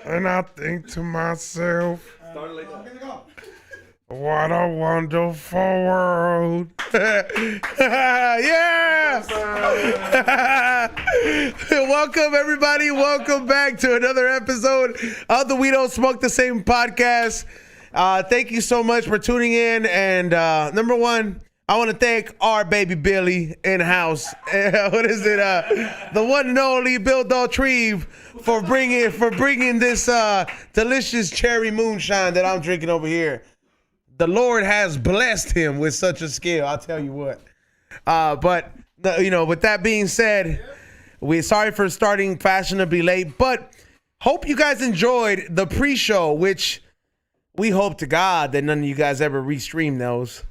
And I think to myself, what a wonderful world. Yeah! Welcome, everybody. Welcome back to another episode of the We Don't Smoke the Same podcast. Thank you so much for tuning in. And number one, I want to thank our baby Billy in-house. What is it? The one and only Bill Daltreve for bringing this delicious cherry moonshine that I'm drinking over here. The Lord has blessed him with such a skill. I'll tell you what. But with that being said, we're sorry for starting fashionably late, but hope you guys enjoyed the pre-show, which we hope to God that none of you guys ever restream those.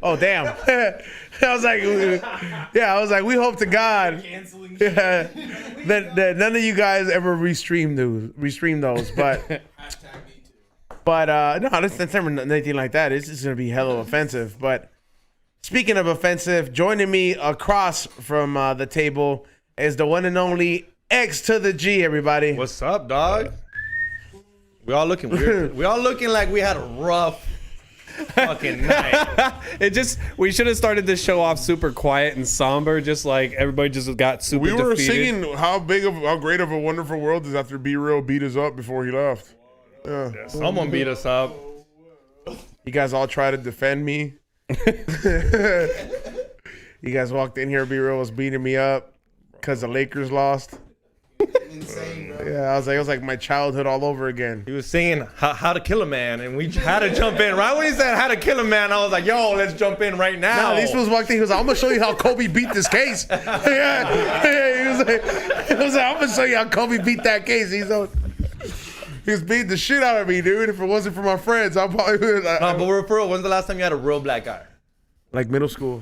Oh damn! I was like, we hope to God that none of you guys ever restream those. But no, that's never anything like that. It's just gonna be hella offensive. But speaking of offensive, joining me across from the table is the one and only X to the G. Everybody, what's up, dog? We all looking weird. We all looking like we had a rough fucking night. We should have started this show off super quiet and somber, just like everybody just got super defeated. We were singing how great of a wonderful world is after B Real beat us up before he left. Yeah, someone beat us up. You guys all try to defend me. You guys walked in here, B Real was beating me up because the Lakers lost. Insane, bro. Yeah, it was like my childhood all over again. He was singing how to kill a man, and we had to jump in. Right when he said how to kill a man, I was like, yo, let's jump in right now. No, these fools walked in, he was like, I'm going to show you how Kobe beat this case. He was like, I'm going to show you how Kobe beat that case. He was beating the shit out of me, dude. If it wasn't for my friends, I probably would. No, but we're for real. When's the last time you had a real black guy? Like middle school.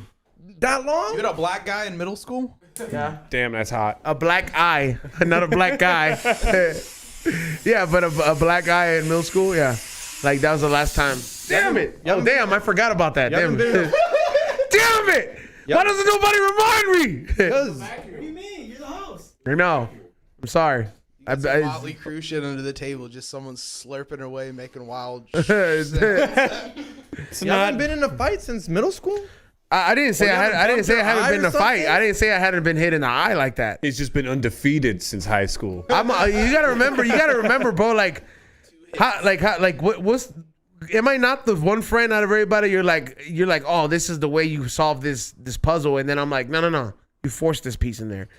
That long? You had a black guy in middle school? Yeah. Damn, that's hot. A black eye, not a black guy. Yeah, but a black guy in middle school, yeah. Like that was the last time. Damn it! Oh damn, I forgot about that. Damn it! Damn it! Why doesn't nobody remind me? What do you mean? You're the host. No, I'm sorry. Motley Crue shit under the table. Just someone slurping away, making wild shit. You haven't been in a fight since middle school? I didn't say I didn't say I hadn't been in a fight. I didn't say I hadn't been hit in the eye like that. He's just been undefeated since high school. You gotta remember, bro. Like, what's? Am I not the one friend out of everybody? You're like, oh, this is the way you solve this puzzle, and then I'm like, no, you forced this piece in there.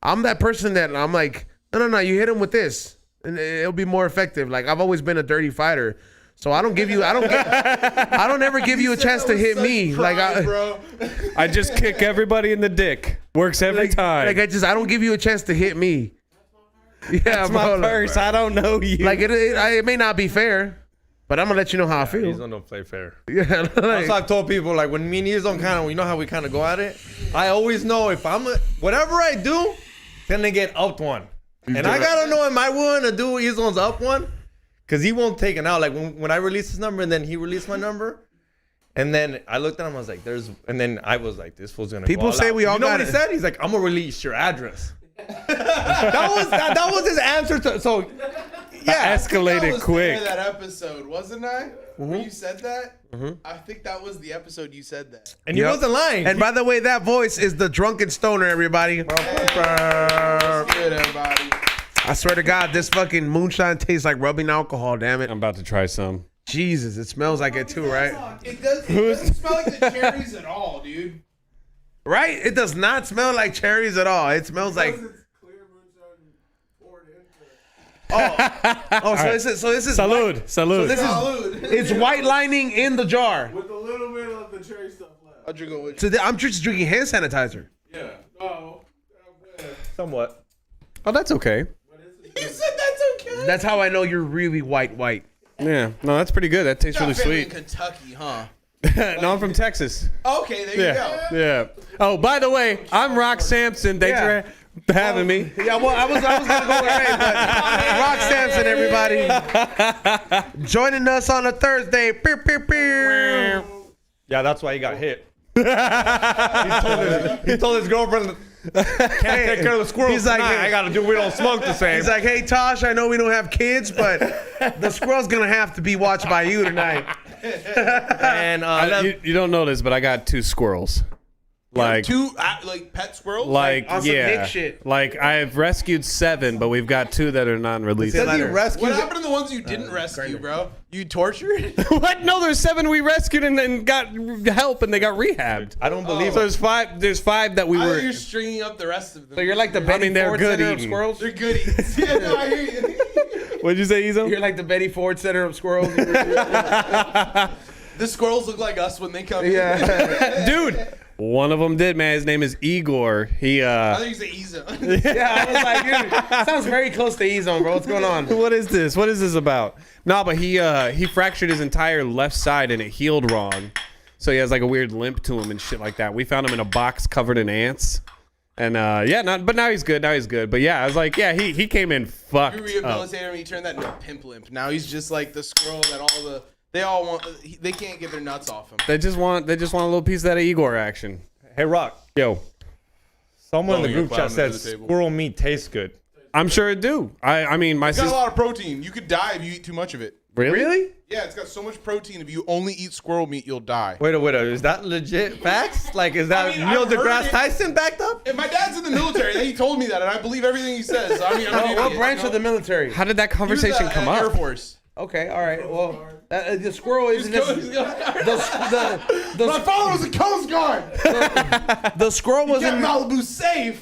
I'm that person that I'm like, no, you hit him with this, and it'll be more effective. Like I've always been a dirty fighter. So I don't ever give you a chance to hit me. Bro. I just kick everybody in the dick. Works every time. Like I don't give you a chance to hit me. Yeah, that's bro, my purse. I don't know you. Like it may not be fair, but I'm gonna let you know how I feel. He's gonna play fair. Yeah, That's why I've told people, like when me and Izzo you know how we kind of go at it. I always know if whatever I do, it's gonna get upped one, and I gotta know am I willing to do Izzo's up one. Because he won't take it out. Like when I released his number and then he released my number. And then I looked at him, I was like, and then I was like, this fool's gonna people go say out. we all you know got what it. He said? He's like, I'm gonna release your address. that was his answer to, so Yeah, escalated I was quick. There that episode, wasn't I? When you said that? I think that was the episode you said that. and he wasn't lying. And by the way, that voice is the Drunken Stoner, everybody. That's good, everybody. I swear to God, this fucking moonshine tastes like rubbing alcohol, damn it. I'm about to try some. Jesus, it smells like it too, right? It doesn't smell like the cherries at all, dude. Right? It does not smell like cherries at all. It smells like... Oh, so this is Salud. white, so this is it's white lining in the jar. With a little bit of the cherry stuff left. I'll drink it with So I'm just drinking hand sanitizer. Yeah. Oh. Somewhat. Oh, that's okay. you. You said that's okay. That's how I know you're really white. Yeah. No, that's pretty good. That tastes really Not family in sweet. Kentucky, huh? No, I'm from Texas. Okay, there you go. Yeah. Oh, by the way, I'm Rock Samson. Thanks for having me. Yeah, well, I was gonna go with Ray, but Rock Samson, everybody, joining us on a Thursday. Pew, pew, pew. Yeah, that's why he got hit. He told his girlfriend Can't take care of the squirrels. He's like, tonight. hey. I gotta do. We don't smoke the same. He's like, hey, Tosh, I know we don't have kids, but the squirrel's gonna have to be watched by you tonight. And You don't know this, but I got 2 squirrels. Like, Two like pet squirrels. like on some yeah, Nick shit. like I've rescued 7, but we've got 2 that are non-released. says he letter. rescued. What happened to the ones you didn't rescue, bro? You tortured? What? No, there's 7 we rescued and then got help and they got rehabbed. I don't believe So it. there's 5. There's 5 that we I were. thought you're stringing up the rest of them. So you're like the Betty mean, they're Ford good Center of eating. squirrels? They're goodies. Yeah, no, I hear you. What'd you say, Izo? You're like the Betty Ford Center of squirrels? The squirrels look like us when they come in. Yeah. Dude, one of them did, man. His name is Igor. I think he's a Ezo. Yeah, I was like, dude, sounds very close to E-Zone, bro. What's going on? What is this? What is this about? No, but he fractured his entire left side and it healed wrong. So he has like a weird limp to him and shit like that. We found him in a box covered in ants. And but now he's good. Now he's good. But yeah, I was like, yeah, he came in fucked You up. rehabilitated him. You turned that into a pimp limp. Now he's just like the squirrel that they all want. They can't get their nuts off him. They just want a little piece of that Igor action. Hey, Rock. Yo, Someone in the Blowing group your chat bottom said into the table. squirrel meat tastes good. I'm sure it do. I mean, my It's got a sister. lot of protein. You could die if you eat too much of it. Really? Yeah, it's got so much protein. If you only eat squirrel meat, you'll die. Wait, is that legit facts? Like, is that I mean, Neil I've heard deGrasse it. Tyson backed up? And my dad's in the military. He told me that, and I believe everything he says. I mean, I'm an What idiot, branch you know? of the military? How did that He was, conversation come Air up? Force. Okay, all right. Well, the squirrel isn't My the father was a Coast Guard. squirrel Kept wasn't Malibu safe.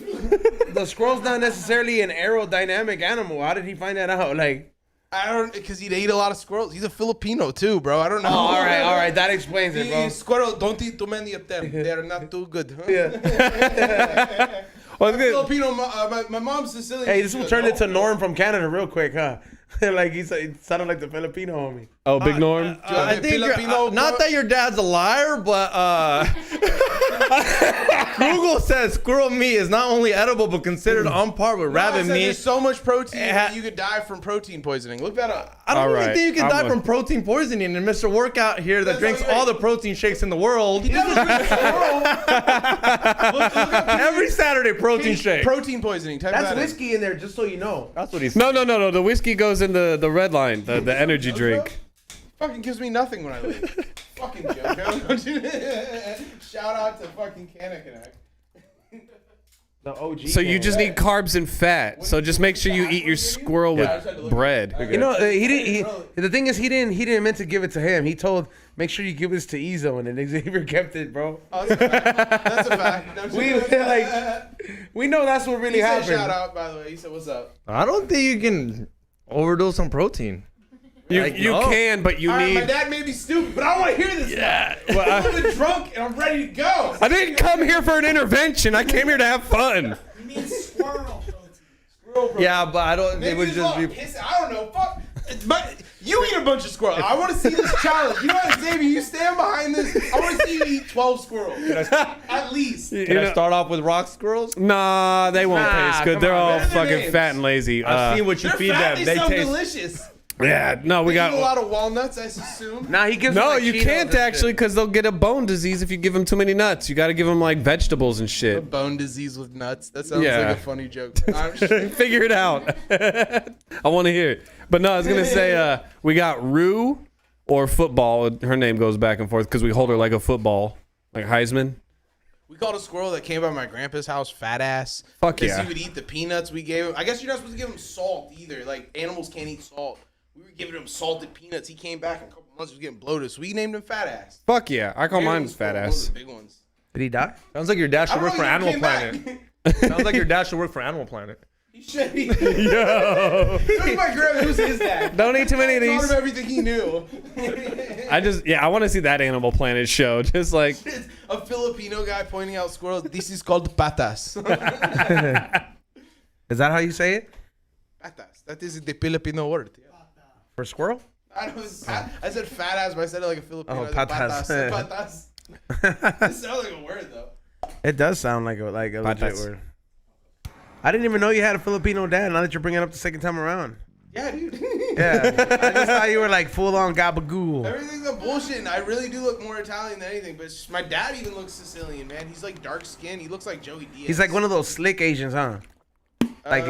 the squirrel's not necessarily an aerodynamic animal. How did he find that out? Like, I don't, because he'd ate a lot of squirrels. He's a Filipino too, bro. I don't know. all right, that explains it, bro. Squirrel, don't eat too many of them. They're not too good. Huh? Yeah. Filipino, my mom's Sicilian. Hey, this will turn into Norm from Canada real quick, huh? Like he sounded like the Filipino homie. Oh, Big Norm. I think Filipino, not that your dad's a liar, but Google says squirrel meat is not only edible but considered on par with rabbit meat. There's so much protein It that you could die from protein poisoning. Look that up. I don't All really right, think you can I'm die a- from protein poisoning. And Mr. Workout here that That's drinks not right. all the protein shakes in the world. He never drinks squirrel. Look up Every Saturday, protein shake. protein poisoning. Type That's that in. whiskey in there, just so you know. That's what he said. No. The whiskey goes in the red line, the energy drink. Fucking gives me nothing when I leave. Fucking Jojo. Shout out to fucking Kanakanak. The OG. So you just need carbs and fat. So just make sure you eat your squirrel with bread. You know, he didn't. The thing is, he didn't meant to give it to him. He told, make sure you give this to Ezo, and then Xavier kept it, bro. Oh, that's a fact. No, We know that's what really he said happened. shout out, by the way. He said, what's up? I don't think you can overdose on protein. You no. can, but you All right, my need. dad may be stupid, but I want to hear this. Yeah. Now. I'm a little bit drunk and I'm ready to go. I didn't come here for an intervention. I came here to have fun. You mean squirrel protein. Yeah, but I don't. It Maybe would it's just all be. piss. I don't know. Fuck. But you eat a bunch of squirrels. I want to see this challenge. You know what, Xavier? You stand behind this. I want to see you eat 12 squirrels. At least. Can I start off with rock squirrels? Nah, they won't Nah, taste good. come They're on, all better than fucking names. fat and lazy. I've seen what you They're feed fat. them. They sound taste. delicious. Yeah, no, we They eat a got. lot of walnuts, I assume. Nah, he gives. No, them, like, you Cheetos can't and actually, shit. because they'll get a bone disease if you give them too many nuts. You got to give them like vegetables and shit. Bone disease with nuts. That sounds Yeah. like a funny joke. I'm sure. Figure it out. I want to hear it. But no, I was gonna say we got Rue or football. Her name goes back and forth because we hold her like a football, like Heisman. We called a squirrel that came by my grandpa's house fat ass. Fuck Because yeah. he would eat the peanuts we gave him. I guess you're not supposed to give him salt either. Like, animals can't eat salt. We were giving him salted peanuts. He came back in a couple months. He was getting bloated. So we named him Fat Ass. Fuck yeah, I call mine Animal fat squirrel, one of ass. the big ones. Did he die? Sounds like your dad I should don't work know, for he Animal came Planet. back. Sounds like your dad should work for Animal Planet. He should be. Yo, It was my grandpa. It was his dad. don't eat too many of I taught these. him everything he knew. I want to see that Animal Planet show. Just like A Filipino guy pointing out squirrels. This is called patas. Is that how you say it? Patas. That is the Filipino word. Yeah. For squirrel? I said fat ass, but I said it like a Filipino. Oh, I said patas. Patas. It sounds like a word though. It does sound like a legit Patas. word. I didn't even know you had a Filipino dad. Now that you're bringing it up the second time around. Yeah, dude. Yeah, I just thought you were like full on gabagool. Everything's a bullshit, and I really do look more Italian than anything. But my dad even looks Sicilian, man. He's like dark skinned. He looks like Joey Diaz. He's like one of those slick Asians, huh? Like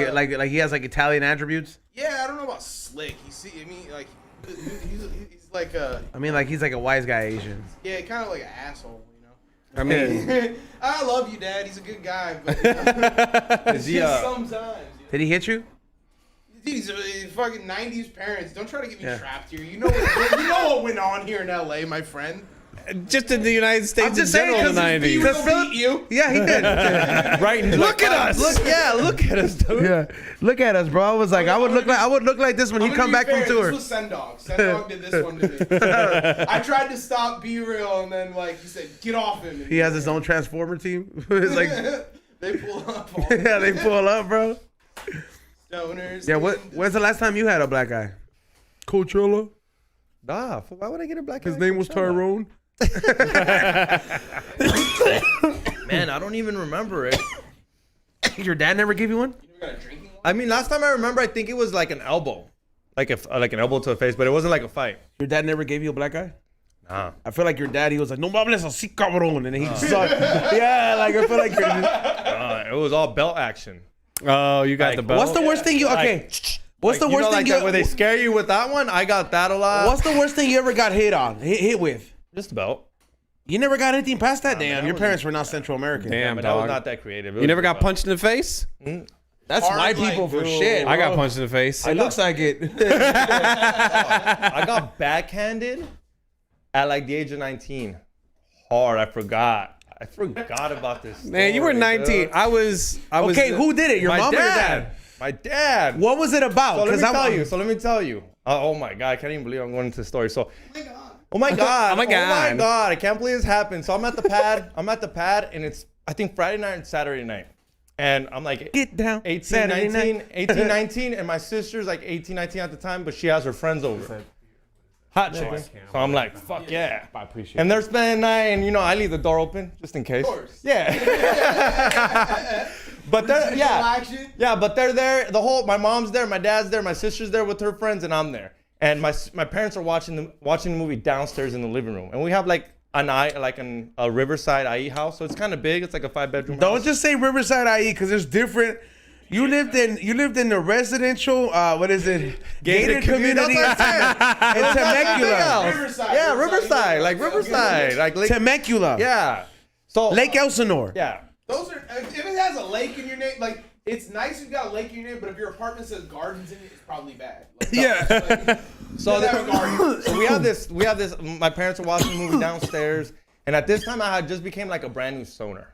he has like Italian attributes. Yeah, I don't know about slick. I mean, like he's like a. I mean, like he's like a wise guy Asian. Yeah, kind of like an asshole, you know. I mean, I love you, Dad. He's a good guy, but Is he, sometimes. Did he hit you? Dude, he's fucking 90s parents. Don't try to get me Yeah. trapped here. You know what went on here in LA, my friend. just in the United States in just saying, general in the 'cause 90s. Because beat you. Yeah, he did. Right. Look at us. Look at us, dude. Yeah, look at us, bro. I was like, I would look like this when I'm he gonna come be back fair, from tour. This was Sendog. Sendog did this one to me. I tried to stop Be Real, and then like he said, get off him. And He has his own transformer team. It's like, they pull up. All yeah, they pull up, bro. stoners. Yeah, when's the last time you had a black guy? Coachella. Nah, why would I get a black guy? His name was Tyrone. Man, I don't even remember it. Your dad never gave you one? You never got a drinking one? I mean, last time I remember, I think it was like an elbow. Like an elbow to the face, but it wasn't like a fight. Your dad never gave you a black guy? Nah. I feel like your dad, he was like, no me hables así, cabrón. And then he just saw, yeah, like I feel like you're. It was all belt action. Oh, you got Like, the belt. What's the worst thing you, okay. What's the Like, worst you know, thing like that, where they scare you with that one? I got that a lot. what's the worst thing you ever got hit with? Just a belt. You never got anything past that? man, Damn, that your was- parents were not Central American. Damn, But that was dog. not that creative. It You was never just got a punched in the face? That's Hard white like people for you. shit. I got bro. punched in the face. It looks like it. I got backhanded at like the age of 19. Hard. I forgot about this. Man, you were story, 19. dude. I was. Okay, who did it? Your My mom or your dad. dad? My dad. What was it about? So let me I'm- tell you. So let me tell you. Oh my god, I can't even believe I'm going into the story. So, oh my god, Oh my God. I can't believe this happened. So I'm at the pad, and it's I think Friday night and Saturday night, and I'm like Get down. 18, Saturday 19, night. 18, 19, and my sister's like 18, 19 at the time, but she has her friends over. Hot chicks. So I'm like, fuck yeah. I appreciate And they're spending the night, and I leave the door open just in case. Of course. Yeah. But they're Action. yeah, but they're there. My mom's there, my dad's there, my sister's there with her friends, and I'm there. And my parents are watching the movie downstairs in the living room, and we have like a Riverside IE house, so it's kind of big. It's like a 5-bedroom house. Don't just say Riverside IE because there's different. You lived in the residential. What is it? Gated community. That's what I said. in Temecula. Riverside. Yeah, Riverside. Riverside, like Lake. Temecula. Yeah. So Lake Elsinore. Yeah. Those are if it has a lake in your name, like it's nice if you got a lake in your name, but if your apartment says gardens in it, it's probably bad. Like, Yeah. So, you have a garden. so we have this. My parents are watching the movie downstairs, and at this time I had just became like a brand new stoner.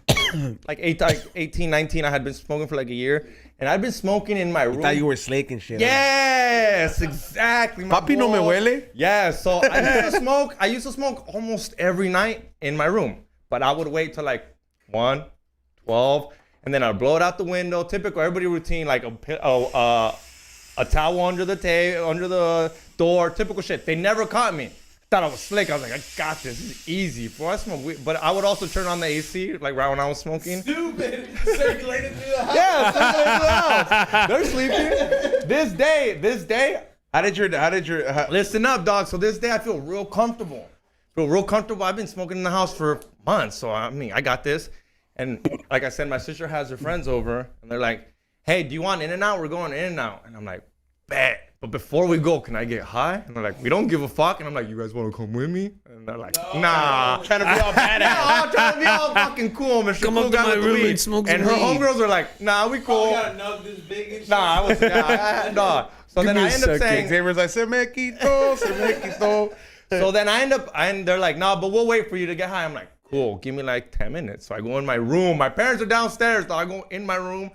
Like 18, 19, I had been smoking for like a year, and I'd been smoking in my room. Thought you were slick and shit. Yes, exactly. my Papi no me boy. huele. Yeah, so I used to smoke almost every night in my room, but I would wait till like 1, 12, and then I'd blow it out the window. Typical everybody routine, like a towel under the door. Typical shit. They never caught me. Thought I was slick. I was like, I got this. This is easy. Bro, I smoke weed. But I would also turn on the AC like right when I was smoking. Stupid. Circulated through the house. Yeah, they're sleeping. This day. How did your Listen up, dog. So this day I feel real comfortable. I've been smoking in the house for months. So I mean, I got this. And like I said, my sister has her friends over, and they're like, hey, do you want In-N-Out? We're going In-N-Out. And I'm like, bet. But before we go, can I get high? And they're like, we don't give a fuck. And I'm like, you guys want to come with me? And they're like, nah. trying to be all badass? I'm trying to be all fucking cool, Mr. Come Cool up to Guy my with the room weed. and smoke And some her weed. homegirls are like, nah, we You cool. got a nug this big and shit. Nah, I was, nah. So then me I a end up second. saying, Xavier's like, se me quito. so then and they're like, nah, but we'll wait for you to get high. I'm like, cool, give me like 10 minutes. So I go in my room. My parents are downstairs, so I go in my room,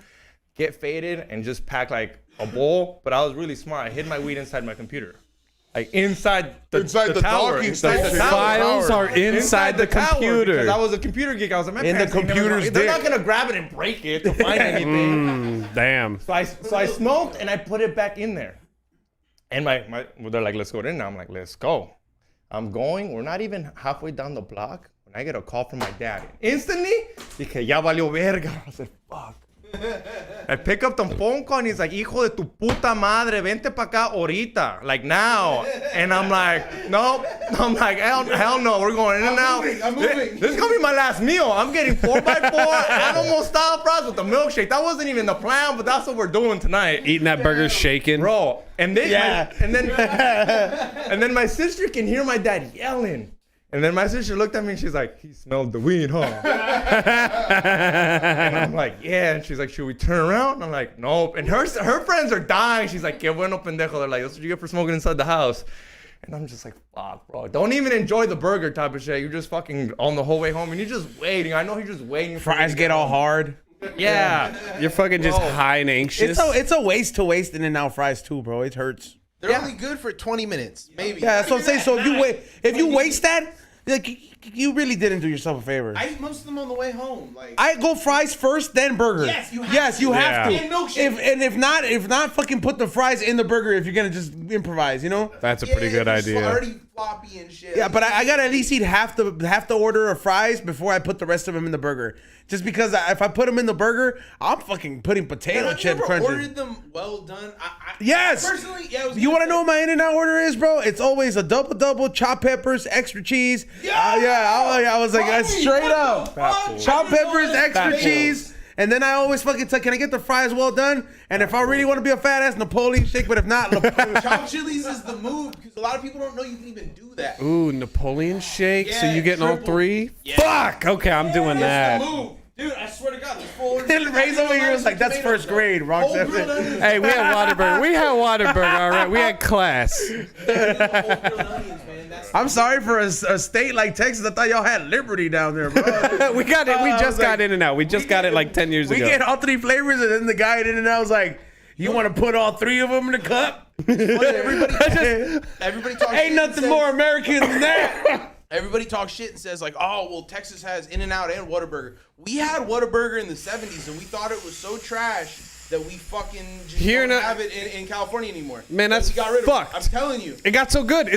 get faded, and just pack like a bowl. But I was really smart. I hid my weed inside my computer. Like inside the tower. docking Inside the station. tower. Files are inside the tower, computer. Because I was a computer geek. I was like, my In the parents ain't never computer's gonna- They're not dick. going to grab it and break it to find anything. Damn. So I smoked and I put it back in there. And they're like, let's go in now. I'm like, let's go. I'm going. We're not even halfway down the block when I get a call from my dad. Instantly, dije, ya valió verga. I said, fuck. I pick up the phone call and he's like, hijo de tu puta madre, vente pa acá ahorita, like now. And I'm like, nope. I'm like, hell no, we're going in and out. I'm moving. This is gonna be my last meal. I'm getting 4x4 animal style fries with the milkshake. That wasn't even the plan, but that's what we're doing tonight. Eating that burger shaking. Bro, and then Yeah. and then my sister can hear my dad yelling. And then my sister looked at me and she's like, he smelled the weed, huh? And I'm like, yeah. And she's like, should we turn around? I'm like, nope. And her friends are dying. She's like, qué bueno pendejo. They're like, that's what you get for smoking inside the house. And I'm just like, fuck, bro. Don't even enjoy the burger type of shit. You're just fucking on the whole way home and you're just waiting. I know you're just waiting. Fries get all hard. Yeah. You're fucking just Bro. high and anxious. It's a waste to waste In-N-Out fries too, bro. It hurts. They're only good for 20 minutes, maybe. Yeah, that's what I'm saying. So if you waste that, like you really didn't do yourself a favor. I eat most of them on the way home. Like I go fries first, then burger. Yes, you have Yes, to. you have Yeah. to. And milkshake. If not, fucking put the fries in the burger if you're gonna just improvise, you know? That's a pretty good it's idea. already floppy and shit. Yeah, but I gotta at least eat half the order of fries before I put the rest of them in the burger. Just because if I put them in the burger, I'm fucking putting potato Have you chip ever crunches. ordered them well done? Yes. Personally, yeah. You want to know what my In-N-Out order is, bro? It's always a double, chopped peppers, extra cheese. Yeah. I was like, that's Bobby, straight what up. the fuck? Chopped I didn't know peppers, that. extra Fat cheese. And then I always fucking tell, can I get the fries well done? And if I really want to be a fat ass, Napoleon shake. But if not, Chopped chilies is the move because a lot of people don't know you can even do that. Ooh, Napoleon shake. So Yeah, you getting all triple. three? Yeah. Fuck. Okay, I'm doing It's that. the move. Dude, I swear to God, there's full And Ray's over here was like, that's first grade, Rock. Whole grilled onions. Hey, we had Waterburger. We had Waterburger, all right. We had class. Whole grilled onions, man. That's I'm sorry for a state like Texas. I thought y'all had Liberty down there, bro. We got it. We I just was got like, In-N-Out. We just got it like 10 years We ago. get all three flavors, and then the guy at In-N-Out was like, you want to put all three of them in the cup? everybody talks shit Ain't and nothing says- more American than that. Everybody talks shit and says like, oh, well, Texas has In-N-Out and Whataburger. We had Whataburger in the 70s, and we thought it was so trash that we fucking just Here don't in a- have it in California anymore. Man, That that's we got rid of it. fucked. I'm telling you. It got so good.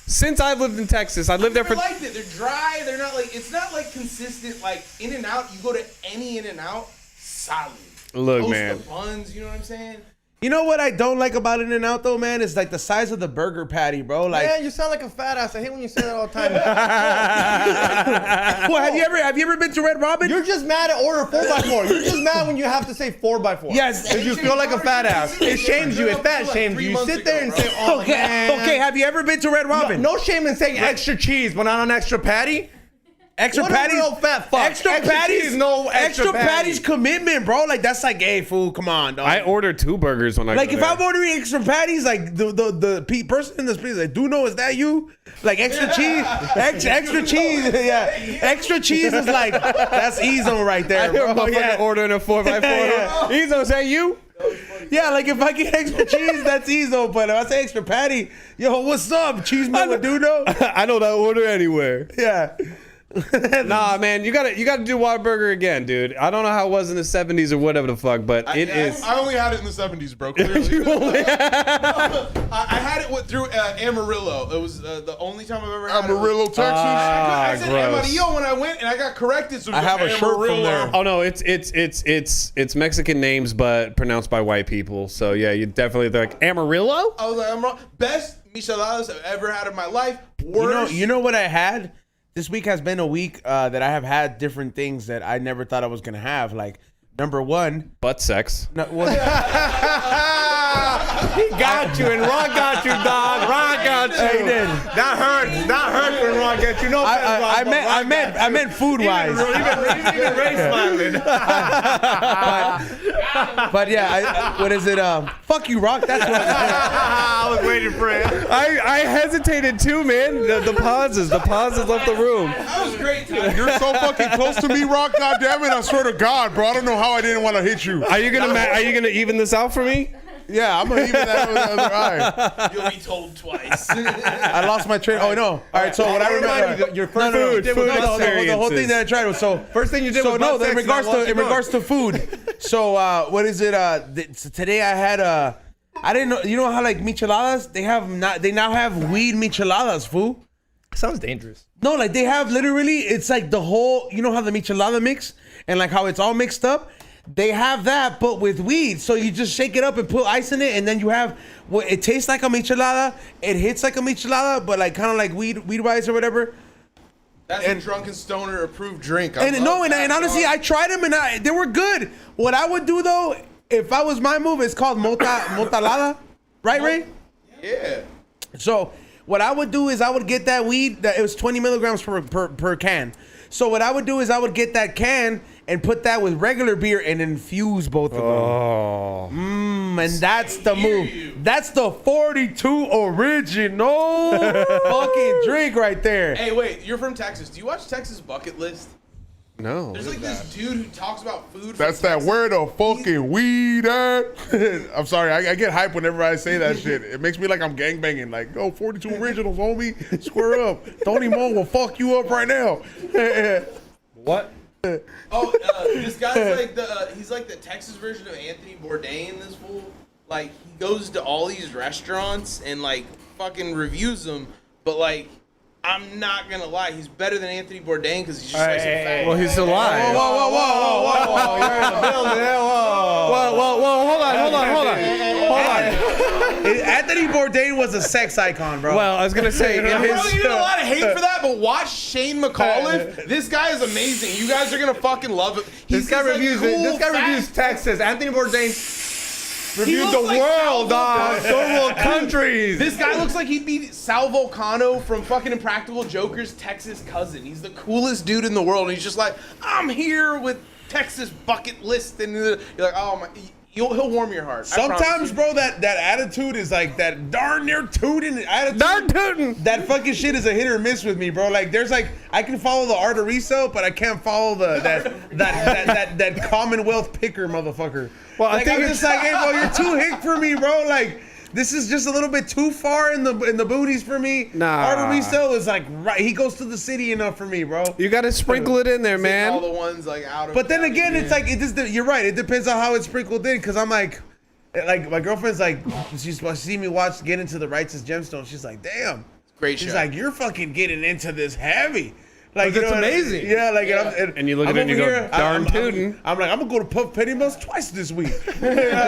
Since I've lived in Texas, I lived there Never for. liked it. They're dry. They're not like, it's not like consistent. Like In-N-Out, you go to any In-N-Out, solid. Look, Toast man. the buns, you know what I'm saying? You know what I don't like about In-N-Out though, man? Is like the size of the burger patty, bro. Like, Man, you sound like a fat ass. I hate when you say that all the time. well, have you ever been to Red Robin? You're just mad at order 4x4. You're just mad when you have to say 4x4. Yes. Because you feel like a fat ass. It shames you. It fat shames you. You sit there and say, oh, Okay, man. okay. Have you ever been to Red Robin? No shame in saying extra cheese, but not an extra patty. Extra What a patties, real fat fuck. extra Extra patties, cheese, no extra patties patty. commitment, bro. Like that's like, hey, fool, come on, dog. I ordered 2 burgers when I Like go if there. I'm ordering extra patties, like the person in the street is like, do know is that you? Like extra cheese, extra cheese, yeah. Extra cheese is like that's Ezo right I there, hear a bro. motherfucker Yeah. ordering a 4x4. Yeah. Ezo, is that you? Yeah, like if I get extra cheese, that's Ezo. But if I say extra patty, yo, what's up? Cheese man with Duno? I know that order anywhere. Yeah. Nah, man, you gotta do Whataburger again, dude. I don't know how it was in the 70s or whatever the fuck, but it is. I only had it in the 70s, bro. Clearly. I had it through Amarillo. It was the only time I've ever had Amarillo, Texas. Ah, I said gross. Amarillo when I went, and I got corrected. So I have a shirt from Amarillo. there. Oh no, it's Mexican names, but pronounced by white people. So yeah, you definitely they're like Amarillo. I was like, I'm wrong. Best micheladas I've ever had in my life. Worst. You know what I had? This week has been a week that I have had different things that I never thought I was gonna have. Like number one, Butt sex. no, well, He got you, and Ron got you, dog. Ron got you. he did. That hurts. That hurts when Ron gets you. No, I meant food wise. Even Ray smiling. But yeah, what is it? Fuck you, Rock. That's what. I was waiting for it. I hesitated too, man. The pauses left the room. That was great. Time. You're so fucking close to me, Rock. Goddamn it! I swear to God, bro. I don't know how I didn't want to hit you. Are you gonna even this out for me? Yeah, I'm gonna even that with the other eye. You'll be told twice. I lost my train. Oh no! All right, so what I remember. Your first Food did with food butt sex. The whole thing experiences. that I tried was so. First thing you did So was no, butt in sex, regards now what to you doing? food. So what is it? So today I had I didn't know. You know how like micheladas they now have weed micheladas, fool. Sounds dangerous. No, like they have literally. It's like the whole. You know how the michelada mix and like how it's all mixed up. they have that, but with weed. So you just shake it up and put ice in it, and then you have what it tastes like a michelada. It hits like a michelada, but like kind of like weed rice or whatever. That's a Drunken Stoner approved drink. And honestly, I tried them and they were good. What I would do though, if I was my move, it's called motalada, right, Ray? Yeah. So what I would do is I would get that weed. It was 20 milligrams per can. So what I would do is I would get that can and put that with regular beer and infuse both of them. Oh. And that's the move. That's the 42 original fucking drink right there. Hey, wait, you're from Texas. Do you watch Texas Bucket List? No. There's like this dude who talks about food. That's from that Texas. where the fucking weed at? I'm sorry, I get hype whenever I say that shit. It makes me like I'm gangbanging. Like, 42 originals, homie. Square up. Tony Mo will fuck you up right now. What? Oh, this guy's like he's like the Texas version of Anthony Bourdain. This fool, like, he goes to all these restaurants and like fucking reviews them, but like, I'm not gonna lie, he's better than Anthony Bourdain because he's just like so fat. Well, he's alive. Whoa, you're in the building. Whoa. Hold on. Anthony Bourdain was a sex icon, bro. Well, I was gonna say in Bro, his. you get a lot of hate for that, but watch Shane McAuliffe. This guy is amazing. You guys are gonna fucking love it. This guy reviews it. This guy reviews Texas. Anthony Bourdain reviewed the looks like world, dog. Sal Third world countries. This guy looks like he'd be Sal Vulcano from fucking Impractical Joker's Texas cousin. He's the coolest dude in the world. And he's just like, I'm here with Texas Bucket List, and you're like, oh my. He'll warm your heart. I promise Sometimes, you. bro, that attitude is like that darn near tootin' attitude. Darn tootin'. That fucking shit is a hit or miss with me, bro. Like, there's like, I can follow the Arteriso, but I can't follow that Commonwealth picker motherfucker. Well, I like, think I'm it's- just like, hey, bro, you're too hick for me, bro. Like, this is just a little bit too far in the booties for me. Nah. Arteriso is like, right, he goes to the city enough for me, bro. You gotta sprinkle it in there, All man. the ones like out of. But then town. again, it's like you're right. It depends on how it's sprinkled in. Cause I'm like my girlfriend's like, she's see me get into the Righteous Gemstone. She's like, damn. Great She's show. like, you're fucking getting into this heavy. Like, But it's amazing. Yeah, like, Yeah. And you look I'm at it and you over go, here, darn tootin'. I'm like, I'm gonna go to Puff Penny Mills twice this week.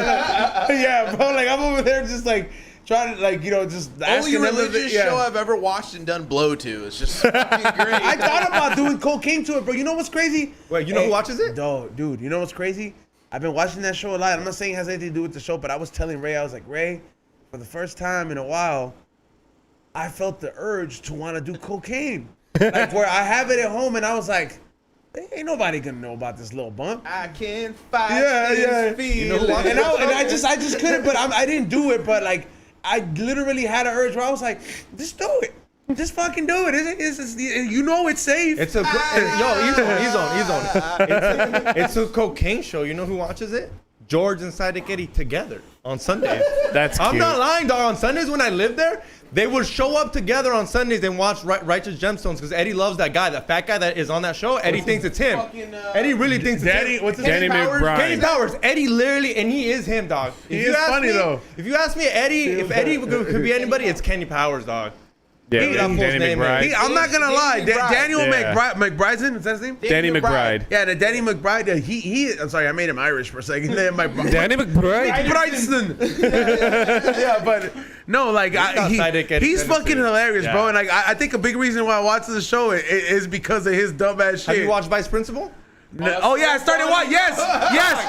Yeah, bro. Like, I'm over there just like trying to just only asking them. religious show I've ever watched and done blow to. It's just fucking great. I thought about doing cocaine to it, bro. You know what's crazy? Wait, you know who watches it? Dude, you know what's crazy? I've been watching that show a lot. I'm not saying it has anything to do with the show, but I was telling Ray, I was like, Ray, for the first time in a while, I felt the urge to want to do cocaine. Like, where I have it at home, and I was like, ain't nobody gonna know about this little bump. I can't fight Yeah, this yeah. feeling. You know who watches And I just couldn't, but I didn't do it, but like, I literally had an urge where I was like, just do it. Just fucking do it. You know it's safe. It's a It's a cocaine show. You know who watches it? George and Sidekick Eddie together on Sundays. That's I'm cute. not lying, dog. On Sundays when I lived there, they would show up together on Sundays and watch Righteous Gemstones because Eddie loves that guy, that fat guy that is on that show. Eddie thinks it's him. Eddie really thinks it's Daddy, him. what's his Danny name? McBride. Kenny Powers. Eddie literally, and he is him, dog. He is funny, though. If you ask me, if Eddie could be anybody, it's Kenny Powers, dog. Yeah, That fool's Danny name is- McBride. I'm not gonna lie. Danny McBride. Daniel Yeah. McBride, is that his name? Danny McBride. Yeah, the Danny McBride. I'm sorry, I made him Irish for a second. Danny McBride. Bryson. Yeah, but no, like not Sidekick Eddie he's Tennessee. fucking hilarious, Yeah. bro. And like I think a big reason why I watch the show is because of his dumbass shit. Have you watched Vice Principal? Oh yeah, I started watching. Yes.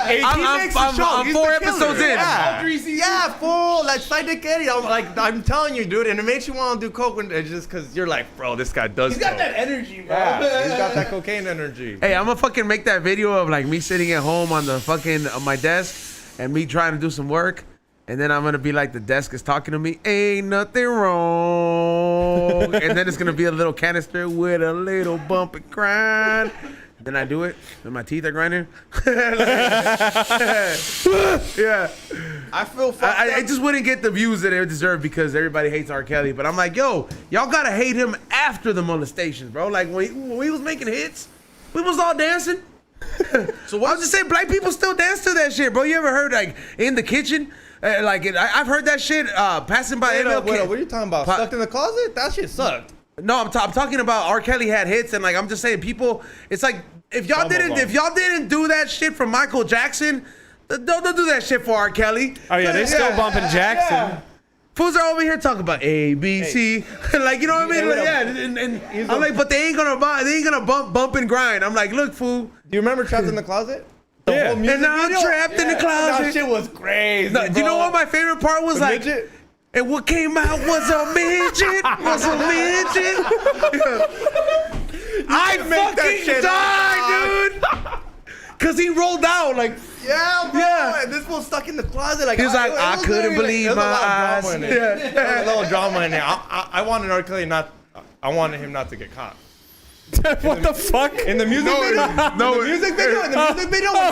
He makes the show. I'm He's 4 the killer. episodes in. Yeah, fool. Like Sidekick Eddie. I'm telling you, dude, and it makes you want to do coke when it's just because you're like, bro, this guy does. He's got coke. that energy, bro. Yeah, he's got that cocaine energy. Hey, I'm gonna fucking make that video of like me sitting at home on my desk and me trying to do some work. And then I'm gonna be like, the desk is talking to me, ain't nothing wrong. And then it's gonna be a little canister with a little bump and grind. Then I do it, and my teeth are grinding. Yeah. I feel fucked I up. just wouldn't get the views that it deserved because everybody hates R. Kelly. But I'm like, yo, y'all gotta hate him after the molestations, bro. Like when he was making hits, we was all dancing. So I was just saying, black people still dance to that shit, bro. You ever heard like in the kitchen? I've heard that shit passing by. Wait, MLK. what are you talking about? Stuck in the closet? That shit sucked. No, I'm talking about R. Kelly had hits, and like I'm just saying, people. It's like if y'all didn't do that shit for Michael Jackson, don't do that shit for R. Kelly. Oh yeah, they still bumping Jackson. Yeah. Fools are over here talking about A, B, C, like you know what I mean? Like, and I'm like, but they ain't gonna bump and grind. I'm like, look, fool. Do you remember Trapped in the Closet? The Yeah. whole music And now I'm video? trapped in the closet. That shit was crazy. No, do you know what my favorite part was like? Midget? And what came out was a midget. I make that fucking shit died, dude. Cause he rolled out like. Yeah, bro. Yeah. And this fool's stuck in the closet. Like, He was like, it I was couldn't literally, believe like, my eyes. There was a lot of drama in it. Yeah. There was a little drama in there. I wanted R. Kelly not. I wanted him not to get caught. What the fuck? In the music video? In the music video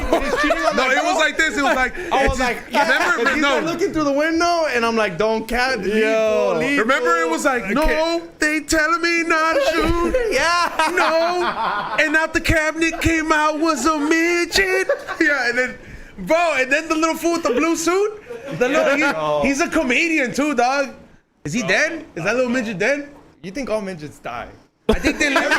when he's cheating on No, that it was girl? like this. It was like, I was like, yeah. remember, And he's no. like looking through the window, and I'm like, don't catch. Remember, it was like, no, they telling me not to shoot. Yeah. No, and out the cabinet came out was a midget. Yeah, and then, bro, and then the little fool with the blue suit. He's a comedian too, dog. Is he dead? Is that little midget dead? You think all midgets die? I think they live.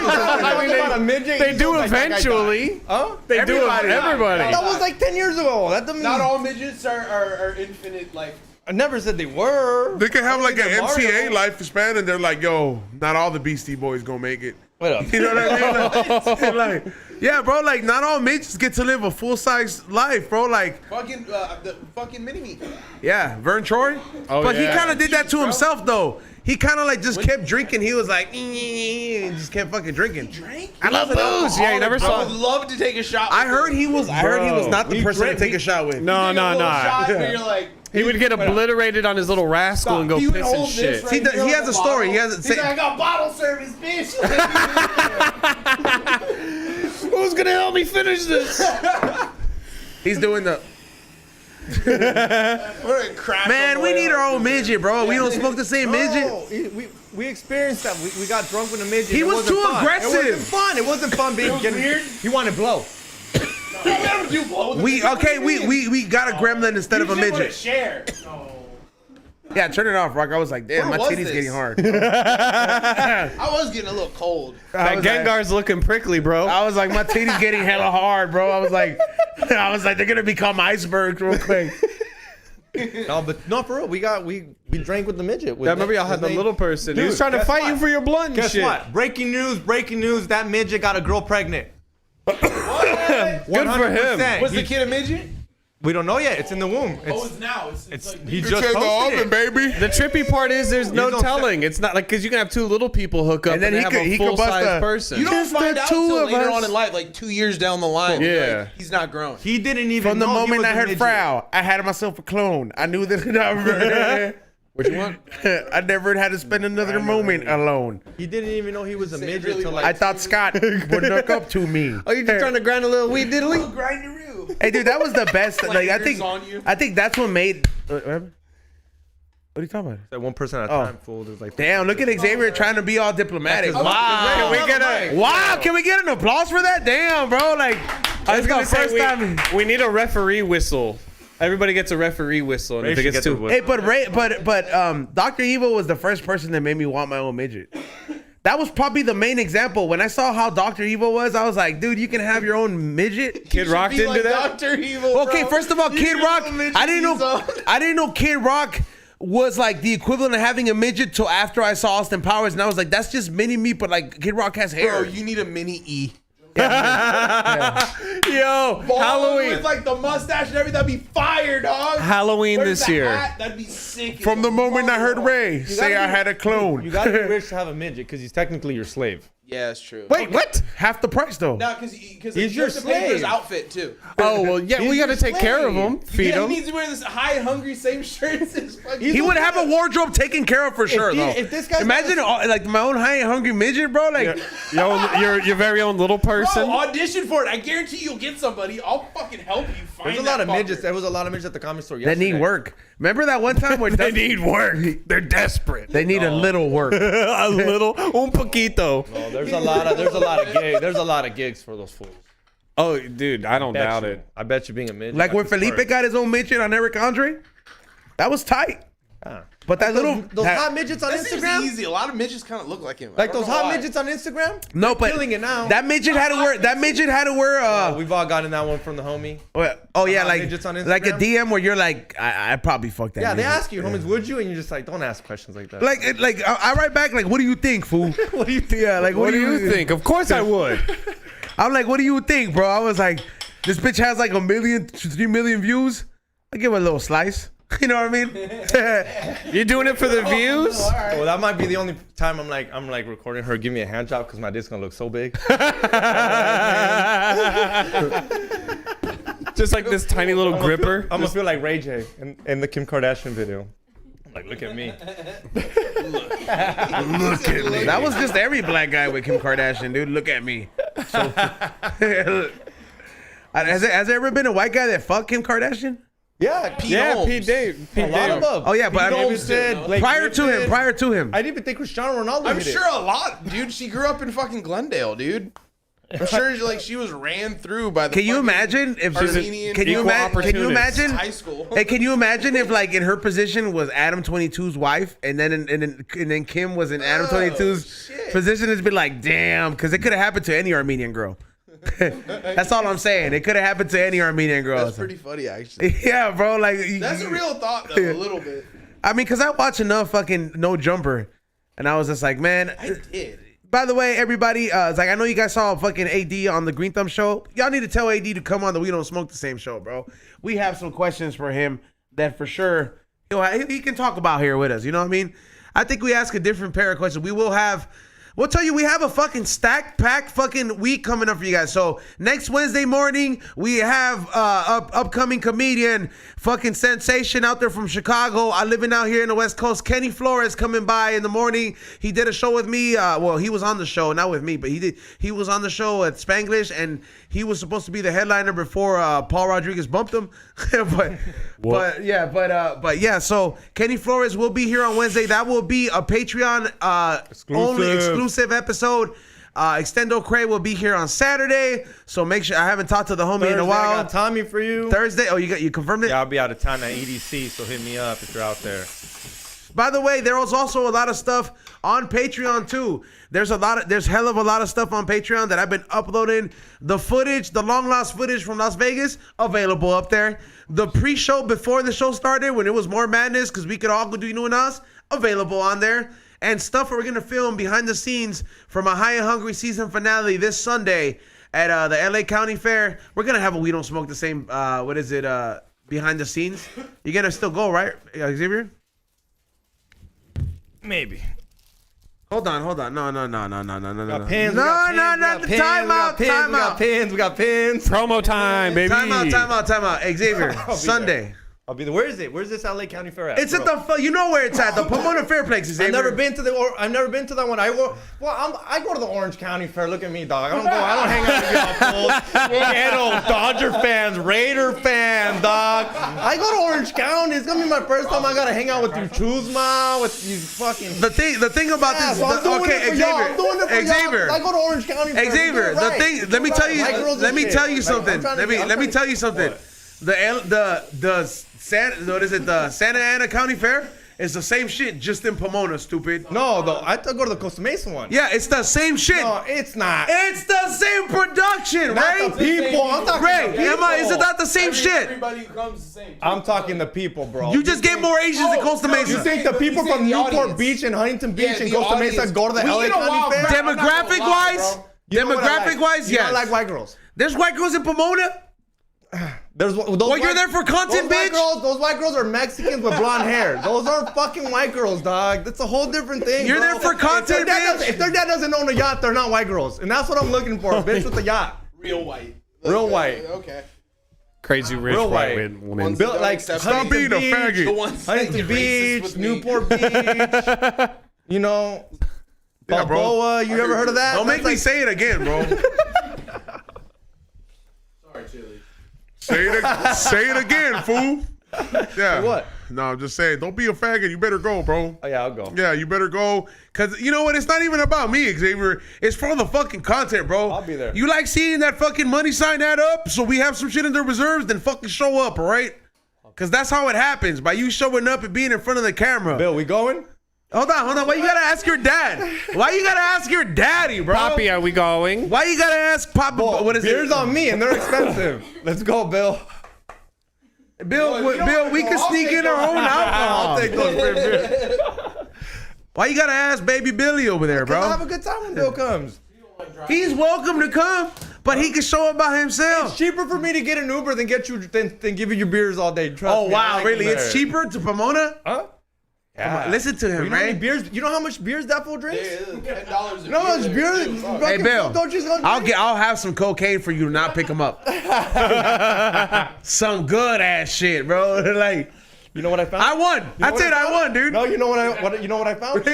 They do eventually. Huh? They do Everybody. everybody. That was like 10 years ago. That doesn't mean. Not all midgets are infinite life. I never said they were. They can have like an Mario. MCA lifespan, and they're like, yo, not all the Beastie Boys gonna make it. What up? You know what I mean? Like, yeah, bro. Like, not all midgets get to live a full size life, bro. Like, Fucking the fucking mini me. yeah, Vern Troy. Oh, But he yeah. kind of did that to himself, though. He kind of like just kept drinking. He was like, and just kept fucking drinking. Drink? I love booze. Yeah, you never I saw. would love to take a shot. I heard he was. I heard he was not the He person drank- to take a shot with. No, no, no. Shot where you're like, He would get obliterated on his little rascal and go He would piss and hold shit. this See, right here he on has the a story. bottle. He has a. He's like, I got bottle service, bitch. Who's gonna help me finish this? He's doing the. We're gonna crash Man, on the we way need out. our own midget, bro. We don't smoke the same midget. No, we experienced that. We got drunk with a midget. He It was wasn't too fun. aggressive. It wasn't fun. It wasn't fun being getting weird. He wanted blow. We got a gremlin instead of a midget. Share. Yeah, turn it off, Rock. I was like, damn, Where my was titty's this? getting hard. I was getting a little cold. I was like- Gengar's looking prickly, bro. I was like, my titty's getting hella hard, bro. I was like, they're gonna become icebergs real quick. No, but no, for real. We drank with the midget. I remember y'all had the little person. He was Dude, trying to guess fight what? you for your blunt and Guess shit. what? Breaking news. That midget got a girl pregnant. Good for him. 100%. Was the kid a midget? We don't know yet. It's in the womb. It's now. It's like He It's just in the posted oven, it. baby. The trippy part is there's no don't telling. It's not like because you can have two little people hook up And and then then he have could- a he could full bust size a- person. you don't Just find the out two until of later us. on in life, like 2 years down the line. Yeah. Like, he's not grown. He didn't even From the know he moment was I a heard midget. Frau, I had myself a clone. I knew that. Which one? I never had to spend another moment alone. He didn't even know he was a midget really till like- I like. thought Scott would look up to me. Oh, you just trying to grind a little weed diddly? Grindaroo. Hey, dude, that was the best. Like, I think, on you. I think that's what made. What happened? What are you talking about? That 1% at a Oh. time, fool. There's like. Damn, look at Xavier trying to be all diplomatic. That's 'cause- Wow. Can we get a- Wow, can we get an applause for that? Damn, bro. Like, I was gonna say first time. we need a referee whistle. Everybody gets a referee whistle, and Ray if it should gets get the too, whistle. Hey, but Dr. Evil was the first person that made me want my own midget. That was probably the main example. When I saw how Dr. Evil was, I was like, dude, you can have your own midget. Kid Rock Be didn't like do that. Dr. Evil. Okay, bro. first of all, You Kid know Rock. the midget I didn't he's know. on. I didn't know Kid Rock was like the equivalent of having a midget till after I saw Austin Powers, and I was like, that's just mini me, but like Kid Rock has hair. Bro, you need a mini E. Yo, Halloween, With like the mustache and everything, that'd be fire, dog. Halloween Where's this the year. hat? That'd be sick. From the moment I heard Ray You say gotta I be- had a clone. You gotta be rich to have a midget because he's technically your slave. Yeah, it's true. Wait, what? Half the price though. No, because you He's your have to pay for his slave. outfit too. Oh well, yeah, we He's got to your take care of slave. him, feed Yeah, him. he needs to wear this high and hungry same shirt as his fucking. He would have a wardrobe taken care of for sure, he- though. if this guy's Imagine like my own high and hungry midget, bro. Like, Your very own little person. Bro, audition for it. I guarantee you'll get somebody. I'll fucking help you find There's a that lot of fucker. midgets. There was a lot of midgets at the comedy store that yesterday. need work. Remember that one time where They need work. They're desperate. they need a little work. A little, un poquito. Oh, there's a lot of gigs. There's a lot of gigs for those fools. Oh, dude, I don't Bet doubt you. it. I bet you being a midget. Like when that's his Felipe perk. got his own midget on Eric Andre, that was tight. Ah. But that little those hot midgets on That seems Instagram. easy. A lot of midgets kind of look like him. I Like don't those know hot why. midgets on Instagram. no, but Killing it now. that midget had to wear. That midget had to wear. We've all gotten that one from the homie. Oh yeah, hot like midgets on like a Instagram? DM where you're like, I probably fucked that. Yeah, they midget. ask you, homies, would you? And you're just like, don't ask questions like that. Like I write back like, what do you think, fool? what do you think? Yeah, like What do you think? Of course I would. I'm like, what do you think, bro? I was like, this bitch has like 1 million, 3 million views. I give her a little slice. You know what I mean? You're doing it for the views? Well, that might be the only time I'm like recording her. Give me a hand job because my dick's gonna look so big. Just like this tiny little gripper. I'm gonna feel like Ray J in the Kim Kardashian video. I'm like, look at me. Look at me. That was just every black guy with Kim Kardashian, dude. Look at me. So, has there ever been a white guy that fucked Kim Kardashian? Yeah, Yeah, Holmes. Pete Dave. a lot of them. Oh, yeah, but Pete I mean, Davidson, Blake Prior to him, Griffin. I didn't even think Cristiano Ronaldo I'm hit sure it. a lot, dude. She grew up in fucking Glendale, dude. I'm sure like she was ran through by the. Can you fucking imagine if Armenian can you equal imagine? Can you opportunist. imagine? high school? Hey, can you imagine if like in her position was Adam 22's wife, and then Kim was in Adam 22's shit. position? It's been like, damn, because it could have happened to any Armenian girl. That's all I'm saying. It could have happened to any Armenian girl. That's pretty funny, actually. Yeah, bro. Like That's a real thought, though. A little bit. I mean, because I watch enough fucking No Jumper, and I was just like, man. I did. By the way, everybody, it's like I know you guys saw fucking AD on the Green Thumb show. Y'all need to tell AD to come on the We Don't Smoke the Same show, bro. We have some questions for him that for sure he can talk about here with us. You know what I mean? I think we ask a different pair of questions. We'll tell you we have a fucking stacked packed fucking week coming up for you guys. So next Wednesday morning we have upcoming comedian fucking sensation out there from Chicago. I living out here in the West Coast. Kenny Flores coming by in the morning. He did a show with me. Well, he was on the show, not with me, but he was on the show at Spanglish, and he was supposed to be the headliner before Paul Rodriguez bumped him. but yeah. So Kenny Flores will be here on Wednesday. That will be a Patreon only exclusive episode. Extendo Cray will be here on Saturday. So make sure. I haven't talked to the homie in a Thursday, while. I got Tommy for you. Thursday. Oh, you confirmed it? Yeah, I'll be out of town at EDC, so hit me up if you're out there. By the way, there was also a lot of stuff on Patreon too. There's hell of a lot of stuff on Patreon that I've been uploading. The footage, the long lost footage from Las Vegas, available up there. The pre-show before the show started, when it was more madness, because we could all go do you and us, available on there. And stuff we're gonna film behind the scenes from a High and Hungry season finale this Sunday at the LA County Fair. We're gonna have a We Don't Smoke the Same. Behind the scenes. You're gonna still go, right, Xavier? Maybe. Hold on. No. Got pins. No. Time out. We got pins. Promo time, baby. Time out. Xavier, Sunday. I'll be there. Where is it? Where's this LA County Fair at? It's at the, you know where it's at, the Pomona Fairplex, Xavier. I've never been to that one. I go to the Orange County Fair. Look at me, dog. I don't hang out with y'all fools. Ghetto Dodger fans, Raider fans, dog. I go to Orange County. It's gonna be my first time I gotta hang out with you, Chuzma, with these fucking. The thing about this. So I'm doing it for y'all. I'm doing it for Xavier. y'all. I go to Orange County Fair. Xavier, Do it right. the thing. Let me tell you. Let me tell you something. Let me tell you something. The Santa Ana County Fair is the same shit, just in Pomona, stupid. No, though. I have to go to the Costa Mesa one. Yeah, it's the same shit. No, it's not. It's the same production, Not right? the people. I'm talking Ray, the people. is it not the same shit? Everybody who comes the same. I'm talking the people, bro. You just get more Asians than Costa Mesa. You think the people from Newport Beach and Huntington Beach and the Costa Mesa audience. go to the We LA get a County wild Fair? crowd. I'm not gonna lie, Demographic-wise, bro. You know what I like? demographic-wise, You yes. don't like white girls. There's white girls in Pomona. Those Well, you're there for content, those white bitch. girls, those white girls are Mexicans with blonde hair. Those aren't fucking white girls, dog. That's a whole different thing. You're bro. there for content, bitch. If their dad doesn't own a yacht, they're not white girls, and that's what I'm looking for. A bitch with a yacht, Real white. real white. Okay. Crazy rich Real white white. woman. Built like Stop Huntington being a Beach, faggot. The ones that Huntington get racist Beach, with me. Newport Beach. You know, Yeah, bro. Balboa. You ever heard of that? Don't make me say it again, bro. Sorry, Chili. Say it again, fool. Yeah. What? No, I'm just saying, don't be a faggot. You better go, bro. Oh yeah, I'll go. Yeah, you better go. Cause you know what? It's not even about me, Xavier. It's for the fucking content, bro. I'll be there. You like seeing that fucking money sign add up? So we have some shit in the reserves, then fucking show up, all right? Because that's how it happens. By you showing up and being in front of the camera. Bill, we going? Hold on. Why you gotta ask your dad? Why you gotta ask your daddy, bro? Poppy, are we going? Why you gotta ask Papa? What is Beers it? on me, and they're expensive. Let's go, Bill. Bill, we can sneak in our own alcohol. I'll take those beers. Why you gotta ask baby Billy over there, I'll have bro? a good time when Bill comes. He's welcome to come, but he can show up by It's himself. cheaper for me to get an Uber than than give you your beers all day. Trust Oh me, I wow, like really? them It's there. cheaper to Pomona? Huh? Yeah. Listen to him, You know how many right? beers? You know how much beers that fool drinks? $10 a No, it's beer. beer. Hey Bill, Don't you just I'll have some cocaine for you to not pick him up. Some good ass shit, bro. Like You know what I found? I won. You know I what said I found? won, dude. No, you know what I found?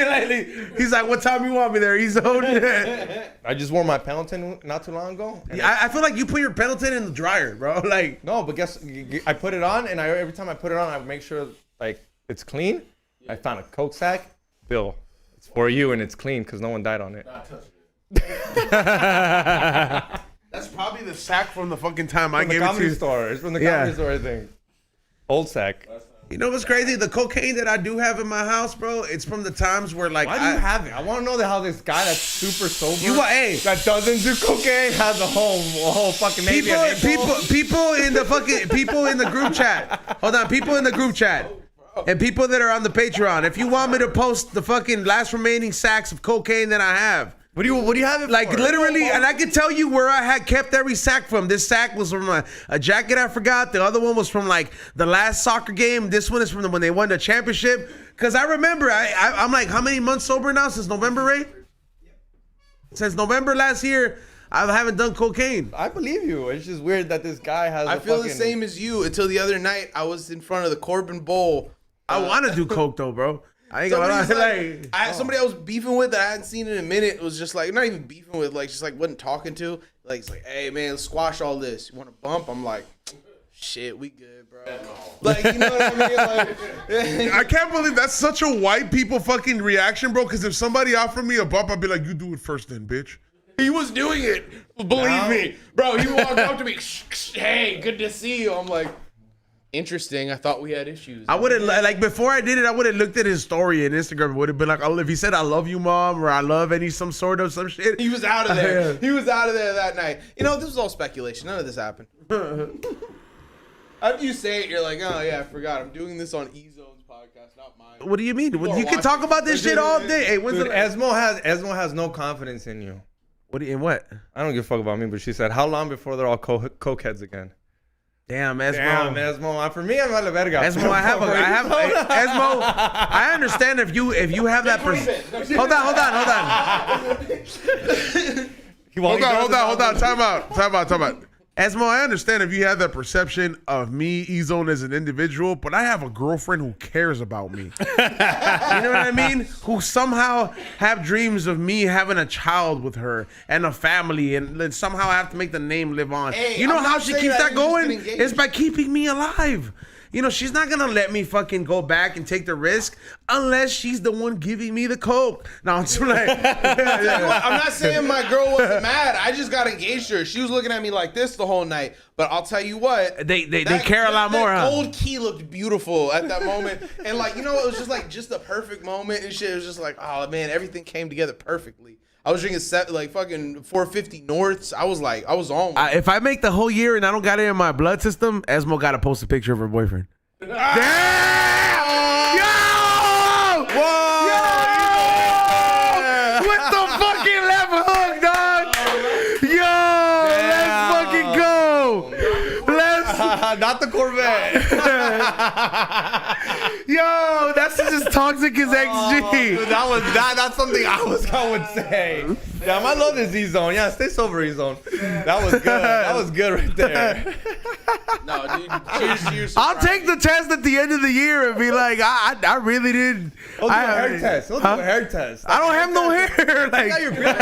He's like, what time you want me there? He's holding it. I just wore my Pendleton not too long ago. And I feel like you put your Pendleton in the dryer, bro. Like, no, but guess I put it on, and every time I put it on, I make sure like it's clean. I found a Coke sack. Bill, it's for you, and it's clean because no one died on it. that's probably the sack from the fucking time I From the gave it to comedy you. store. It's from the Yeah. comedy store, I think. Old sack. You know what's crazy? The cocaine that I do have in my house, bro, it's from the times where like Why do you have it? I want to know how this guy that's super sober, hey, that doesn't do cocaine, has a whole fucking Navy people and April. people in the group chat. Hold on, people in the group chat. And people that are on the Patreon. If you want me to post the fucking last remaining sacks of cocaine that I have. What do you have it Like for? literally, and I can tell you where I had kept every sack from. This sack was from a jacket I forgot. The other one was from like the last soccer game. This one is from when they won the championship. Cause I remember, I'm like, how many months sober now? Since November, right? Since November last year, I haven't done cocaine. I believe you. It's just weird that this guy has. I feel the same as you until the other night. I was in front of the Corbin Bowl. I want to do coke though, bro. I ain't gonna lie. Somebody I was beefing with that I hadn't seen in a minute was just like, not even beefing with, like just like wasn't talking to. Like it's like, hey man, let's squash all this. You want to bump? I'm like, shit, we good, bro. Like you know what I mean? Like, I can't believe that's such a white people fucking reaction, bro. Because if somebody offered me a bump, I'd be like, you do it first then, bitch. he was doing it. Believe me, bro. He walked up to me. Hey, good to see you. I'm like, interesting. I thought we had issues. I would have like before I did it. I would have looked at his story in Instagram. Would have been like, oh, if he said "I love you, mom" or "I love some sort of some shit." He was out of there. He was out of there that night. You know, this was all speculation. None of this happened. After you say it, you're like, oh yeah, I forgot. I'm doing this on E-Zone's podcast, not mine. What do you mean? People are You can talk watching. about this shit all day. Hey, when's Dude, the Esmo has no confidence in you. what? In what? I don't give a fuck about me, but she said, how long before they're all cokeheads again? Damn, Esmo. Damn, Esmo. For me, I'm vale verga. Esmo, Esmo. I understand if you have that. Hold on. Hold on. Time out. Esmo, I understand if you have that perception of me, E-Zone, as an individual, but I have a girlfriend who cares about me. You know what I mean? Who somehow have dreams of me having a child with her and a family, and then somehow I have to make the name live on. Hey, you know I'm how not she saying keeps that that you're just going? getting engaged. It's by keeping me alive. You know, she's not gonna let me fucking go back and take the risk unless she's the one giving me the coke. No, I'm just like, I'm not saying my girl wasn't mad. I just got engaged to her. She was looking at me like this the whole night. But I'll tell you what, they care a lot more, that huh? gold key looked beautiful at that moment, and like it was just the perfect moment and shit. It was just like, oh man, everything came together perfectly. I was drinking like fucking 450 Norths. I was on. If I make the whole year and I don't got it in my blood system, Esmo got to post a picture of her boyfriend. Damn! Yo! Whoa! Yo! With the fucking left hook, dog! Yo! Let's fucking go! Let's... Not the Corvette. Yo! That's just toxic as XG. Dude, that's something I would say. Damn, I love this E-Zone. Yeah, stay sober, E-Zone. That was good. That was good right there. No, dude. Cheers to your I'll sobriety. take the test at the end of the year and be like, I really did. We'll do a hair test. We'll do a hair test. I don't have no hair. Like, Got your beard.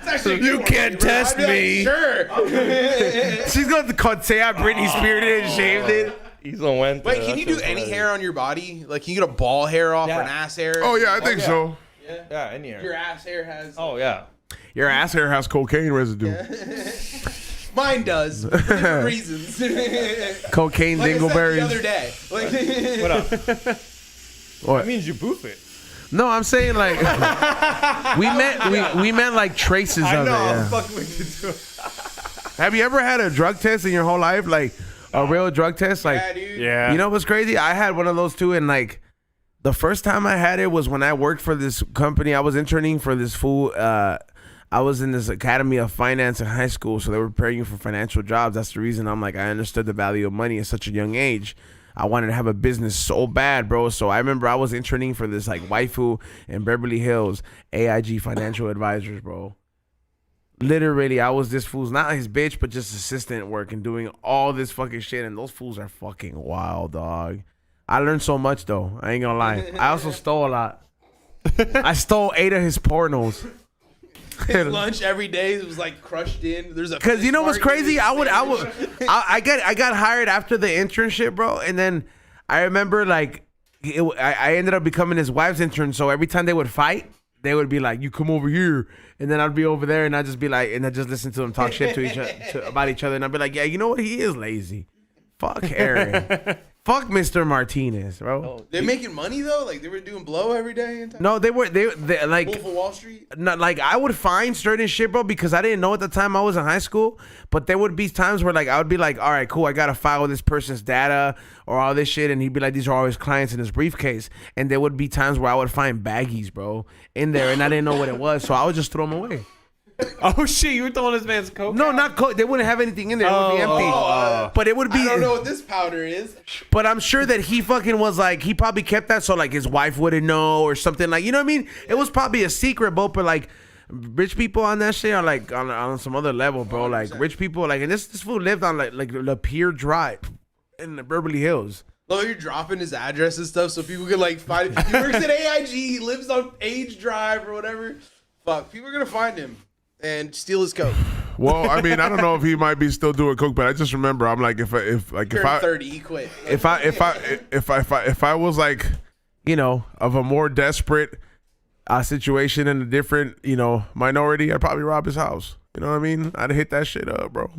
It's actually a You good can't one, bro. test I'd be like, me. Sure. she's going to say I Britney Speared it and shaved it. E-Zone went. Wait, can you do any hair on your body? Like, can you get a ball hair off or an ass hair? Oh yeah, I think yeah. so. Yeah, any hair. Your ass hair has. Oh yeah. Your ass hair has cocaine residue. Mine does, for different reasons. Cocaine like dingleberries. I said the other day. Like, What up? What? That means you boof it. No, I'm saying like we meant like traces I of know. it. I'm Yeah. fucking with you too. Have you ever had a drug test in your whole life? Like a real drug test? Like, yeah, dude. Yeah. you know what's crazy? I had one of those too, and like the first time I had it was when I worked for this company. I was interning for this fool. I was in this academy of finance in high school, so they were preparing you for financial jobs. That's the reason I'm like, I understood the value of money at such a young age. I wanted to have a business so bad, bro. So I remember I was interning for this like waifu in Beverly Hills, AIG Financial Advisors, bro. Literally, I was this fool's, not his bitch, but just assistant work and doing all this fucking shit. And those fools are fucking wild, dog. I learned so much, though. I ain't gonna lie. I also stole a lot. I stole 8 of his pornos. His lunch every day was like crushed in. There's a Cause you know what's crazy? I I got hired after the internship, bro, and then I remember like I ended up becoming his wife's intern. So every time they would fight, they would be like, "You come over here," and then I'd be over there, and I'd just be like, and I just listen to them talk shit to each other about each other, and I'd be like, "Yeah, you know what? He is lazy. Fuck Aaron." Fuck Mr. Martinez, bro. They're making money though. Like they were doing blow every day. And No, they like Wolf of Wall Street. not like I would find certain shit, bro, because I didn't know at the time I was in high school. But there would be times where like I would be like, all right, cool, I gotta file this person's data or all this shit, and he'd be like, these are all his clients in his briefcase. And there would be times where I would find baggies, bro, in there, and I didn't know what it was, so I would just throw them away. Oh shit! You were throwing this man's coke? No, not coke. They wouldn't have anything in there. It would be empty. But it would be. I don't know what this powder is. But I'm sure that he fucking was like, he probably kept that so like his wife wouldn't know or something, like, you know what I mean? It was probably a secret, bro. But like rich people on that shit are like on some other level, bro. Like rich people, like, and this fool lived on like the Pier Drive in the Beverly Hills. Oh, you're dropping his address and stuff so people can like find him. He works at AIG, he lives on Age Drive or whatever. Fuck, people are gonna find him and steal his coke. Well, I mean, I don't know if he might be still doing coke, but I just remember I'm like, if I 30, he quit. if I was like, you know, of a more desperate situation in a different, you know, minority, I'd probably rob his house. You know what I mean? I'd hit that shit up, bro.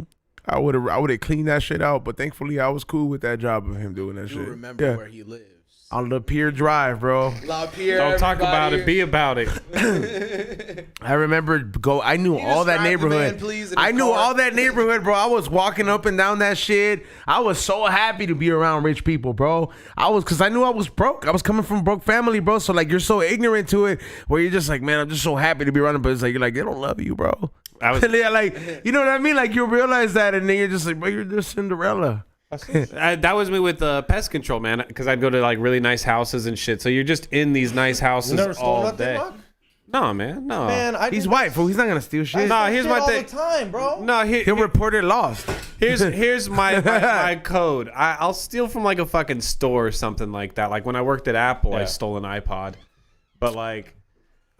I would have cleaned that shit out, but thankfully I was cool with that job of him doing that You shit. remember where he lives. On the Pier Drive, bro. La Pierre, Don't talk about everybody. it. Be about it. I remember I knew Can you all that describe the neighborhood. man, please, in I his knew car? all that neighborhood, bro. I was walking up and down that shit. I was so happy to be around rich people, bro. Because I knew I was broke. I was coming from a broke family, bro. So like, you're so ignorant to it, where you're just like, man, I'm just so happy to be around them. But it's like, you're like, they don't love you, bro. I was- Yeah, like, you know what I mean? Like, you realize that, and then you're just like, bro, you're just Cinderella. That was me with pest control, man. Because I'd go to like really nice houses and shit. So you're just in these nice houses You never stole all nothing, day. Mark? No, man. No. Man, I He's did white, fool. He's not gonna steal shit. Nah, here's shit my all thing. the time, bro. No, He'll report it lost. here's my code. I'll steal from like a fucking store or something like that. Like when I worked at Apple, I Yeah. stole an iPod. But like,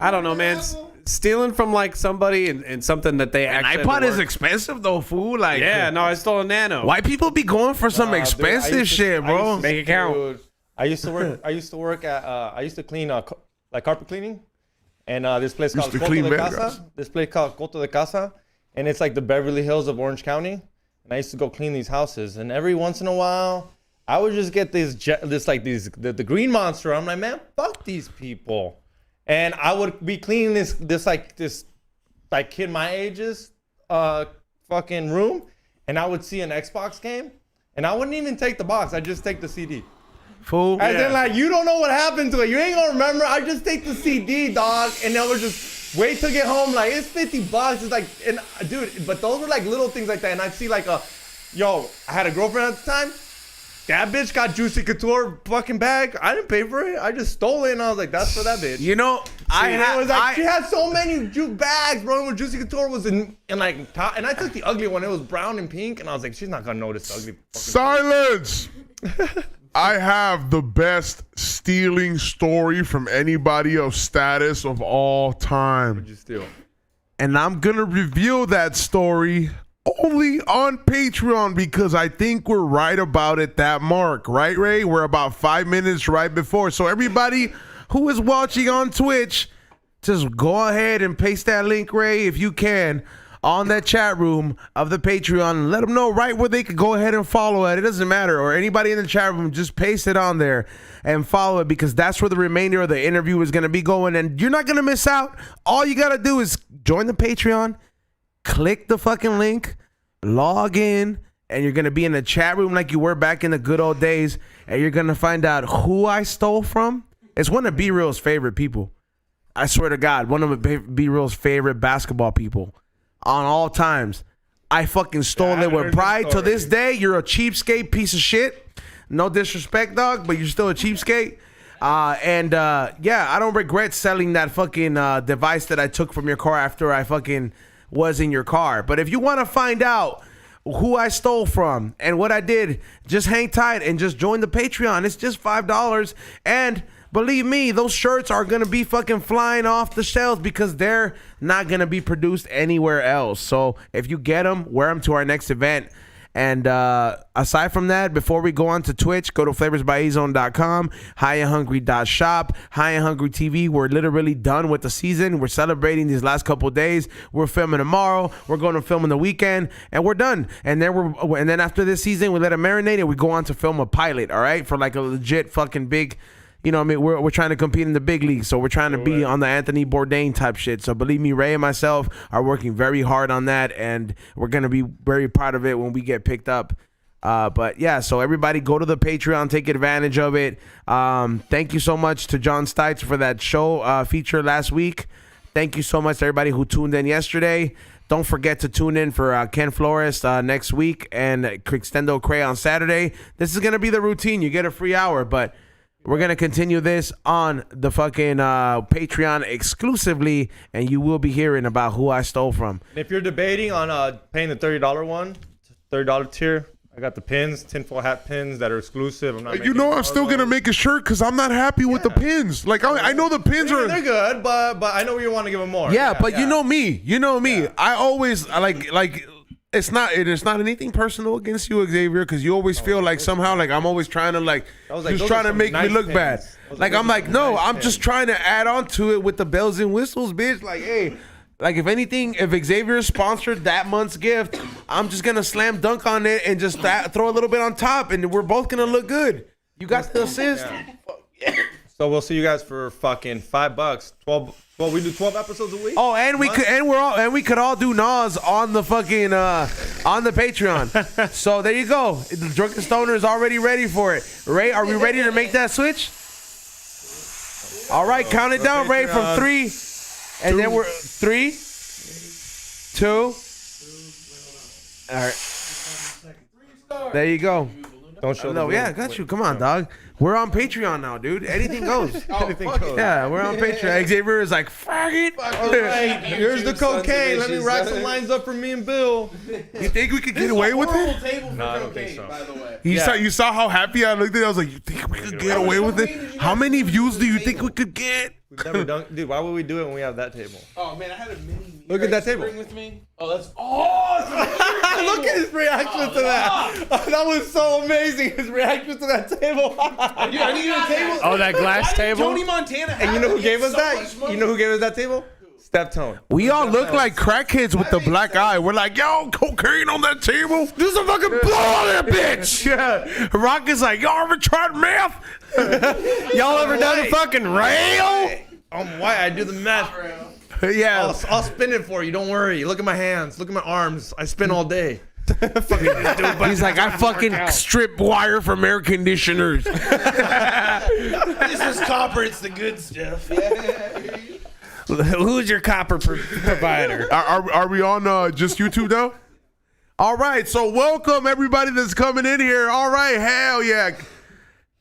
I don't know, man. Stealing from like somebody and something that they An actually iPod had to is work- expensive though, fool. Like, Yeah, no, I stole a Nano. white people be going for some Dude, I expensive used to- shit, I bro. used to- Make it count. Dude, I used to work at. I used to clean like carpet cleaning, and this place called to Coto clean de bed Casa. grass. This place called Coto de Casa, and it's like the Beverly Hills of Orange County. And I used to go clean these houses, and every once in a while, I would just get the green monster. I'm like, man, fuck these people. And I would be cleaning this kid my age's fucking room, and I would see an Xbox game, and I wouldn't even take the box. I'd just take the CD. Fool. And then like, you don't know what happened to it. You ain't gonna remember. I just take the CD, dog, and then we'll just wait to get home. Like, it's $50. It's like, and dude, but those were like little things like that. And I'd see like I had a girlfriend at the time. That bitch got Juicy Couture fucking bag. I didn't pay for it. I just stole it, and I was like, that's for that bitch. You know, She had so many bags, bro. When Juicy Couture was in like top, and I took the ugly one. It was brown and pink, and I was like, she's not gonna notice the ugly. Silence! I have the best stealing story from anybody of status of all time. You steal. And I'm going to reveal that story only on Patreon because I think we're right about at that mark. Right, Ray? We're about 5 minutes right before. So everybody who is watching on Twitch, just go ahead and paste that link, Ray, if you can, on that chat room of the Patreon. Let them know right where they could go ahead and follow it. It doesn't matter. Or anybody in the chat room, just paste it on there and follow it, because that's where the remainder of the interview is going to be going. And you're not going to miss out. All you got to do is join the Patreon, click the fucking link, log in, and you're going to be in the chat room like you were back in the good old days. And you're going to find out who I stole from. It's one of B-Real's favorite people. I swear to God, one of B-Real's favorite basketball people on all times. I fucking stole it with pride. To this day, you're a cheapskate piece of shit. No disrespect, dog, but you're still a cheapskate. Yeah, I don't regret selling that fucking device that I took from your car after I fucking was in your car. But if you want to find out who I stole from and what I did, just hang tight and just join the Patreon. It's just $5. And believe me, those shirts are going to be fucking flying off the shelves because they're not going to be produced anywhere else. So if you get them, wear them to our next event. And aside from that, before we go on to Twitch, go to flavorsbyezone.com, highandhungry.shop, High and Hungry TV. We're literally done with the season. We're celebrating these last couple of days. We're filming tomorrow. We're going to film on the weekend, and we're done. And then after this season, we let it marinate, and we go on to film a pilot. All right, for like a legit fucking big. You know what I mean? We're trying to compete in the big league, so we're trying to be on the Anthony Bourdain type shit. So believe me, Ray and myself are working very hard on that, and we're going to be very proud of it when we get picked up. But yeah, so everybody go to the Patreon, take advantage of it. Thank you so much to John Stites for that show feature last week. Thank you so much to everybody who tuned in yesterday. Don't forget to tune in for Ken Flores next week and Extendo Cray on Saturday. This is going to be the routine. You get a free hour, but we're going to continue this on the fucking Patreon exclusively, and you will be hearing about who I stole from. If you're debating on paying the $30 tier, I got the pins, tinfoil hat pins that are exclusive. I'm still going to make a shirt because I'm not happy with the pins. Like, I know the pins are... They're good, but I know you want to give them more. Yeah, but you know me. You know me. Yeah. I always, like... It's not anything personal against you, Xavier, because you always feel like somehow like I'm always trying to just trying to make me look bad. Like I'm like, no, I'm just trying to add on to it with the bells and whistles, bitch. Like, hey, like if anything, if Xavier sponsored that month's gift, I'm just gonna slam dunk on it and just throw a little bit on top, and we're both gonna look good. You got the assist. Yeah. So we'll see you guys for fucking $5, 12. Well, we do 12 episodes a week. Oh, and we could all do Nas on the fucking on the Patreon. So there you go. The Drunken Stoner is already ready for it. Ray, are we ready to make that switch? All right, count it down, Ray, from 3, and then we're 3, 2. All right. There you go. Don't show No, yeah, I got you. Come on, dog. We're on Patreon now, dude. Anything goes. Anything goes. Yeah, we're on Patreon. Xavier is like, fuck it. All right, here's the cocaine. Let me rack some lines up for me and Bill. You think we could get away with it? No, I don't think so. By the way. You saw how happy I looked at it? I was like, you think we could get away with it? How many views do you think we could get? We've never done, dude. Why would we do it when we have that table? Oh man, I had a mini. Look at that table. With me. Oh, that's awesome. Look at his reaction to that. Oh, that was so amazing. His reaction to that table. Dude, I need a table. Oh, that glass table? Tony Montana. And you know who gave us that? You know who gave us that table? Step Tone. We all look like crackheads with the black eye. We're like, yo, cocaine on that table. Do some fucking blow on that bitch. Yeah. Rock is like, y'all ever tried meth? Y'all ever done a fucking rail? I'm white. I do the math. Yeah. I'll spin it for you. Don't worry. Look at my hands. Look at my arms. I spin all day. He's like, I fucking strip wire from air conditioners. This is copper. It's the good stuff. Yeah. Who's your copper provider? Are we on just YouTube now? All right, so welcome everybody that's coming in here. All right, hell yeah.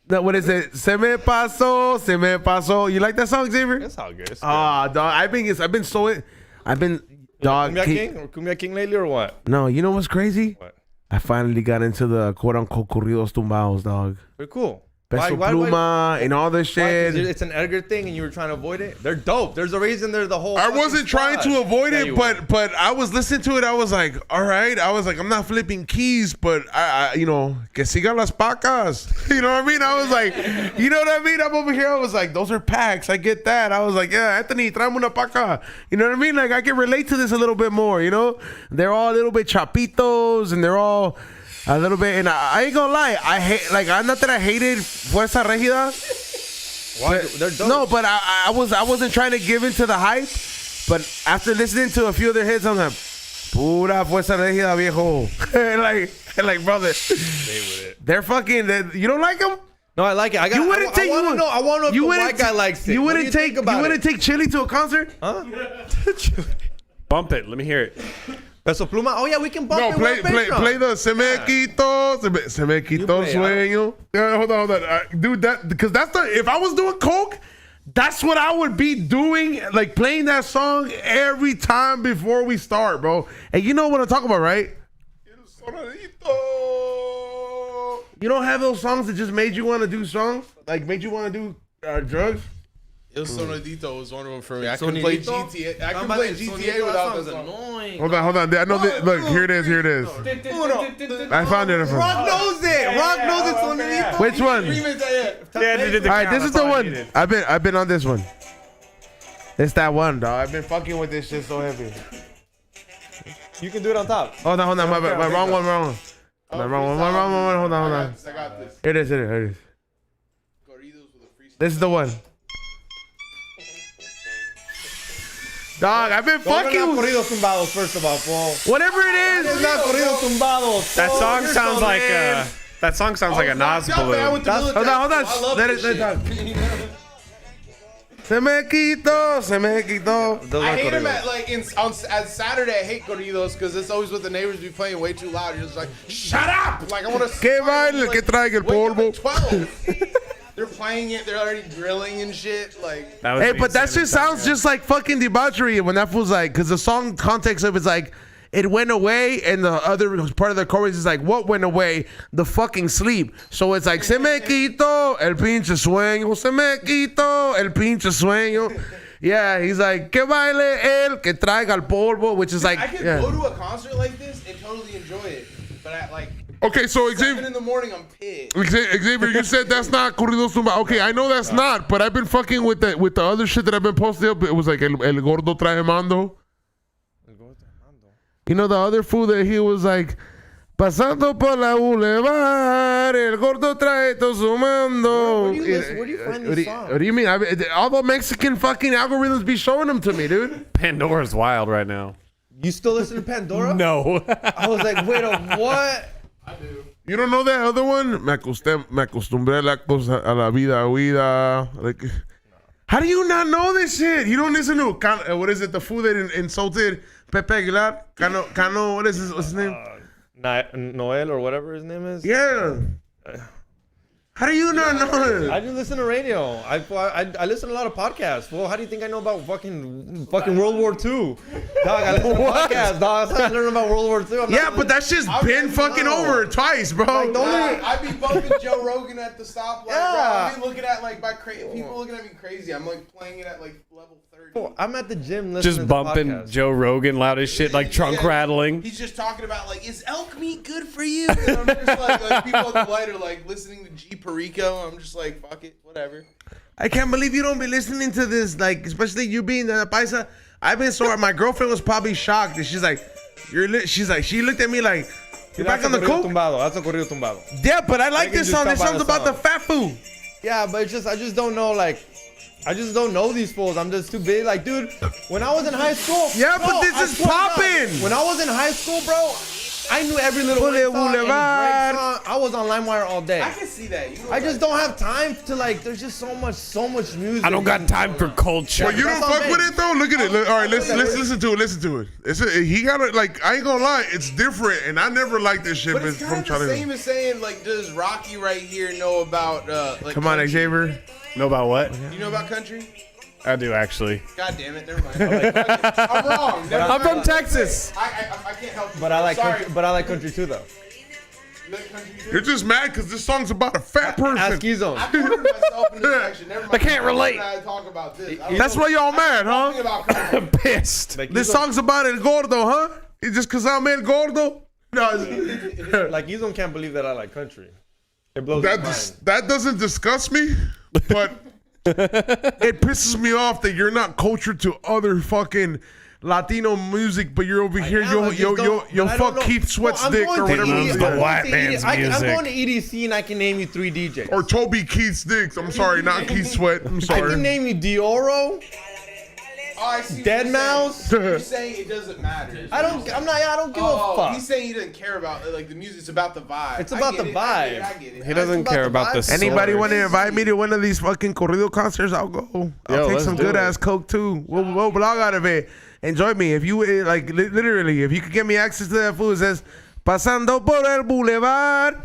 What is it? Se me pasó, se me pasó. You like that song, Xavier? That's all good. Dog. I've been dog. Cumbia King or Cumbia King lately or what? No, you know what's crazy? What? I finally got into the quote unquote corridos tumbados, dog. Very cool. Peso Why- Pluma and all this Why? 'Cause shit. it's an Edgar thing, and you were trying to avoid it. They're dope. There's a reason they're the whole. I fucking wasn't trying squad. to avoid Yeah, it, you but I was listening to it. I was like, all right. I was like, I'm not flipping keys, but I you know, que sigan las pacas. You know what I mean? I was like, you know what I mean? I'm over here. I was like, those are packs. I get that. I was like, yeah, Anthony, tráeme una paca. You know what I mean? Like I can relate to this a little bit more. You know, they're all a little bit chapitos, and they're all a little bit. And I ain't gonna lie, I hate not that I hated Fuerza Regida. Why? They're dope. No, but I wasn't trying to give into the hype. But after listening to a few of their hits, I'm like, pura fuerza regida, viejo. like brother, they're fucking. You don't like them? No, I like it. I got. You wouldn't take. I want to know. I want to know if the white guy likes it. You What do wouldn't think take. about You wouldn't it? take Chili to a concert? Huh? Bump it. Let me hear it. Peso Pluma. Oh yeah, we can bump No, it. play the se me quitó play, sueño. Yeah, hold on. Dude, that because that's the if I was doing coke, that's what I would be doing, like playing that song every time before we start, bro. And you know what I'm talking about, right? You don't have those songs that just made you want to do songs, like made you want to do drugs. El Sonidito was one of them for me. I couldn't play GTA. I couldn't play GTA without this song. Annoying. Hold on. I know that. Look, here it is. I found it. Rock knows it. Rock knows it's Sonidito. Which one? Yeah, they did the All right, count. this is That's the all I one. needed. I've been on this one. It's that one, dog. I've been fucking with this shit so heavy. You can do it on top. Hold on. My wrong one. Hold on. I got this. Here it is. Corridos with a freestyle. This is the one. Dog, I've been fucking Not with corridos tumbados, first of all, Paul. whatever it is. It's not corridos tumbados. That song you're sounds so like mad. that song sounds like a Nas balloon. Hold on. Let it talk. Se me quitó. I hate him at like on Saturday. I hate corridos because it's always what the neighbors be playing way too loud. You're just like, shut up! Like I want to. Que baile, que traiga el polvo. 12. They're playing it. They're already drilling and shit. Like That was Hey, me but that saying shit sounds just like fucking debauchery when that fool's like, because the song context of it's like, it went away, and the other part of the chorus is like, what went away? The fucking sleep. So it's like, se me quitó el pinche sueño, se me quitó el pinche sueño. Yeah, he's like, que baile él, que traiga el polvo, which is like, I could yeah. go to a concert like this and totally enjoy it, but at like Okay, so 7 Xavier, in the morning, I'm pissed. you said that's not corridos tumba. Okay, I know that's not, but I've been fucking with the other shit that I've been posting up. It was like el gordo traje mando. You know the other fool that he was like, pasando por la boulevard, el gordo trae todo su mando. Where do you listen? Where do you find these songs? What do you mean? All the Mexican fucking algorithms be showing them to me, dude. Pandora's wild right now. You still listen to Pandora? No. I was like, wait a what? You don't know that other one? Me acostumbré a la vida huida. Like, how do you not know this shit? You don't listen to what is it? The fool that insulted Pepe Aguilar? Cano, what's his name? Noel or whatever his name is. Yeah. How do you not know it? I just listen to radio. I listen to a lot of podcasts. Well, how do you think I know about fucking World War II? Dog, I listen to podcasts, dog. That's how I learned about World War II. Yeah, but that shit's been fucking over twice, bro. Like, don't I be bumping Joe Rogan at the stoplight. Yeah. Bro. I be looking at like people looking at me crazy. I'm like playing it at like level 30. I'm at the gym listening Just to bumping podcasts. Joe Rogan loud as shit, like trunk Yeah. rattling. He's just talking about like, is elk meat good for you? And I'm just like people at the light are like listening to G Perico. I'm just like, fuck it, whatever. I can't believe you don't be listening to this, like, especially you being the paisa. I've been so. My girlfriend was probably shocked. And she's like, she looked at me like, you're back on the coke? That's a corrido tumbado. Yeah, but I like can this just song. stop This by song's the about the song. fat food. Yeah, but it's just I just don't know I just don't know these fools. I'm just too big. Like, dude, when I was in high school. Yeah, but this I is swear to God, poppin'. When I was in high school, bro, I knew every little Boulevard. song, any Drake song. I was on LimeWire all day. I can see that. You know, I just don't have time to like. There's just so much music. I don't got time for culture. But you don't That's fuck on with me. it though. Look at it. All right, let's listen to it. Listen to it. He got it. Like I ain't gonna lie, it's different, and I never liked this shit but it's from kind of the childhood. same as saying like, does Rocky right here know about like? Come on, country? Xavier. Know about what? You know about country? I do actually. God damn it, never mind. I'm wrong. Never I'm from mind. Texas. I can't help you. But I like Sorry. country. But I like country too, though. You're just mad because this song's about a fat person. Ask E-Zone. I cornered myself in this section. Never mind. I can't relate. I talk about this. I don't That's know why y'all mad, anything huh? about country. Pissed. Like This E-Zone- song's about El Gordo, huh? It's just because I'm El Gordo? No, like E-Zone can't believe that I like country. It blows my mind. that doesn't disgust me, but it pisses me off that you're not cultured to other fucking Latino music, but you're over here, am, I yo just don't- yo but I fuck don't know. Keith Sweat's No, I'm dick going or to whatever. ED his the name is. white man's I'm music. going to EDC and I can name you 3 DJs. Or Toby Keith's dick. I'm sorry, not Keith Sweat. I'm I sorry. can name you Dioro, Oh, I see what Dead you're Mouse. saying. You're saying it doesn't matter. I don't give Oh, a fuck. he's saying he doesn't care about like the music. It's about the vibe. It's about I get the it, I get it, vibe. I get it. He doesn't care about the Anybody source. want to invite me to one of these fucking corrido concerts? I'll go. I'll Yo, take let's some do good it. ass coke too. We'll blog out of it. Enjoy me. If you like, literally, if you could get me access to that food, it says pasando por el boulevard.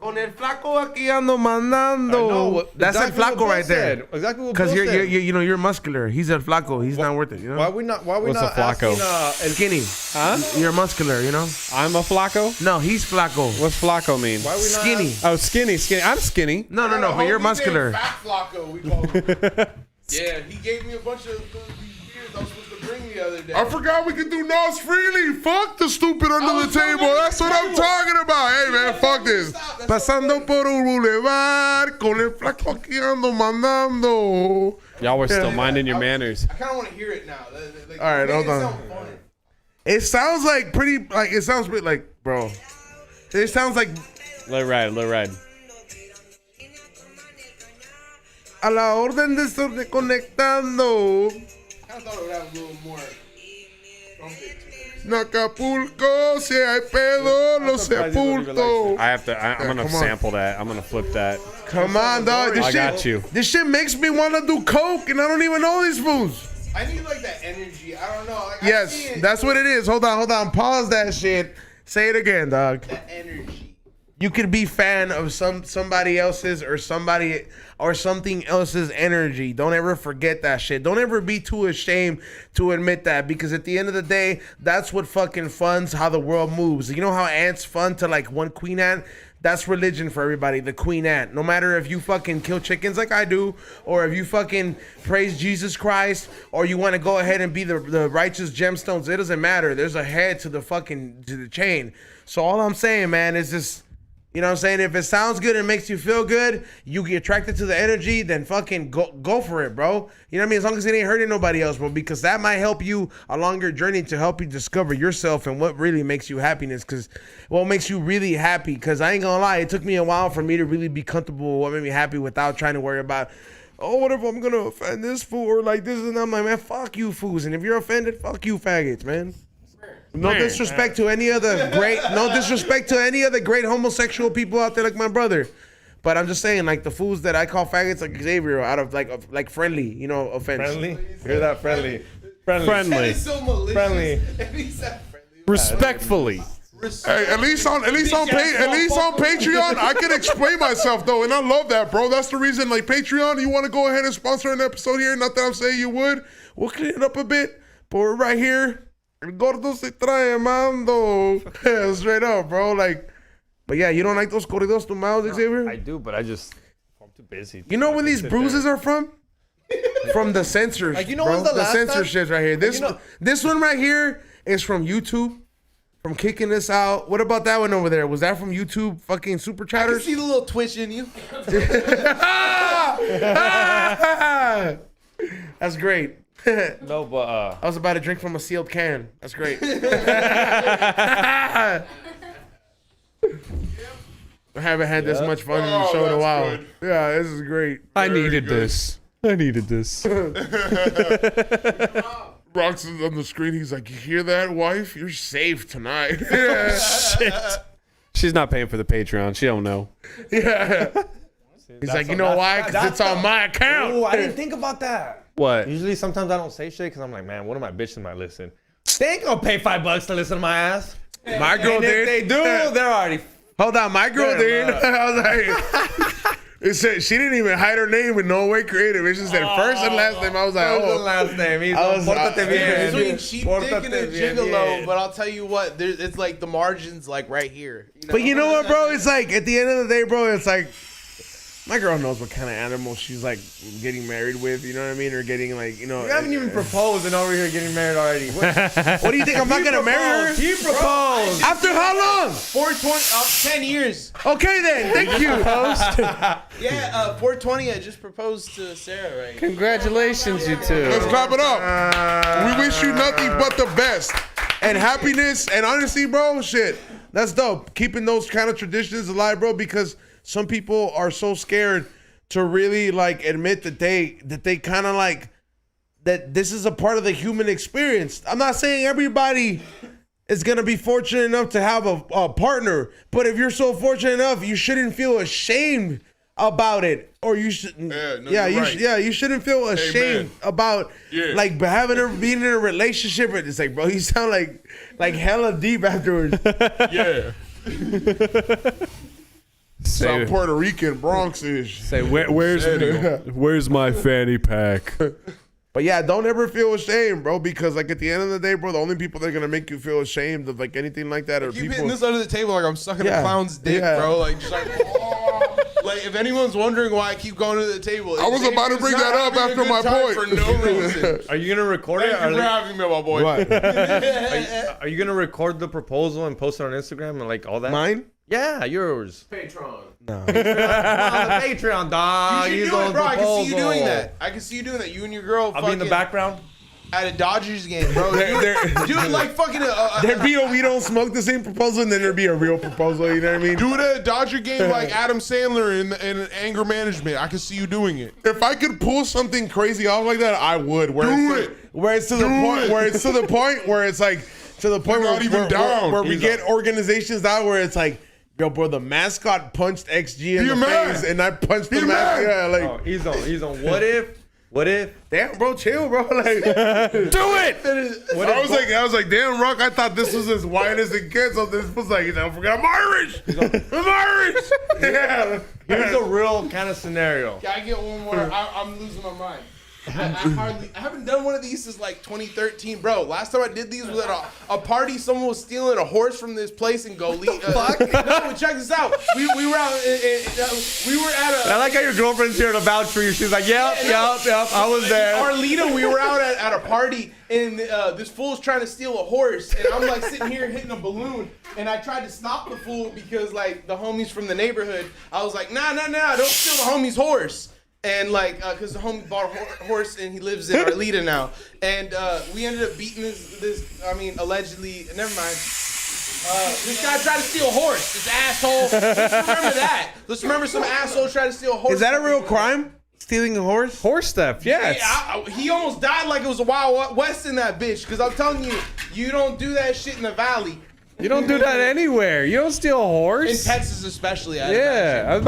Con el flaco aquí ando mandando. That's el flaco right there. Exactly what Because Bill said. you're muscular. He's el flaco. He's not worth it. You know. Why we not What's a flaco? asking, Skinny. Huh? You're muscular. You know. I'm a flaco? No, he's flaco. What's flaco mean? why we not Skinny. ask- Oh, skinny. I'm skinny. No, I got a but you're homie muscular. named Fat Flocko, we call him. Yeah, he gave me a bunch of these beers I was supposed to bring the other day. I forgot we could do Nos freely. Fuck the stupid under the table. That's what I'm talking about. Hey man, fuck this. Pasando por un boulevard con el flaco aquí ando mandando. Y'all were still minding your manners. I kind of want to hear it now. Like, All right, make hold it on. sound fun. It sounds like pretty. Like it sounds pretty. Like bro, it sounds like Let ride. a la orden de estar reconectando. I thought it would have a little more trumpet to it. En Acapulco, si hay pedo, lo surprised you don't even sepulto. I have to. I'm gonna come on. sample that. I'm gonna flip that. Come on, dog. This I shit, got you. This shit makes me want to do coke, and I don't even know these fools. I need like that energy. I don't know. Like, I Yes, see it, that's what it is. Hold on. Pause that shit. Say it again, dog. that energy. You could be fan of somebody else's or somebody or something else's energy. Don't ever forget that shit. Don't ever be too ashamed to admit that, because at the end of the day, that's what fucking funds how the world moves. You know how ants fund to like one queen ant? That's religion for everybody, the queen ant. No matter if you fucking kill chickens like I do, or if you fucking praise Jesus Christ, or you want to go ahead and be the righteous gemstones, it doesn't matter. There's a head to the chain. So all I'm saying, man, is just, you know what I'm saying? If it sounds good and makes you feel good, you get attracted to the energy, then fucking go for it, bro. You know what I mean? As long as it ain't hurting nobody else, bro, because that might help you along your journey to help you discover yourself and what really makes you happiness. Because what makes you really happy, because I ain't gonna lie, it took me a while for me to really be comfortable with what made me happy without trying to worry about, oh, what if I'm gonna offend this fool or like this? And I'm like, man, fuck you fools. And if you're offended, fuck you faggots, man. No disrespect to any other great homosexual people out there like my brother. But I'm just saying, like the fools that I call faggots, like Xavier, out of like friendly, you know, offense. Friendly? Hear that? Friendly. Friendly. It's so malicious. Friendly. And he said friendly. Respectfully. Hey, at least on Patreon, I can explain myself though, and I love that, bro. That's the reason, like Patreon, you want to go ahead and sponsor an episode here? Not that I'm saying you would. We'll clean it up a bit, but we're right here. El gordo se trae mando. Straight up, bro. Like, but yeah, you don't like those corridos tumbados, Xavier? I do, but I'm too busy. You know where these bruises are from? From the censors, Like, you know bro. when's the last time- censorships right here. This you know- this one right here is from YouTube. From kicking this out. What about that one over there? Was that from YouTube? Fucking super I can chatters. see the little twitch in you. That's great. No, but I was about to drink from a sealed can. That's great. I haven't had this much fun in the show in a while. good. Yeah, this is great. I needed this. Rox is on the screen. He's like, "You hear that, wife? You're safe tonight." Shit. She's not paying for the Patreon. She don't know. Yeah. He's like, "You know why? Because it's on my account." oh, I didn't think about that. What? Usually, sometimes I don't say shit because I'm like, man, what am I bitching might listen? They ain't gonna pay $5 to listen to my ass. My girl And if did. they do, they're already. Hold on, my girl Yeah, did. bro. I was like, It said she didn't even hide her name in no way creative. It just said first and last name. I was like, First and oh. last name. He's I was- Pórtate yeah, bien. Between cheap dick and a Pórtate bien, gigolo, bien. but I'll tell you what, it's like the margins like right here. But you know what, bro? It's like at the end of the day, bro, it's like my girl knows what kind of animal she's like getting married with. You know what I mean? Or getting like, you know. You haven't even proposed and over here getting married already. What do you think? I'm not gonna marry her? He proposed. After how long? 420, 10 years. Okay then. Thank you. Yeah, 420. I just proposed to Sarah, right? Congratulations, you two. Let's clap it up. We wish you nothing but the best and happiness. And honestly, bro, shit, that's dope. Keeping those kind of traditions alive, bro, because some people are so scared to really like admit that they kind of like that this is a part of the human experience. I'm not saying everybody is gonna be fortunate enough to have a partner, but if you're so fortunate enough, you shouldn't feel ashamed about it, or you should. You shouldn't feel ashamed about like being in a relationship. It's like, bro, you sound like hella deep afterwards. Yeah. South Puerto Rican Bronx-ish. Say, where's my fanny pack? But yeah, don't ever feel ashamed, bro, because like at the end of the day, bro, the only people that are gonna make you feel ashamed of like anything like that are Keep people. hitting this under the table like I'm sucking Yeah. a clown's dick, Yeah. bro. Like, just like, oh. Like, if anyone's wondering why I keep going to the table, I was about to bring that up after my point. For no reason. Are you gonna record it? Thank you for having me, my boy. What? Are you gonna record the proposal and post it on Instagram and like all that? Mine? Yeah, yours. Patreon. On the Patreon, dog. You should He's do it, on bro. I can see you proposal. doing that. I can see you doing that. You and your girl. I'll be in the background. At a Dodgers game, bro. Do it like fucking. There'd be a we don't smoke the same proposal, and then there'd be a real proposal. You know what I mean? Do it at a Dodger game like Adam Sandler in anger management. I can see you doing it. If I could pull something crazy off like that, I would. Where it's to the point where it's like to the point You're not even down. where we He's get organizations out where it's like, yo, bro, the mascot punched XG in Be the a man. face, and I punched the Be a mascot. man. Yeah, like, Oh, he's on. What if? damn, bro, chill, bro. Like, Do it! I was like, damn, Rock. I thought this was as wide as it gets. So this was like, don't forget, I'm Irish. I'm Irish. Yeah. Here's a real kind of scenario. Can I get one more? I'm losing my mind. I haven't done one of these since like 2013, bro. Last time I did these was at a party. Someone was stealing a horse from this place in Goli. No, check this out. We were out. We were at I like how your girlfriend's here to vouch for you. She's like, yep. I was there. Arlita, we were out at a party, and this fool's trying to steal a horse, and I'm like sitting here hitting a balloon, and I tried to stop the fool because like the homies from the neighborhood, I was like, nah, don't steal the homie's horse. And like, cause the homie bought a horse and he lives in Arlita now, and we ended up beating this. I mean, allegedly. Never mind. This guy tried to steal a horse. This asshole. Let's remember that. Let's remember some asshole tried to steal a horse. Is that a real crime? Stealing a horse? Horse theft, yes. He almost died like it was a Wild West in that bitch. Cause I'm telling you, you don't do that shit in the valley. You don't do that anywhere. You don't steal a In horse. Texas, especially. Yeah, I was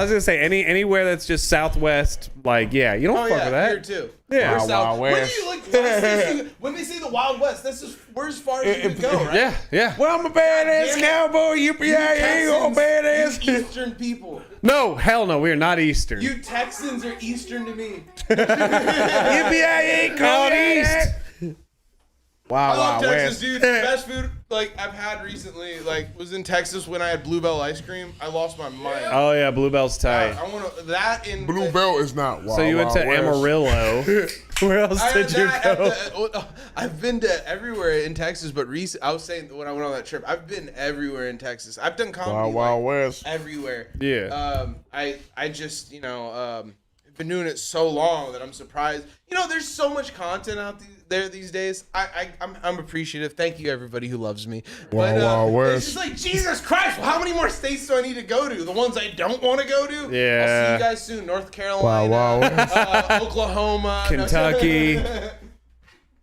gonna say anywhere that's just Southwest, like you don't fuck with that. Here too. Yeah. Or Wow, South. Wild When West. you like, when they say the Wild West, that's just we're as far as you can go, right? Yeah. Well, I'm a badass damn it. cowboy. You ain't Texans, badass. you Eastern people. No, hell no, we are not Eastern. You Texans are Eastern to me. Yippee-yi-yi, call East. I Wow, love wow, Texas, West. dude. The best food like I've had recently, like was in Texas when I had Bluebell ice cream. I lost my mind. Oh yeah, Bluebell's tight. I want to that in Blue Belt is not wild. So you went to Wild West. Amarillo. Where else I had did you that at go? I've been to everywhere in Texas, but I was saying when I went on that trip, I've been everywhere in Texas. I've done comedy Wild like, West. everywhere. Yeah. I just been doing it so long that I'm surprised. There's so much content out there these days. I'm appreciative. Thank you everybody who loves me. Wild West. It's just like Jesus Christ. Well, how many more states do I need to go to? The ones I don't want to go to. Yeah. I'll see you guys soon. North Carolina, Wild West. Oklahoma, Kentucky.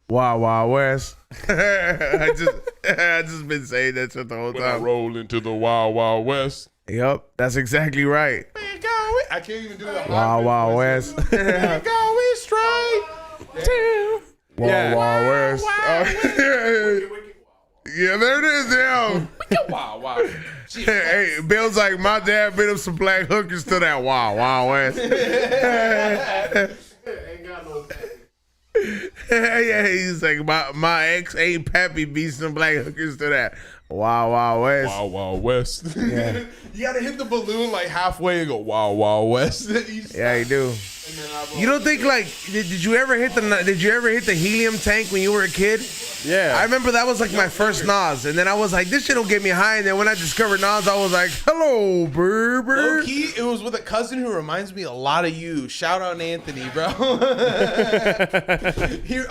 Wild West. I just been saying that shit the whole When I time. roll into the Wild West. Yep, that's exactly right. I can't even do that. Wild West. Go straight. Wild West. Yeah, there it is. Yeah. Wow. Hey, Bill's like, my dad been up some black hookers to that Wild Wild West. Ain't got no Yeah, he's like, my ex ain't Pappy beat some black hookers to that Wild Wild West. Wild Wild West. Yeah. You gotta hit the balloon like halfway and go Wild Wild West. Yeah, you do. You don't think like did you ever hit the helium tank when you were a kid? Yeah. I remember that was like my first Nas, and then I was like, this shit don't get me high. And then when I discovered Nas, I was like, hello, Berber. Low key, it was with a cousin who reminds me a lot of you. Shout out Anthony, bro. Here,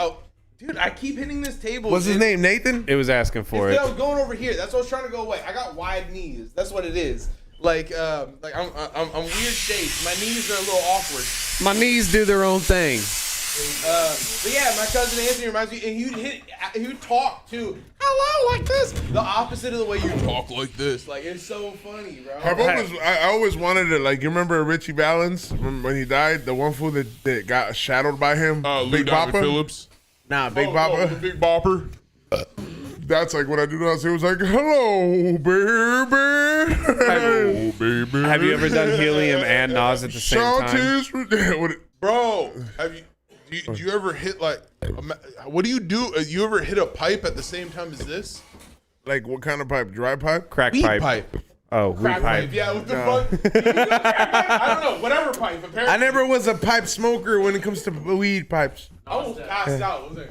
dude, I keep hitting this table. What's his name? Nathan? It was asking for I it. was going over here. That's what I was trying to go away. I got wide knees. That's what it is. Like I'm weird shaped. My knees are a little awkward. My knees do their own thing. But yeah, my cousin Anthony reminds me, and he would talk too. Hello, like this. The opposite of the way you talk, like this. Like it's so funny, bro. I always wanted to, like, you remember Richie Valens when he died? The one fool that got shadowed by him? Big Bopper Phillips. Nah, Big Bopper. The Big Bopper. That's like what I do now. So it was like, hello, baby. Oh, baby. Have you ever done helium and Nas at the same time? Bro, do you ever hit like, what do? You ever hit a pipe at the same time as this? Like what kind of pipe? Dry pipe? Crack Weed pipe. pipe. Oh, weed Crack pipe. pipe. Yeah, what the fuck? I don't know. Whatever pipe. Apparently. I never was a pipe smoker when it comes to weed pipes. I was passed out. Was there?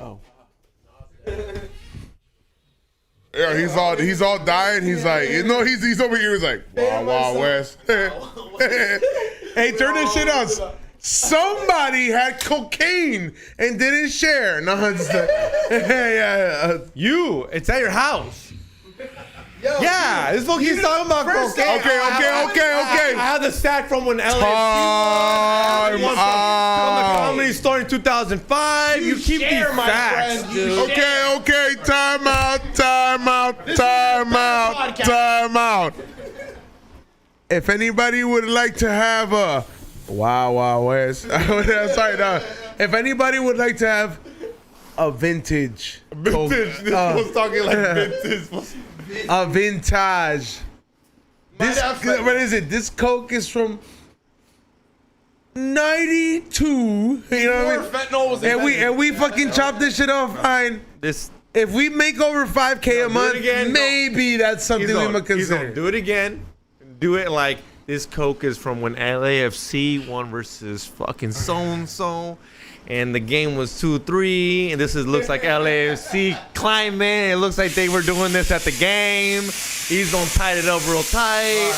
Yeah, he's all dying. He's like, you know, he's over here. He's like, Wild Wild West. Hey, turn this shit on. Somebody had cocaine and didn't share. No, it's You, it's at your house. Yo, Yeah, this is what he's talking about. first Cocaine. okay. I have the sack from when LA Time from the out. Comedy Store in 2005. You keep these share, my facts, friend, you dude. share. Okay. Time out. If anybody would like to have a Wow Wow West, sorry, no. If anybody would like to have a vintage, Vintage. This was talking like vintage. a vintage. This, have fun. what is it? This Coke is from 92. You know what I Before mean? fentanyl was And invented. we fucking chop this shit off fine. This If we make over 5K a month, again, no. maybe that's something we might consider. Do it again. Do it like this Coke is from when LAFC won versus fucking so-and-so. And the game was 2-3. And this looks like LAFC climbing. It looks like they were doing this at the game. He's gonna tie it up real tight.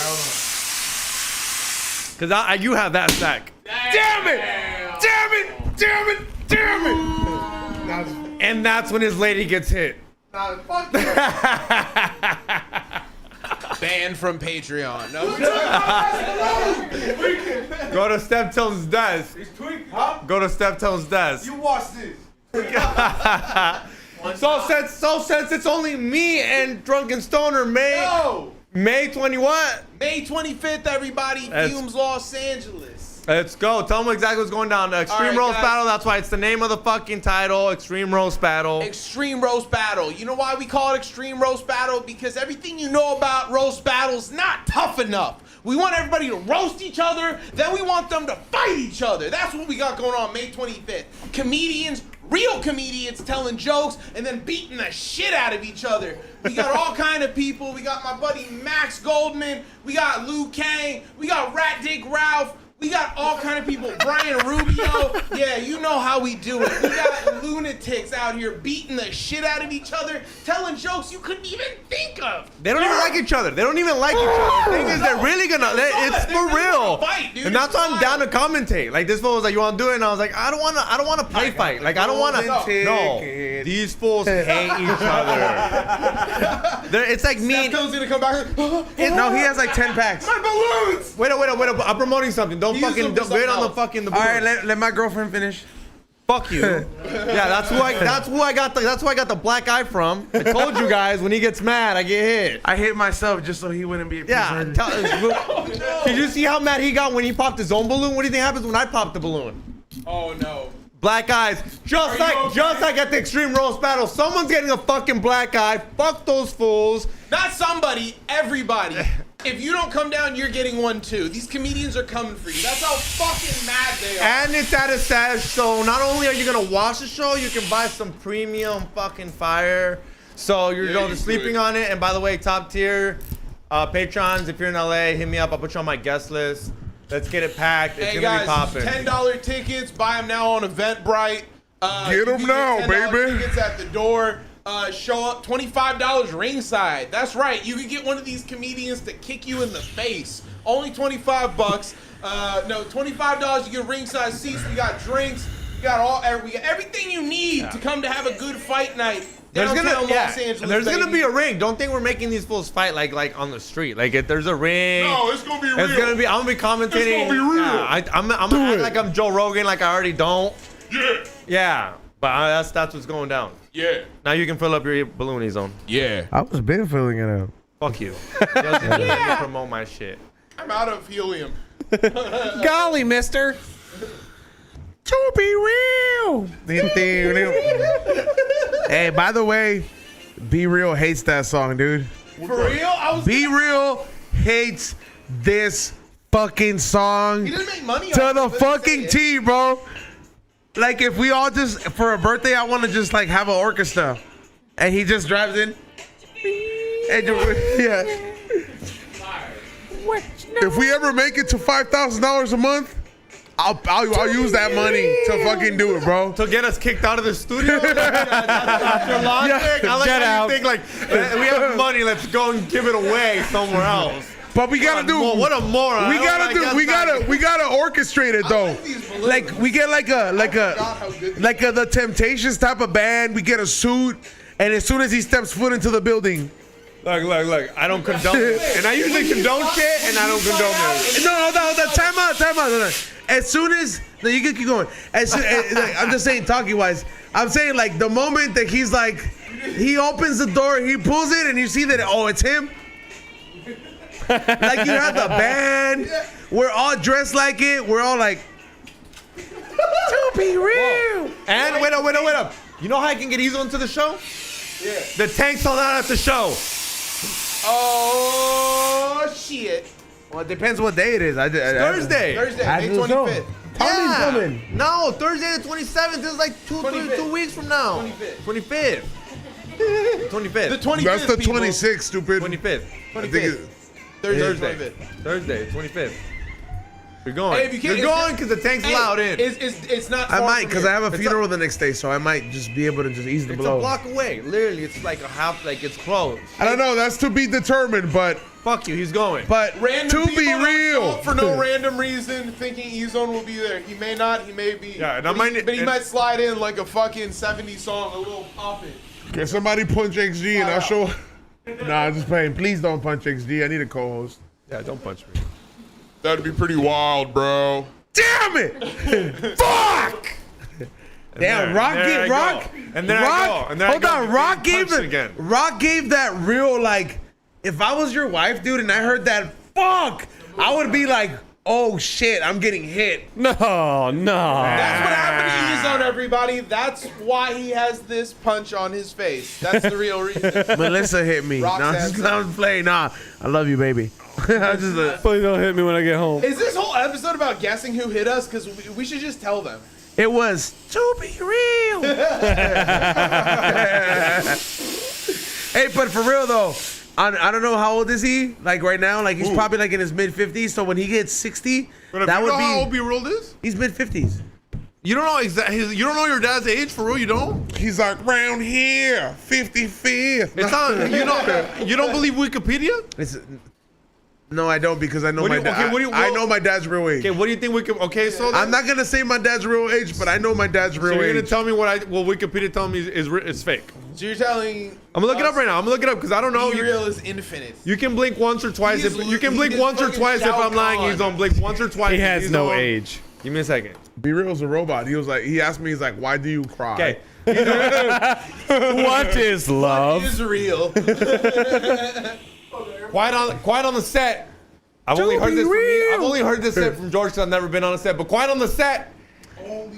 Because you have that sack. Damn it! And that's when his lady gets hit. Banned from Patreon. No. Go to Steptone's desk. Go to Steptone's desk. You watch this. So since it's only me and Drunken Stoner, May 20 what? May 25th, everybody. That's- Fumes, Los Angeles. Let's go. Tell them exactly what's going down. Extreme right, Roast guys. Battle. That's why it's the name of the fucking title. Extreme Roast Battle. Extreme Roast Battle. You know why we call it Extreme Roast Battle? Because everything you know about roast battles not tough enough. We want everybody to roast each other, then we want them to fight each other. That's what we got going on May 25th. Comedians, real comedians telling jokes and then beating the shit out of each other. We got all kind of people. We got my buddy Max Goldman. We got Lou Kang. We got Rat Dick Ralph. We got all kind of people. Brian Rubio. Yeah, you know how we do it. We got lunatics out here beating the shit out of each other, telling jokes you couldn't even think of. They don't even like each other. The thing is, they're really gonna. It's for real. Fight, dude. And that's It's why I'm down to commentate. Like this fool was like, "You want to do it?" And I was like, "I don't want to play fight. Like I don't want to." No, these fools hate each other. It's like me. Steptone's gonna come back. No, he has like 10 packs. My balloons. Wait. I'm promoting something. Don't Use fucking them for wait on the something fucking. All right, let my girlfriend finish. Fuck you. Yeah, that's who I got the black eye from. I told you guys when he gets mad, I get hit. I hit myself just so he wouldn't be. Yeah. Did you see how mad he got when he popped his own balloon? What do you think happens when I pop the balloon? Oh no. Black eyes, just like at the Extreme Roast Battle, someone's getting a fucking black eye. Fuck those fools. Not somebody, everybody. If you don't come down, you're getting one too. These comedians are coming for you. That's how fucking mad they are. And it's at a sad show. Not only are you gonna watch the show, you can buy some premium fucking fire. So you're just sleeping on it. And by the way, top tier patrons, if you're in LA, hit me up. I'll put you on my guest list. Let's get it packed. It's Hey gonna guys, be popping. $10 tickets. Buy them now on Eventbrite. Get 'em now, $10 baby. Tickets at the door. Show up. $25 ringside. That's right. You can get one of these comedians to kick you in the face. Only $25. No, $25. You get ringside seats. We got drinks. We got everything you need to come to have a good fight night. There's Downtown Los Angeles, there's gonna baby. be a ring. Don't think we're making these fools fight like on the street. Like if there's a ring. No, it's gonna be real. It's gonna be. I'm gonna be commentating. It's gonna be real. Yeah, I'm gonna act like I'm Joe Rogan, like I already don't. Yeah. Yeah, but that's what's going down. Yeah. Now you can fill up your balloony zone. Yeah. I was been filling it up. Fuck you. Just let me promote my shit. I'm out of helium. Golly, mister. To be real. Hey, by the way, Be Real hates that song, dude. For real? Be Real hates this fucking song He doesn't make money to off the it, but fucking say it. T, bro. Like if we all just for a birthday, I want to just like have an orchestra, and he just drives in. And yeah. If we ever make it to $5,000 a month, I'll use that money to fucking do it, bro. To get us kicked out of the studio? That's your logic? I like Get how out. you think like, we have money, let's go and give it away somewhere else. But we gotta do. What a moron. We gotta do. We gotta orchestrate it though. like these balloons. Like we get like a the Temptations type of band. We get a suit, and as soon as he steps foot into the building, Look. I don't condone it. And I usually condone shit, and I don't condone it. no, hold on. Time out. Hold on. As soon as no, you can keep going. Like, I'm just saying, talking wise. I'm saying like the moment that he's like, he opens the door, he pulls it, and you see that it's him. Like you have the band, we're all dressed like it. We're all like, to be real. And wait up. You know how I can get Ezo into the show? Yeah. The tank sold out at the show. Oh shit. Well, it depends what day it is. Thursday. Thursday, I May do so. 25th. How many coming? No, Thursday the 27th. This is like 25th. 2 weeks from now. 25th. 25th. The 25th. That's the people. 26th, stupid. 25th. I think 25th. Thursday. Thursday. 25th. Thursday, 25th. You're going. Hey, if you can't- You're going because the tank's allowed in. It's not. I far might from because here. I have a funeral the next day, so I might just be able to just ease the It's blow. a block away. Literally, it's like a half. Like it's close. I don't know. That's to be determined, but Fuck you. He's going. But Random to people be don't real. show up for no random reason, thinking E-Zone will be there. He may not. He may be. Yeah, and I but, might- he might slide in like a fucking 70s song, a little poppin'. can somebody punch XG and I'll show. Nah, I'm just playing. Please don't punch XG. I need a co-host. Yeah, don't punch me. That'd be pretty wild, bro. damn it! Fuck! Damn, Rock there gave I Rock. go. And then I Rock. go. And then I Hold go. on, Rock Punch gave it it again. Rock gave that real like. If I was your wife, dude, and I heard that fuck, I would be like, oh shit, I'm getting hit. No. That's what happened to E-Zone, everybody. That's why he has this punch on his face. That's the real reason. Melissa hit me. Rock No, I'm said just so. I'm playing. Nah, I love you, baby. I just Please don't hit me when I get home. Is this whole episode about guessing who hit us? Because we should just tell them. it was to be real. Hey, but for real though, I don't know how old is he? Like right now, like he's probably like in his mid 50s. So when he gets 60, But that you would know how old be Be Real is? he's mid 50s. You don't know exactly. You don't know your dad's age for real. You don't. He's like round here, 55th. It's not. You don't believe Wikipedia? It's no, I don't because I know What do my you- dad. okay, what do you- I well- know my dad's real age. Okay, what do you think we can? Okay, so then, I'm not gonna say my dad's real age, but I know my dad's so real you're gonna age. tell me what Wikipedia telling me is fake. So you're telling. I'm gonna look it up right now. I'm gonna look it up because I don't know. Be Real is infinite. You can blink once or twice. He is If you can he blink is once or fucking twice if Shao I'm lying, Kahn. he's on blink once or twice. He if has he's no on- age. Give me a second. Be Real's a robot. He was like, he asked me, he's like, why do you cry? Okay. What is love? Is real. Quiet on the set. I've only heard this from me. I've only heard this set from George because I've never been on a set. But quiet on the set.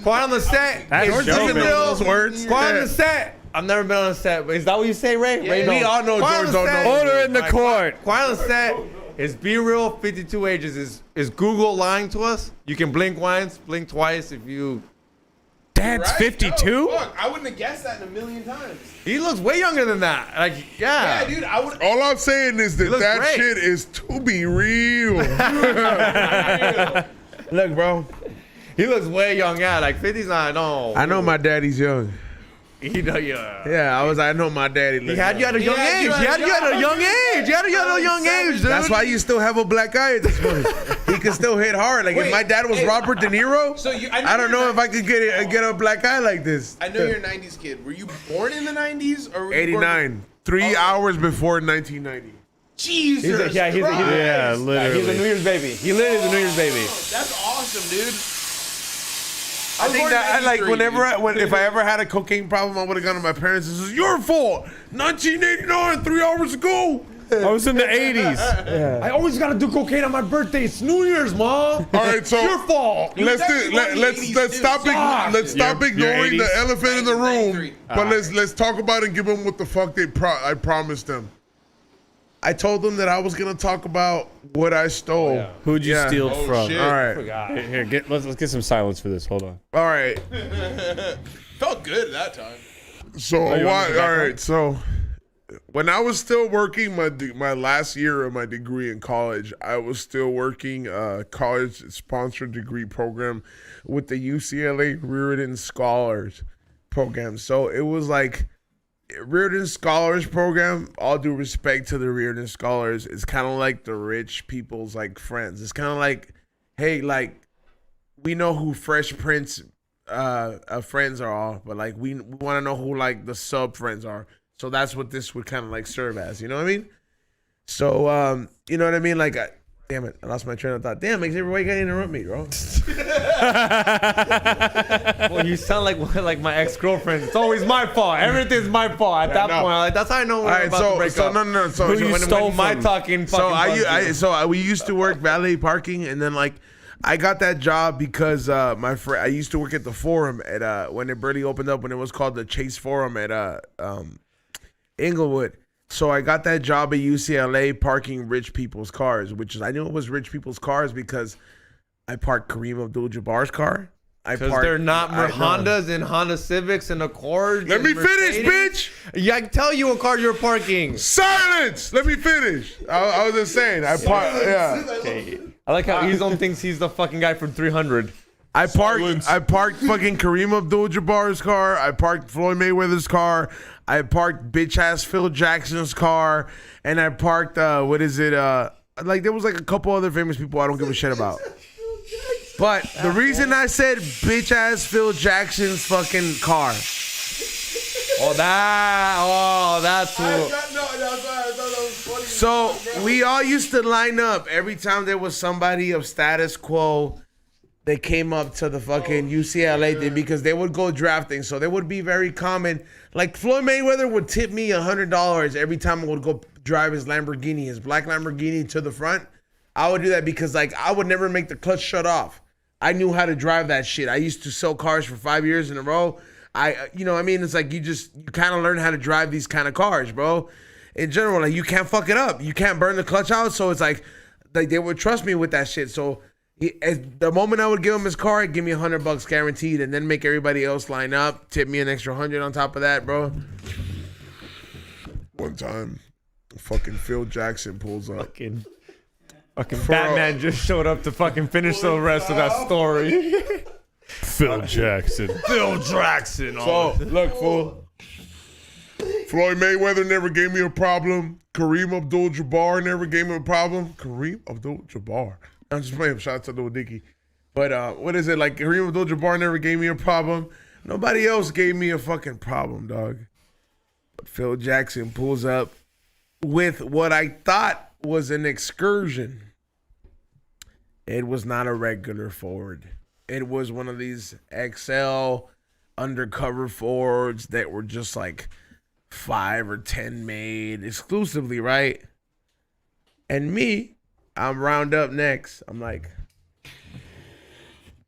Quiet on the set. That's George Joe, doesn't man. know. Those words. Quiet on the set. I've never been on a set. Is that what you say, Ray? Ray we knows. all know Quiet George on don't the set. know. Order in the court. Quiet on the set. Is Be Real 52 ages? Is Google lying to us? You can blink once, blink twice if you. Dad's Right? 52? No, fuck, I wouldn't have guessed that in a million times. He looks way younger than that. Like, yeah. Yeah, dude, I would. All I'm saying is that looks that great. shit is to be real. Look, bro. He looks way young. Yeah, like 50's not. No. I know my daddy's young. He know, yeah. Yeah, I know my daddy. He had you at a young had age. you He had you at a young age. He had you at a young age, dude. That's why you still have a black eye at this point. He can still hit hard. Like if Wait, my dad was hey, Robert De Niro, So you, I don't know if I could get a black eye like this. I know you're a '90s kid. Were you born in the '90s or were you born- 89. 3 hours before 1990. Jesus. yeah, Christ. literally. He's a New Year's baby. He literally is a New Year's baby. That's awesome, dude. I think born that in like 93, if I ever had a cocaine problem, I would have gone to my parents and said, "It's your fault. 1989, 3 hours ago." I was in the 80s. I always gotta do cocaine on my birthday. It's New Year's, Mom. All right, so Your fault. let's definitely born in the 80s let's too. stop Fuck. let's stop You're ignoring the 80s? elephant in the room. 93. But let's talk about it and give them what the fuck I promised them. I told them that I was gonna talk about what I stole. Who'd you Yeah. steal Oh, from? shit. All right, Here, let's get some silence for this. Hold on. all right. Felt good that time. So you want why? me to back All up? right, so when I was still working my last year of my degree in college, I was still working a college sponsored degree program with the UCLA Reardon Scholars program. So it was like Reardon Scholars program. All due respect to the Reardon Scholars, it's kind of like the rich people's like friends. It's kind of like, hey, like we know who Fresh Prince friends are all, but like we want to know who like the sub friends are. So that's what this would kind of like serve as, you know what I mean? So you know what I mean? Like, damn it, I lost my train of thought. Damn, everybody gotta interrupt me, bro. Well, you sound like my ex-girlfriend. It's always my fault. Everything's my fault. At that no. point, like, that's how I know we're All right, about to break so up. no. So Who you when stole my from- talking So fucking we used to work valet parking, and then like I got that job because my friend I used to work at the Forum at when it barely opened up when it was called the Chase Forum at Inglewood. So I got that job at UCLA parking rich people's cars, which is I knew it was rich people's cars because I parked Kareem Abdul-Jabbar's car. Because they're not Hondas and Honda Civics and Accords. Let and me finish, Mercedes. bitch. Yeah, I can tell you what car you're parking. Silence. Let me finish. I was just saying. I parked. Yeah. I like how Ezone thinks he's the fucking guy from 300. I parked fucking Kareem Abdul-Jabbar's car. I parked Floyd Mayweather's car. I parked bitch ass Phil Jackson's car, and I parked like there was like a couple other famous people I don't give a shit about. But the reason I said bitch ass Phil Jackson's fucking car. That's what. So we all used to line up every time there was somebody of status quo. They came up to the fucking UCLA thing because they would go drafting. So they would be very common. Like Floyd Mayweather would tip me $100 every time I would go drive his Lamborghini, his black Lamborghini to the front. I would do that because like I would never make the clutch shut off. I knew how to drive that shit. I used to sell cars for 5 years in a row. You know what I mean? It's like you kind of learn how to drive these kind of cars, bro. In general, like you can't fuck it up. You can't burn the clutch out. So it's like they would trust me with that shit. So the moment I would give him his car, he'd give me $100 guaranteed, and then make everybody else line up, tip me an extra 100 on top of that, bro. One time, fucking Phil Jackson pulls up. Fucking Batman just showed up to fucking finish the rest of that story. Phil Jackson. Phil Jackson. So look, fool. Floyd Mayweather never gave me a problem. Kareem Abdul-Jabbar never gave me a problem. Kareem Abdul-Jabbar. I'm just playing. Shout out to Lil Dicky. But what is it? Like Kareem Abdul-Jabbar never gave me a problem. Nobody else gave me a fucking problem, dog. But Phil Jackson pulls up with what I thought was an excursion. It was not a regular Ford. It was one of these XL undercover Fords that were just like 5 or 10 made exclusively, right? And me, I'm round up next. I'm like,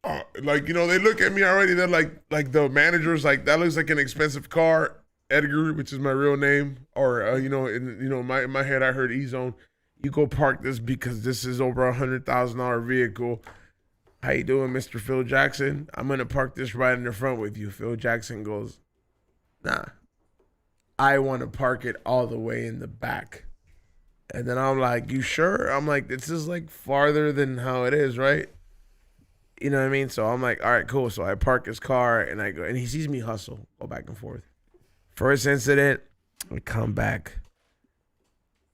you know, they look at me already. They're like the manager's like, that looks like an expensive car. Edgar, which is my real name, or in my head, I heard E-Zone. You go park this because this is over $100,000 vehicle. How you doing, Mr. Phil Jackson? I'm gonna park this right in the front with you. Phil Jackson goes, nah. I want to park it all the way in the back. And then I'm like, you sure? I'm like, this is like farther than how it is, right? You know what I mean? So I'm like, all right, cool. So I park his car and I go, and he sees me hustle, go back and forth. First incident, I come back.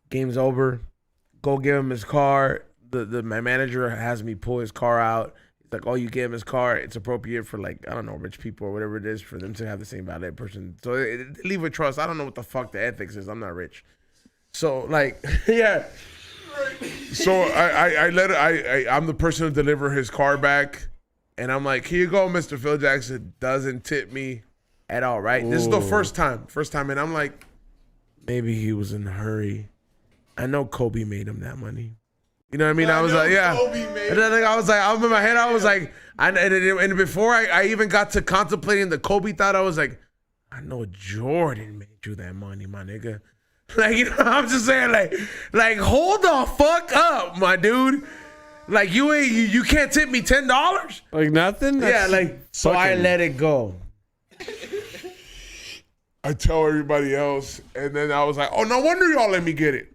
Game's over. Go give him his car. My manager has me pull his car out. He's like, oh, you gave him his car. It's appropriate for like, I don't know, rich people or whatever it is for them to have the same valet person. So they leave with trust. I don't know what the fuck the ethics is. I'm not rich. So like, yeah. So I'm the person to deliver his car back. And I'm like, here you go, Mr. Phil Jackson. Doesn't tip me at all, right? Ooh. This is the first time. And I'm like, maybe he was in a hurry. I know Kobe made him that money. You know what I mean? I was like, yeah. And then I was like, I'm in my head, I was like, and before I even got to contemplating the Kobe thought, I was like, I know Jordan made you that money, my nigga. Like, you know, I'm just saying, like, hold the fuck up, my dude. Like, you can't tip me $10? Like nothing? Yeah, like, so I let it go. I tell everybody else, and then I was like, oh, no wonder y'all let me get it.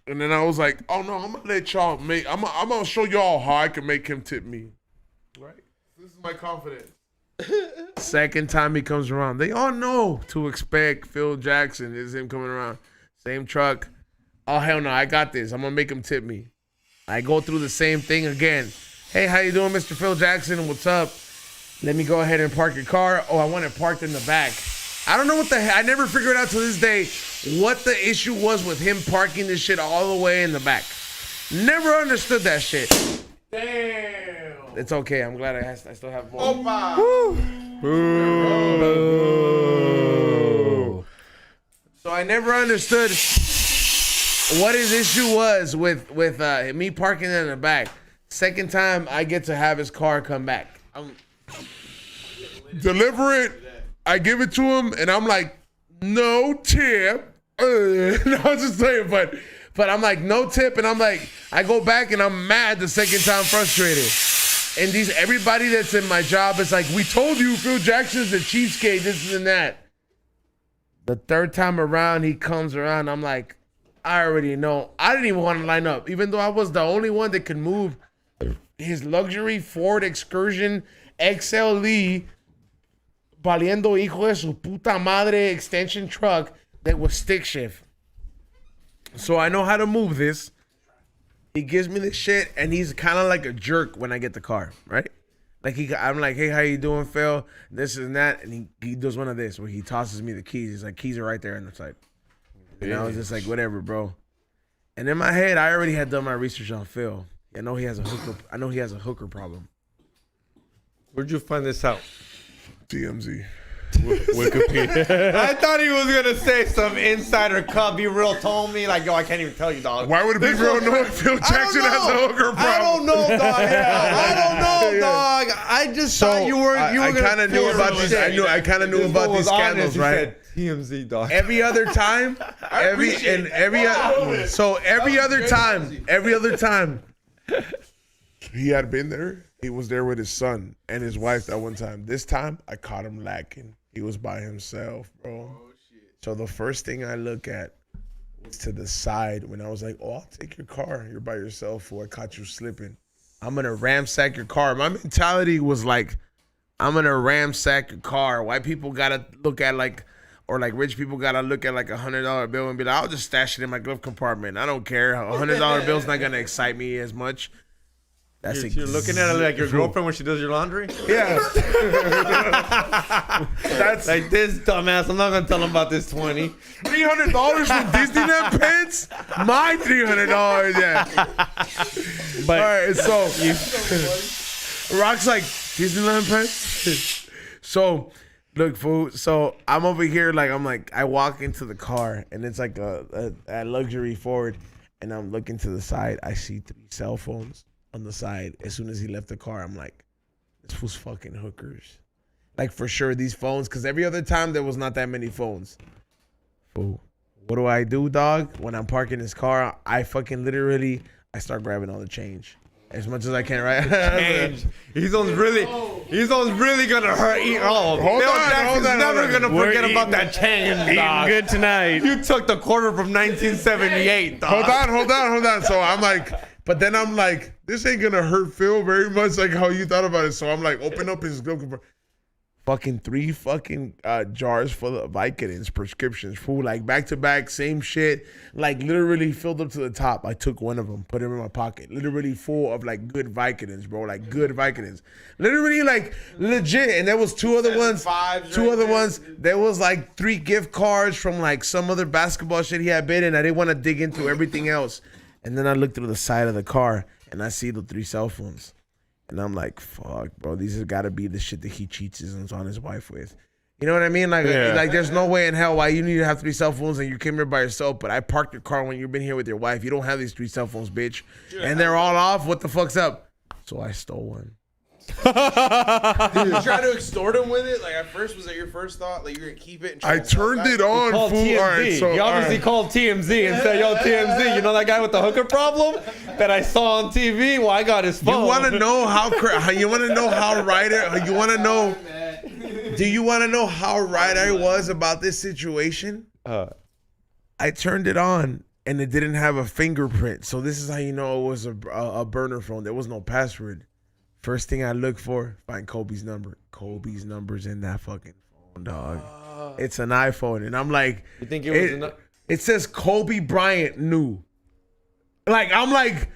And then I was like, oh, no, I'm going to let y'all I'm going to show y'all how I can make him tip me. Right? This is my confidence. Second time he comes around, they all know to expect Phil Jackson is him coming around. Same truck. Oh, hell no, I got this. I'm going to make him tip me. I go through the same thing again. Hey, how you doing, Mr. Phil Jackson? What's up? Let me go ahead and park your car. Oh, I want it parked in the back. I don't know what the hell. I never figured out to this day what the issue was with him parking this shit all the way in the back. Never understood that shit. Damn. It's okay. I'm glad I still have more. Opa. Boo. So I never understood what his issue was with me parking in the back. Second time, I get to have his car come back. Deliver it. I give it to him, and I'm like, no tip. No, I'm just saying, but I'm like, no tip, and I'm like, I go back, and I'm mad the second time, frustrated. And everybody that's in my job is like, we told you Phil Jackson's a cheapskate, this and that. The third time around, he comes around, I'm like, I already know. I didn't even want to line up, even though I was the only one that could move his luxury Ford Excursion XLE valiendo hijo de su puta madre extension truck that was stick shift. So I know how to move this. He gives me this shit, and he's kind of like a jerk when I get the car, right? Like I'm like, hey, how you doing, Phil? This and that, and he does one of this where he tosses me the keys. He's like, keys are right there on the side. And I was just like, whatever, bro. And in my head, I already had done my research on Phil. I know he has a hooker problem. Where'd you find this out? TMZ. Wikipedia. I thought he was gonna say some insider cut. Be Real told me, like, yo, I can't even tell you, dog. Why would Be Real know if Phil Jackson has a hooker problem? I don't know, dog. I don't know, dog. I just thought you were. I kind of knew about these. I kind of knew about these scandals, right? TMZ, dog. Every other time, every other time, he had been there. He was there with his son and his wife that one time. This time, I caught him lacking. He was by himself, bro. Oh, shit. So the first thing I look at was to the side when I was like, oh, I'll take your car. You're by yourself, fool. I caught you slipping. I'm going to ramsack your car. My mentality was like, I'm going to ramsack your car. White people got to look at like, or like rich people got to look at like $100 bill and be like, I'll just stash it in my glove compartment. I don't care. $100 bill's not going to excite me as much. You're looking at it like your girlfriend when she does your laundry? Yeah. That's like this dumbass. I'm not going to tell him about this 20. $300 for Disneyland pants? My $300, yeah. But all right, so Rock's like, Disneyland pants? So, look, fool. So I'm over here, I walk into the car, and it's like a luxury Ford, and I'm looking to the side. I see 3 cell phones on the side. As soon as he left the car, I'm like, this was fucking hookers. Like, for sure, these phones, because every other time there was not that many phones. Fool, What do, dog? When I'm parking his car, I fucking literally, I start grabbing all the change. As much as I can, right? Change. He's really gonna hurt. Hold on, never gonna forget We're about that change, Eating dog. good tonight. You took the quarter from 1978, dog. Hold on. So I'm like, but then I'm like, this ain't gonna hurt Phil very much, like how you thought about it. So I'm like, open up his fucking 3 fucking jars full of Vicodins prescriptions, fool, like back to back, same shit, like literally filled up to the top. I took one of them, put it in my pocket, literally full of like good Vicodins, bro, like good Vicodins, literally like legit. And there was 2 other ones, There was like 3 gift cards from like some other basketball shit he had bid, and I didn't want to dig into everything else. And then I looked through the side of the car and I see the 3 cell phones. And I'm like, fuck, bro, these have got to be the shit that he cheats on his wife with. You know what I mean? Like, like there's no way in hell why you need to have 3 cell phones and you came here by yourself, but I parked your car when you've been here with your wife. You don't have these 3 cell phones, bitch. And they're all off. What the fuck's up? So I stole one. Did you try to extort him with it? Like at first, was that your first thought? Like you're gonna keep it? And try I to sell turned back? it on, Called fool. TMZ. All right, so He obviously called TMZ and said, "Yo, TMZ, you know that guy with the hooker problem that I saw on TV? Well, I got his phone." you want to know how you want to know how right you want to know? Do you want to know how right I was about this situation? I turned it on and it didn't have a fingerprint. So this is how you know it was a burner phone. There was no password. First thing I look for, find Kobe's number. Kobe's number's in that fucking phone, dog. It's an iPhone. And I'm like, You think it was it says Kobe Bryant new. Like, I'm like,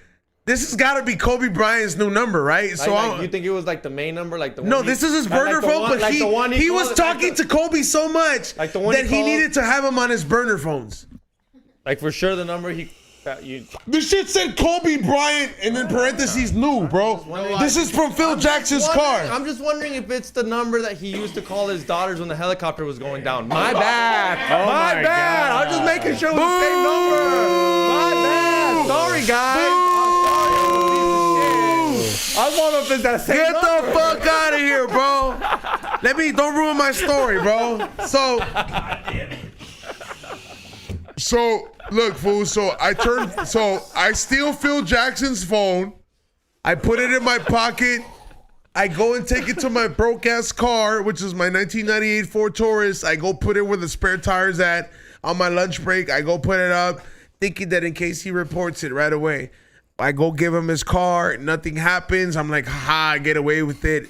this has got to be Kobe Bryant's new number, right? So like, you think it was like the main number, like the one? no, this is his burner phone, but he was talking to Kobe so much Like the one that he he called- needed to have him on his burner phones. like for sure the number you. The shit said Kobe Bryant and in parentheses new, bro. This is from Phil Jackson's car. I'm just wondering if it's the number that he used to call his daughters when the helicopter was going down. My bad. My bad. I was just making sure it was the same number. My bad. Sorry, guys. I wonder if it's that same Get number. the fuck out of here, bro. Don't ruin my story, bro. So look, fool. So I steal Phil Jackson's phone. I put it in my pocket. I go and take it to my broke ass car, which is my 1998 Ford Taurus. I go put it where the spare tire's at on my lunch break. I go put it up, thinking that in case he reports it right away. I go give him his car. Nothing happens. I'm like, ha, I get away with it.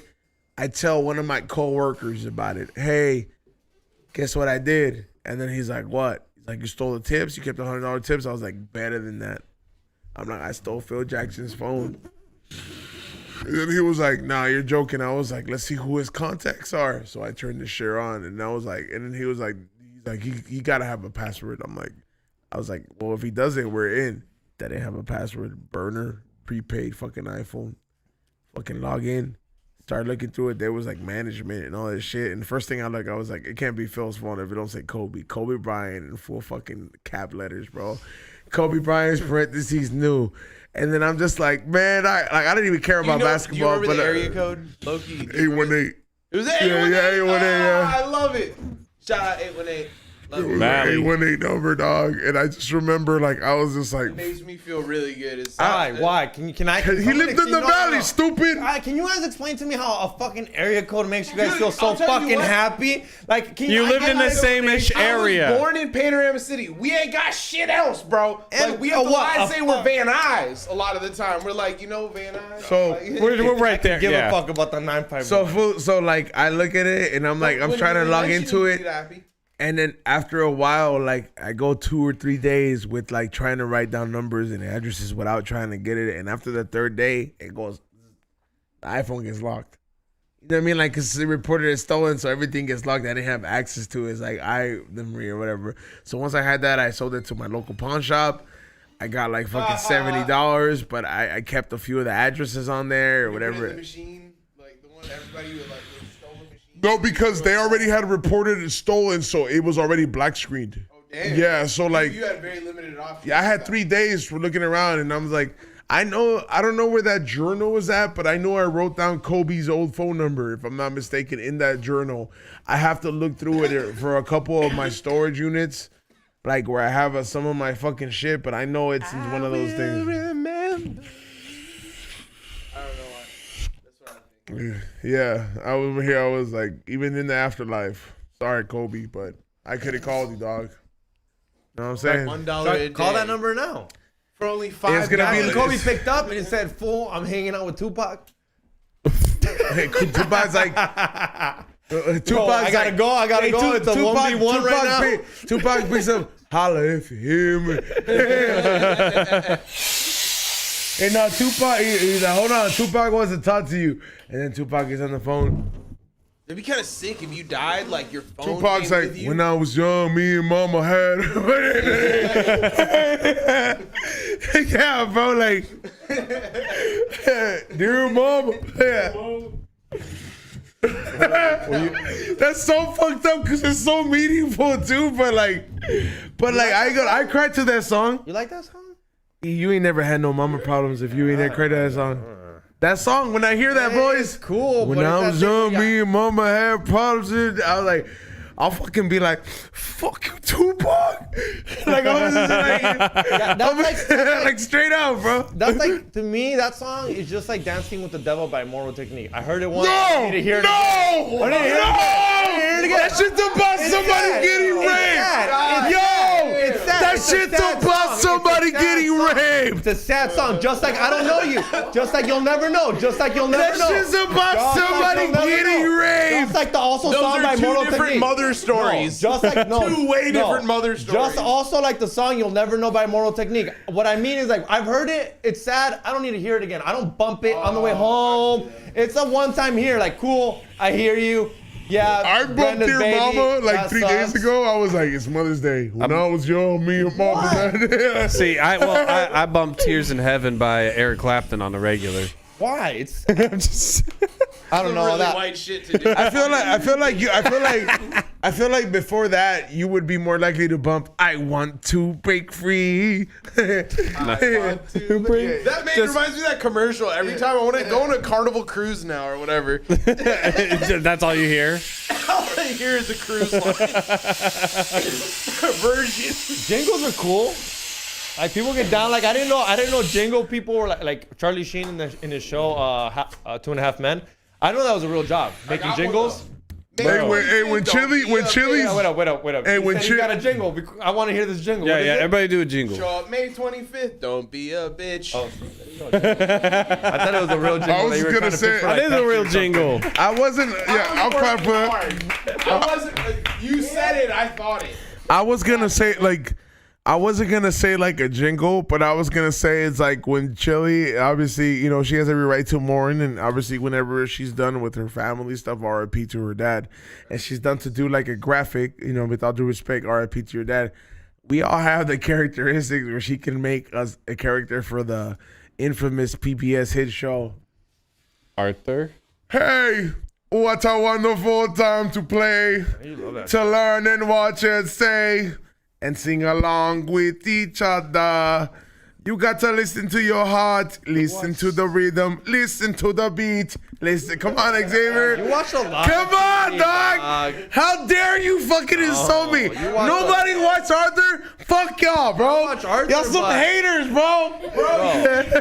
I tell one of my coworkers about it. Hey, guess what I did? And then he's like, what? Like, you stole the tips? You kept the $100 tips? I was like, better than that. I'm like, I stole Phil Jackson's phone. And then he was like, nah, you're joking. I was like, let's see who his contacts are. So I turned the shit on, and I was like, and then he was like, he gotta have a password. I was like, well, if he doesn't, we're in. That didn't have a password. Burner, prepaid, fucking iPhone. Fucking log in. Started looking through it. There was like management and all this shit. And the first thing I was like, it can't be Phil's phone if it don't say Kobe. Kobe Bryant in full fucking cap letters, bro. Kobe Bryant's parentheses new. And then I'm just like, man, I didn't even care about basketball. Do you remember the area code? Loki. 818. It was 818. Yeah, 818, yeah. I love it. Shout out 818. It was an 818 number, dog. And I just remember, like, I was just like, It makes me feel really good. It's Why? Can I? he lived in the valley, stupid. Can you guys explain to me how a fucking area code makes you guys feel so I'll tell you fucking what. happy? Like, You lived in the same-ish area. I was born in Panorama City. We ain't got shit else, bro. And Like, we have to lie and say we're fuck. Van Nuys a lot of the time. We're like, Van Nuys. So, Like, We're right there. Give Yeah. a fuck about the 951. So like, I look at it and I'm like, I'm when trying to you log mention into you it. get happy. And then after a while, like, I go 2 or 3 days with like trying to write down numbers and addresses without trying to get it. And after the 3rd day, it goes, the iPhone gets locked. You know what I mean? Like, cause it reported it stolen, so everything gets locked. I didn't have access to it. It's like memory or whatever. So once I had that, I sold it to my local pawn shop. I got like fucking $70, but I kept a few of the addresses on there or whatever. The machine, like the one everybody would like the stolen machine. No, because they already had reported it stolen, so it was already black screened. Oh damn. Yeah, so like, You had very limited options. yeah, I had 3 days for looking around, and I was like, I don't know where that journal was at, but I know I wrote down Kobe's old phone number, if I'm not mistaken, in that journal. I have to look through it for a couple of my storage units, like where I have some of my fucking shit, but I know it's one of those things. Remember. I don't know why. That's what I think. Yeah, I was over here. I was like, even in the afterlife. Sorry, Kobe, but I could have called you, dog. You know what I'm saying? $1 a day. Call that number now. For only $5. It's gonna be And Kobe picked up and he said, "Fool, I'm hanging out with Tupac." Hey, Tupac's like, Tupac's I gotta go. I gotta go. It's a 1v1 right now. Tupac picks up, holla if you hear me. And now Tupac, he's like, hold on, Tupac wants to talk to you. And then Tupac is on the phone. It'd be kind of sick if you died, like your phone Tupac's came like, with you. when I was young, me and mama had. Yeah, bro, like, dear mama. Yeah. That's so fucked up because it's so meaningful too. But I cried to that song. You like that song? You ain't never had no mama problems if you ain't never cried to that song. That song, when I hear that voice, cool. when but I it's was that young, thing me and mama had problems. I was like, I'll fucking be like, fuck you, Tupac. Like, I was just like, that's like straight out, bro. That's like, to me, that song is just like Dancing with the Devil by Moral Technique. I heard it once. No! I need to hear it again. No! I need to hear it again. That shit's about somebody sad. getting It's raped. sad. It's Yo! It's sad. That It's a shit's sad about song. somebody It's a sad getting song. raped. It's a sad song. Just like I don't know you. Just like you'll never know. Just like you'll never That know. shit's about Just like somebody you'll never getting know. raped. Just like the also Those song are by two Moral different Technique. mother stories. No, just like no, Two way no. different mother stories. Just also like the song You'll Never Know by Moral Technique. What I mean is like I've heard it. It's sad. I don't need to hear it again. I don't bump it on the way home. It's a one-time hear. Like cool. I hear you. Yeah. I bumped Brenda's your baby, mama like that 3 days sucks. ago. I was like, it's Mother's Day. When I was young, me and mama. See, I bumped Tears in Heaven by Eric Clapton on the regular. Why? It's I'm just- I don't know really that. white shit to do. I feel like before that you would be more likely to bump I want to break free. That reminds me of that commercial. Every time I want to go on a Carnival cruise now or whatever, That's all you hear. all I hear is a cruise line version. Jingles are cool. Like people get down. Like I didn't know jingle people were like Charlie Sheen in his show 2.5 Men. I know that was a real job making jingles. When Chili's Wait up. Hey, He when said he got a jingle. I want to hear this jingle. Yeah, What is yeah. it? Everybody do a jingle. Show up May 25th. Don't be a bitch. I thought it was a real jingle. I was that you were gonna trying to say- pitch for, That like, is a real jingle. I wasn't. Yeah, I'll clap for that. I wasn't. You said it. I thought it. I was gonna say like. I wasn't gonna say like a jingle, but I was gonna say it's like when Chili, obviously, you know, she has every right to mourn, and obviously whenever she's done with her family stuff, R.I.P. to her dad, and she's done to do like a graphic, you know, with all due respect, R.I.P. to your dad. We all have the characteristics where she can make us a character for the infamous PBS hit show. Arthur. Hey, what a wonderful time to play, to learn and watch and say, and sing along with each other. You got to listen to your heart, listen to the rhythm, listen to the beat. Listen, come on, Xavier. You watched a lot. Come of on, TV, dog. How dare you fucking insult me? you watch Nobody watched Arthur? Fuck y'all, bro. watch Arthur, Y'all some but- haters, bro.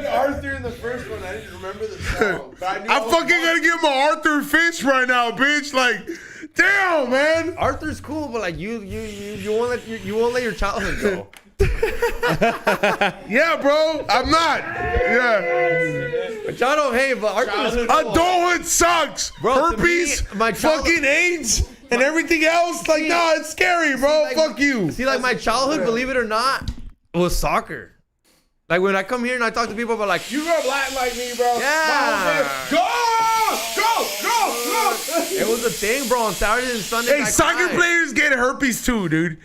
Arthur in the first one. I didn't remember the song. But I knew I'm fucking gonna get my Arthur fist right now, bitch. Like, damn, man. Arthur's cool, but like you won't let your childhood go. Yeah, bro. I'm not. Yeah. But y'all don't hate, but Arthur's cool. Adulthood sucks. Bro, to Herpes, me, my child- fucking AIDS, and everything else. Like, no, it's scary, bro. like- Fuck you. See, like my childhood, believe it or not, was soccer. Like when I come here and I talk to people about like You grew up Latin like me, bro. Yeah. Go! it was a thing, bro. On Saturdays and Sundays. Hey, I soccer cried. players get herpes too, dude.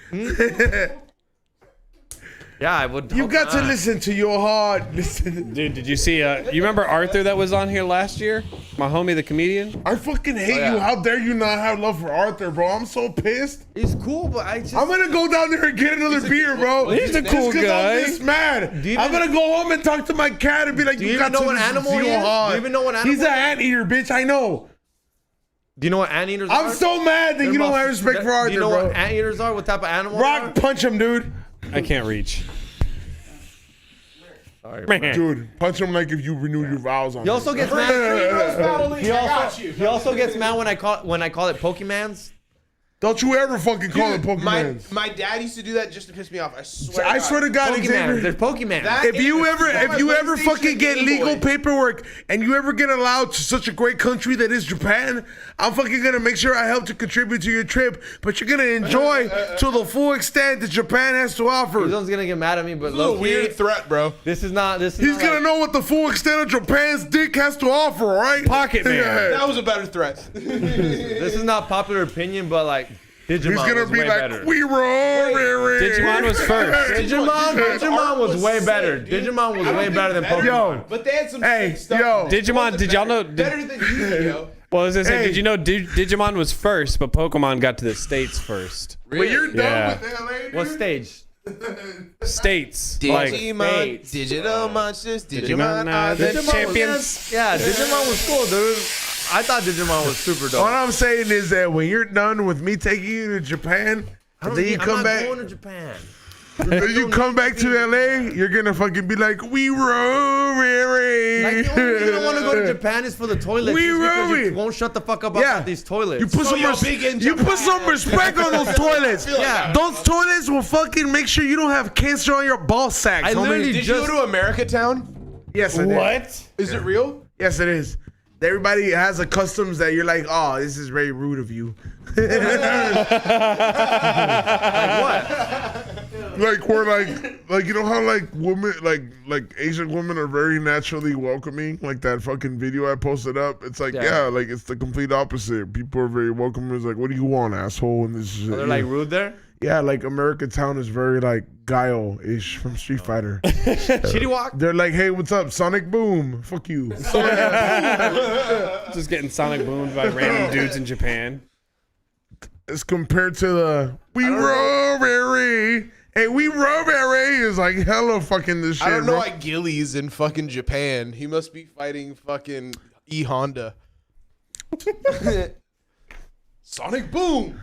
Yeah, I would. You hope got to not. listen to your heart. Listen. Dude, did you see? You remember Arthur that was on here last year? My homie, the comedian. I fucking hate yeah. you. How dare you not have love for Arthur, bro? I'm so pissed. He's cool, but I just. I'm gonna go down there and get another beer, bro. He's a Just cool 'cause guy. I'm this mad. Do you I'm even- gonna go home and talk to my cat and be like, Do you got even know to what listen animal to he your is? heart. Do you even know what animal He's an he is? anteater, bitch. I know. Do you know what anteaters are? I'm so mad that you don't have respect for Arthur, Do you know bro. what anteaters are? What type of animal? Rock, punch him, dude. I can't reach. Dude, punch him like if you renew your vows on He also him. gets mad. you. He also gets mad when I call it Pokemans. Don't you ever fucking call it Pokemon. My dad used to do that just to piss me off. I swear. I swear to God, Pokemans. Xavier. There's Pokemans. That- If you ever PlayStation fucking and get Game legal Boy. paperwork and you ever get allowed to such a great country that is Japan, I'm fucking gonna make sure I help to contribute to your trip. But you're gonna enjoy to the full extent that Japan has to offer. Someone's gonna get mad at me, but This is a low weird key, threat, bro. this is not. This is He's not gonna like, know what the full extent of Japan's dick has to offer, all right? Pocket man. That was a better threat. This is not popular opinion, but like Digimon He's gonna was be way like, better. we roll, Digimon was first. Digimon was was way sick, better. dude. Digimon was I don't way think better than better. Pokemon. Yo, But they had some Hey, sick stuff. yo. Digimon, did y'all know? Better than Yu-Gi-Oh. Well, I was gonna say, Hey. did you know Digimon was first, but Pokemon got to the States first? But you're done Yeah. with LA, dude. What stage? States. Like, Digimon, digital monsters, Digimon are the champions. Yeah, Digimon was cool, dude. I thought Digimon was super dope. All I'm saying is that when you're done with me taking you to Japan, and then you come I'm back, not going to Japan. Then you come back to LA, you're gonna fucking be like, we roll, Like, the only reason I want to go to Japan is for the toilets. We just because roll you it. won't shut the fuck up Yeah. about these toilets. You put some respect on those toilets. Yeah. Those toilets will fucking make sure you don't have cancer on your ball sacks. I homie. literally Did you just go to America Town? Yes, I did. Is it real? Yes, it is. Everybody has a customs that you're like, oh, this is very rude of you. what? like we're like you know how like women like Asian women are very naturally welcoming, like that fucking video I posted up. It's like Yeah. like it's the complete opposite. People are very welcoming. It's like, what do you want, asshole? And this shit. They're like rude there. yeah, like America Town is very like Guile-ish from Street Fighter. Shitty walk. They're like, hey, what's up, Sonic Boom? Fuck you. just getting sonic boomed by random dudes in Japan. As compared to the we Robbery. Hey, we Robbery is like hella fucking this shit. I don't know bro. why Gilly's in fucking Japan. He must be fighting fucking E Honda. Sonic Boom.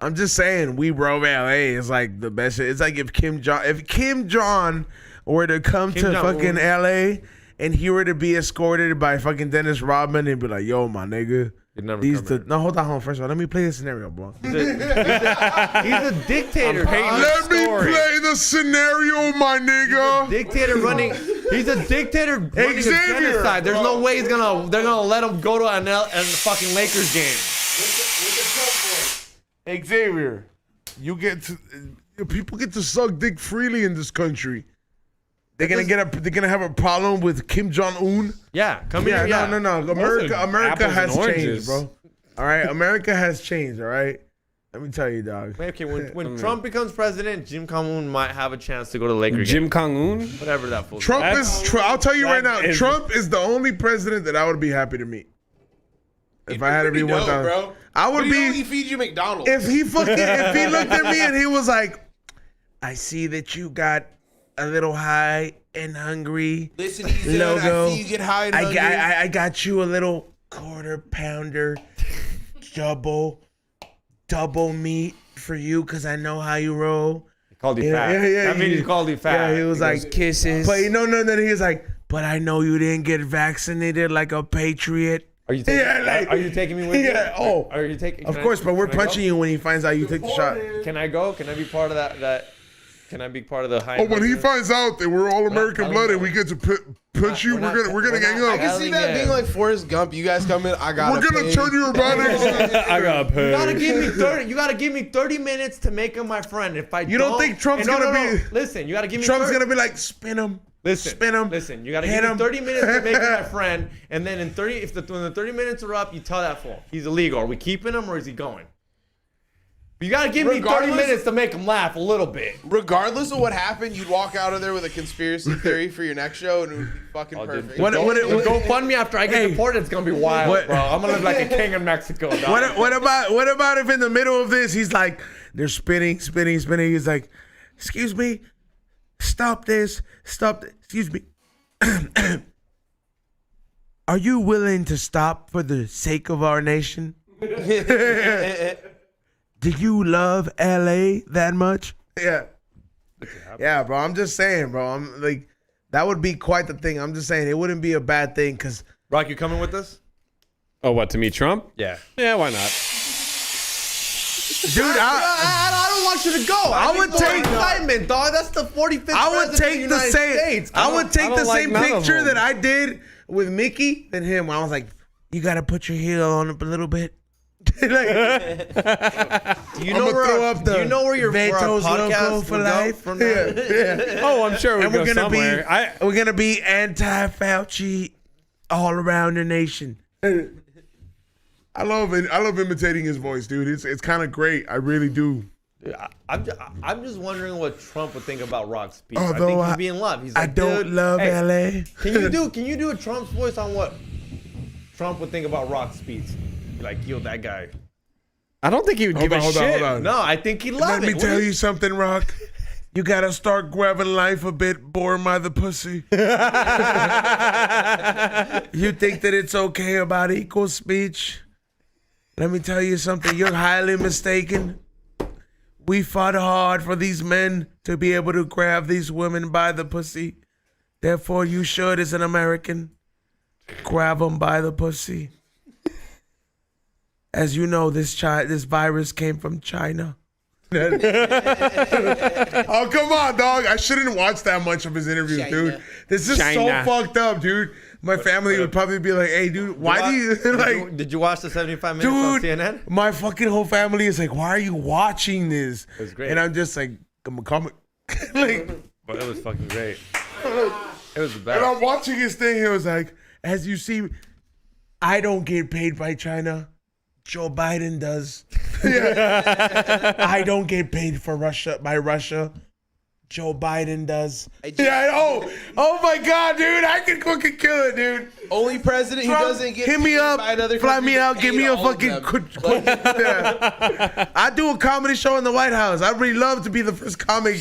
I'm just saying, we bro LA is like the best shit. It's like if Kim Jong were to come Kim to Jong-un. fucking LA and he were to be escorted by fucking Dennis Rodman and be like, yo, my nigga. He'd never These come the here. no, hold on. First of all, let me play the scenario, bro. He's a dictator. dog. Let me play the scenario, my nigga. Dictator running. He's a dictator running a Xavier. genocide. There's no way they're gonna let him go to an fucking Lakers game. Xavier, people get to suck dick freely in this country. They're gonna have a problem with Kim Jong Un. Yeah, come Yeah, here. Yeah, no. America apples has and changed, oranges. bro. All right, America has changed. All right, let me tell you, dog. Okay, when Trump becomes president, Jim Jong-un might have a chance to go to the Lakers game. Jim Jong-un? Whatever that fool. Trump That's- is. I'll tell you right now. that is- Trump is the only president that I would be happy to meet. If I had to be Dope, 1,000, bro. I would What do you be. he feed you McDonald's. If he looked at me and he was like, "I see that you got a little high and hungry Listen, he's logo. I see you get high and hungry. I got you a little quarter pounder, double meat for you because I know how you roll." He called you Yeah, fat. yeah, That means he called you fat. Yeah, he was like, Kisses. but no, then he was like, "But I know you didn't get vaccinated like a patriot." Are you taking? Yeah, like- are you taking me with you? Yeah, oh. Are you taking? Of course, but we're punching you when he finds out you took the shot. Can I go? Can I be part of that? Can I be part of the high? Oh, when he number? finds out that we're all American telling blooded, you. we get to punch you. we're We're not- gonna gang we're I up. can see that Yeah. being like Forrest Gump. You guys come in, I got. We're gonna turn your body. I got paid. You gotta give me 30. You gotta give me 30 minutes to make him my friend. If I You don't think Trump's and gonna be- Listen, you gotta give me. Trump's 30. gonna be like, "Spin him, Listen, spin him, Listen, you gotta hit give me him." 30 minutes to make him my friend, and then in 30, when the 30 minutes are up, you tell that fool he's illegal. Are we keeping him or is he going? You gotta give me 30 Regardless- minutes to make him laugh a little bit. Regardless of what happened, you'd walk out of there with a conspiracy theory for your next show, and it would be fucking perfect. Go fund me after I get Hey. deported. It's gonna be wild, What- bro. I'm gonna live like a king in Mexico. Dog. What about if in the middle of this he's like, they're spinning. He's like, "Excuse me, stop this. Excuse me. Are you willing to stop for the sake of our nation?" Do you love LA that much? Yeah. Yeah, bro. I'm just saying, bro. I'm like, that would be quite the thing. I'm just saying it wouldn't be a bad thing because. Rock, you coming with us? Oh, what, to meet Trump? Yeah. Yeah, why not? Dude, I don't want you to go. I would take excitement, dog. That's the 45th I would president of take the the United same. States. I would take the like same none of picture them. that I did with Mickey and him. I was like, you gotta put your heel on up a little bit. Do you know where your Veto's logo podcast for will life? go from there? Yeah. Oh, I'm sure And we'll we're go gonna somewhere. we're gonna be anti-Fauci all around the nation. I love imitating his voice, dude. It's kind of great. I really do. I'm just wondering what Trump would think about Rock's speech. I Although think I- he'd be in love. He's I like, don't dude, love hey, LA. Can you do a Trump's voice on what Trump would think about Rock's speech? Be like, yo, that guy. I don't think he would give a shit. Hold on. No, I think he'd love Let me it. tell you something, Rock. You gotta start grabbing life a bit, born by the pussy. You think that it's okay about equal speech? Let me tell you something. You're highly mistaken. We fought hard for these men to be able to grab these women by the pussy. Therefore, you should, as an American, grab them by the pussy. As you know, this virus came from China. Oh, come on, dog. I shouldn't watch that much of his interviews, dude. This is China. so fucked up, dude. My family would probably be like, hey, dude, why do you, like, Did you watch the 75 minutes on dude, CNN? my fucking whole family is like, why are you watching this? It was great. And I'm just like, I'm a comic. Like, But it was fucking great. It was the best. and I'm watching his thing. He was like, as you see, I don't get paid by China. Joe Biden does. I don't get paid for by Russia. Joe Biden does. yeah, oh my God, dude. I can fucking kill it, dude. Only president who Trump, doesn't get hit me paid up, by another fly country me out, gets give paid me a all of fucking. them. Yeah. I do a comedy show in the White House. I'd really love to be the first comic.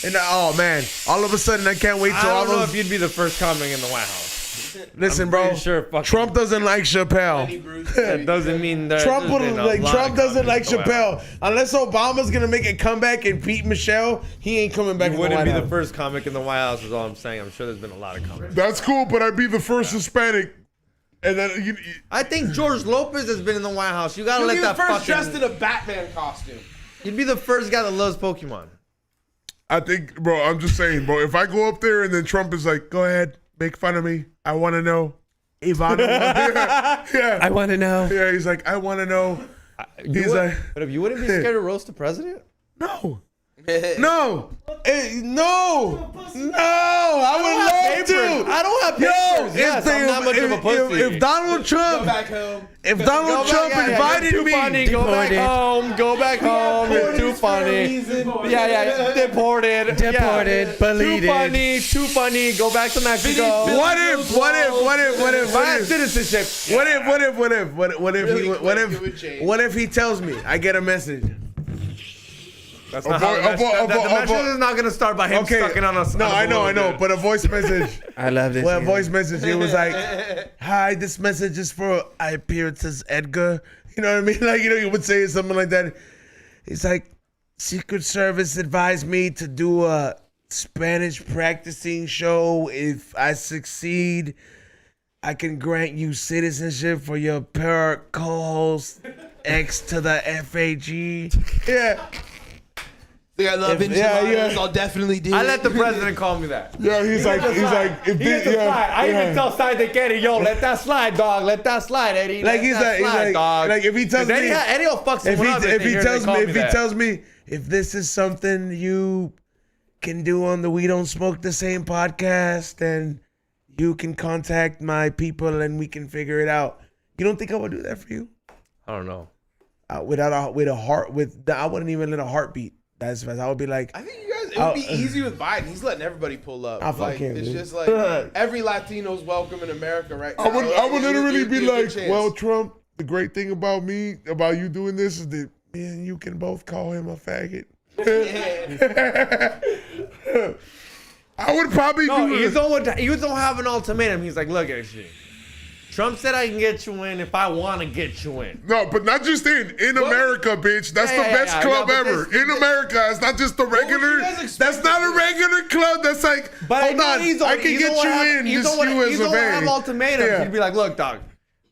And oh man, all of a sudden I can't wait till I all don't know those. if you'd be the first comic in the White House. Listen, I'm bro. pretty sure fucking- Trump doesn't like Chappelle. That doesn't mean that Trump there's would been a like lot Trump of doesn't like comics in the White House. Chappelle unless Obama's gonna make a comeback and beat Michelle. He ain't coming back. You in the wouldn't White be House. the first comic in the White House is all I'm saying. I'm sure there's been a lot of comics. That's cool, but I'd be the first Hispanic. And then I think George Lopez has been in the White House. You gotta You'll let be the that first fucking... dressed in a Batman costume. You'd be the first guy that loves Pokemon. I think, bro, I'm just saying, bro, if I go up there and then Trump is like, go ahead, make fun of me. I want to know. Ivana. Yeah. I want to know. Yeah, he's like, I want to know. You He's would- like, but if you wouldn't be scared to roast the president? No. No. No. No. I would love to. I don't have Yo, papers. Yes, I'm not much of a pussy. if Donald Go Trump, back home. if Donald Trump invited too me, funny. Go back home. Go back home. You're too funny. Yeah. Deported. Deleted. Too funny. Too funny. Go back to Mexico. what if he tells me I get a message? That's not how the message is not gonna start by him sucking on us. No, I know, but a voice message. I love this. Well, a voice message. It was like, "Hi, this message is for I appeared as Edgar." You know what I mean? Like, you know, you would say something like that. He's like, Secret Service advised me to do a Spanish practicing show. If I succeed, I can grant you citizenship for your pair co-host X to the FAG. Yeah. I love enchiladas. I'll definitely do I it. let the president call me that. Yeah, he's like, if this, I even tell Side the Eddie, yo, let that slide, dog. Let that slide, Eddie. Like Let he's that like, slide, dog. like if he tells me, Eddie will fuck someone up if he that. tells me if this is something you can do on the We Don't Smoke the Same podcast, then you can contact my people and we can figure it out. You don't think I would do that for you? I don't know. I wouldn't even let a heartbeat. That's fast. I would be like, I think you guys, it would be easy with Biden. He's letting everybody pull up. I'll fuck Like, him, it's dude. just like every Latino's welcome in America right now. I would literally It'd be a good like, chance. well, Trump, the great thing about me, about you doing this is that me and you can both call him a faggot. I would probably No, do he it. don't have an ultimatum. He's like, look, actually, Trump said I can get you in if I want to get you in. No, but not just in America, bitch. That's the best club ever. In America, it's not just the regular. That's not a regular club. That's like, But hold on, I can get you in. Just you as a have man. ultimatums. Yeah. He'd be like, look, dog,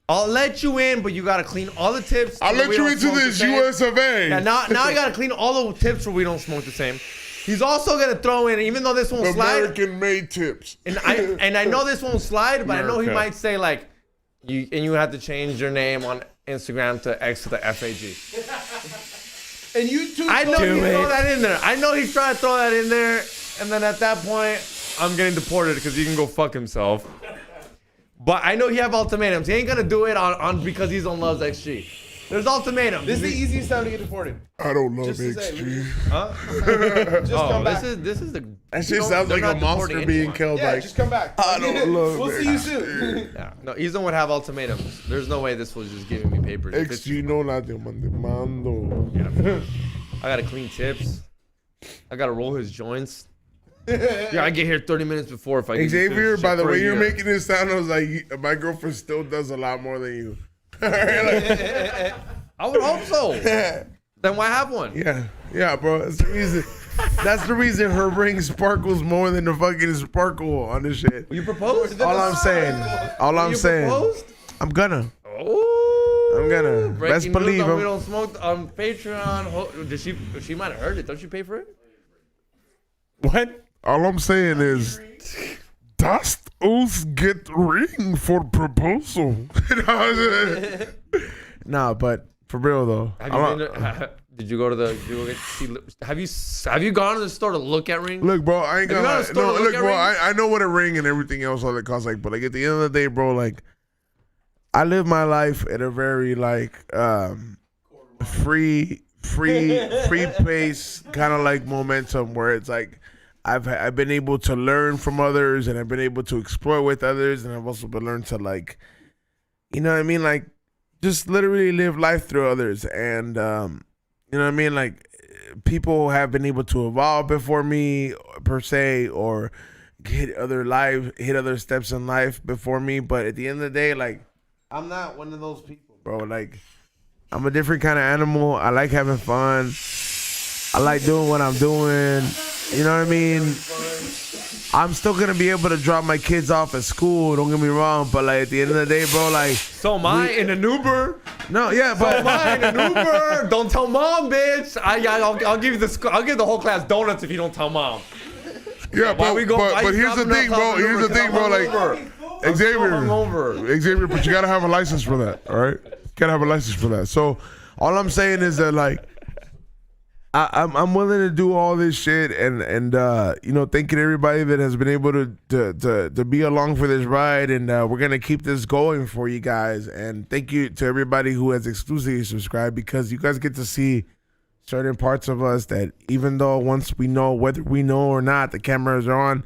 I'll let you in, but you gotta clean all the tips. I'll let you into this US of A. Yeah, now you gotta clean all the tips where we don't smoke the same. He's also gonna throw in, even though this won't slide. American-made tips. And I know this won't slide, but I know he America. might say like, you have to change your name on Instagram to X to the FAG. And you two. I know Do he's it. throwing that in there. I know he's trying to throw that in there, and then at that point, I'm getting deported because he can go fuck himself. But I know he have ultimatums. He ain't gonna do it on because he's on Loves XG. There's ultimatums. This is the easiest time to get deported. I don't love Just to say, XG. Just come back. This is the. That shit you don't- sounds they're like a not monster deporting being anyone. killed. Yeah, Like, just come back. I don't love We'll it. see you soon. Yeah, no, Izon would have ultimatums. There's no way this was just giving me papers. If it's- XG no la demando. I gotta clean tips. I gotta roll his joints. Yeah, I get here 30 minutes before if I get Xavier, shit by the for a way you're year. making it sound, I was like, my girlfriend still does a lot more than you. I would hope so. Then why have one? Yeah, bro. That's the reason. That's the reason her ring sparkles more than the fucking sparkle on this shit. You proposed? All I'm saying. All I'm You saying. proposed? I'm gonna. Oh, I'm gonna. breaking Best believe news on him. We Don't Smoke on Patreon. Did she might have heard it. Don't you pay for it? What? All I'm saying is, dost us get ring for proposal? Nah, but for real though. Did you go to the? Have you gone to the store to look at rings? Look, bro, I ain't Have you gonna gone to lie. the store No, to look look, at bro, rings? I know what a ring and everything else all that costs, like, but like at the end of the day, bro, like I live my life at a very like free pace kind of like momentum where it's like I've been able to learn from others and I've been able to explore with others and I've also been learned to like, you know what I mean, like just literally live life through others and you know what I mean, like people have been able to evolve before me per se or hit other steps in life before me, but at the end of the day, like I'm not one of those people, bro. Like I'm a different kind of animal. I like having fun. I like doing what I'm doing. You know what I mean? I'm still gonna be able to drop my kids off at school. Don't get me wrong, but like at the end of the day, bro, like So am I in an Uber. no, yeah, but Mine an Uber. Don't tell mom, bitch. I'll give you I'll give the whole class donuts if you don't tell mom. Yeah, Why we go- why but you here's the dropping thing, us bro. off an Here's Uber? the thing, bro. Like Xavier, but you gotta have a license for that. All right, you gotta have a license for that. So all I'm saying is that like I'm willing to do all this shit and you know, thanking everybody that has been able to be along for this ride and we're gonna keep this going for you guys and thank you to everybody who has exclusively subscribed because you guys get to see certain parts of us that even though once we know whether we know or not the cameras are on,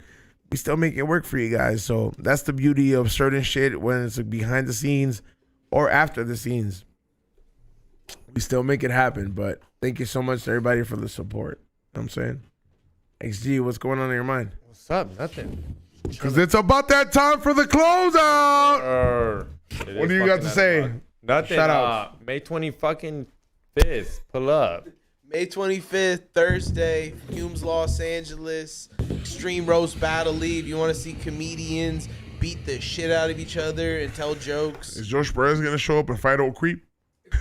we still make it work for you guys. So that's the beauty of certain shit when it's behind the scenes or after the scenes. We still make it happen, but thank you so much to everybody for the support. You know what I'm saying? XG, what's going on in your mind? What's up? Nothing. Because it's about that time for the closeout. What do you got to say? Nothing. Shout out. May 25th. Pull up. May 25th, Thursday, Humes, Los Angeles. Extreme Roast Battle League. You want to see comedians beat the shit out of each other and tell jokes? is Josh Perez gonna show up and fight old creep?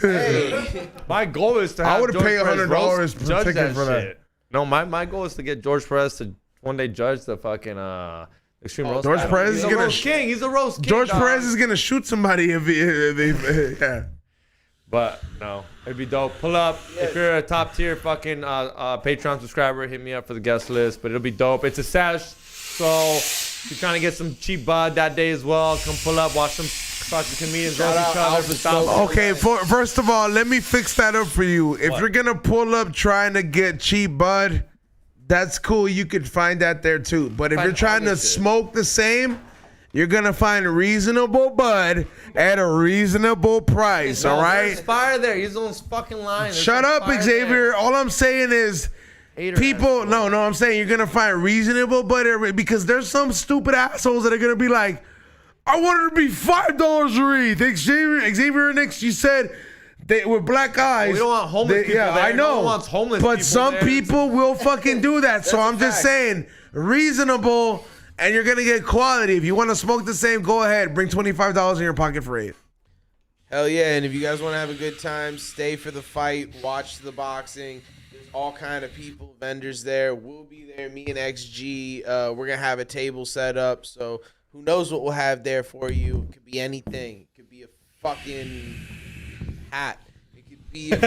Hey, My goal is to I have would George pay Perez $100 roast- per judge ticket for that. shit. No, my goal is to get George Perez to one day judge the fucking Extreme Roast. George Battle. Perez He's is a gonna roast king. He's a roast king. George dog. Perez is going to shoot somebody if he yeah. But no, it'd be dope. Pull up. If you're a top tier fucking Patreon subscriber, hit me up for the guest list. But it'll be dope. It's a sash, so if you're trying to get some cheap bud that day as well, come pull up, watch some fucking comedians roast each other for stop. Okay, first of all, let me fix that up for you. If you're going to pull up trying to get cheap bud, that's cool. You could find that there too. But if Find you're trying to other shit. smoke the same, you're going to find reasonable bud at a reasonable price, all There's right? fire there. He's on his fucking line. There's Shut some up, fire Xavier. there. All I'm saying is Hater people, ass. no, I'm saying you're going to find reasonable bud because there's some stupid assholes that are going to be like, I wanted to be $5 a wreath. Xavier and XG said they with black eyes. We don't want homeless people Yeah, there. I know. No one wants homeless but people some there. people will fucking do that. So That's a I'm just fact. saying, reasonable, and you're gonna get quality. If you want to smoke the same, go ahead. Bring $25 in your pocket for it. Hell yeah, and if you guys want to have a good time, stay for the fight, watch the boxing. There's all kind of people, vendors there. We'll be there, me and XG. We're going to have a table set up, so who knows what we'll have there for you. It could be anything. It could be a fucking hat. It could be it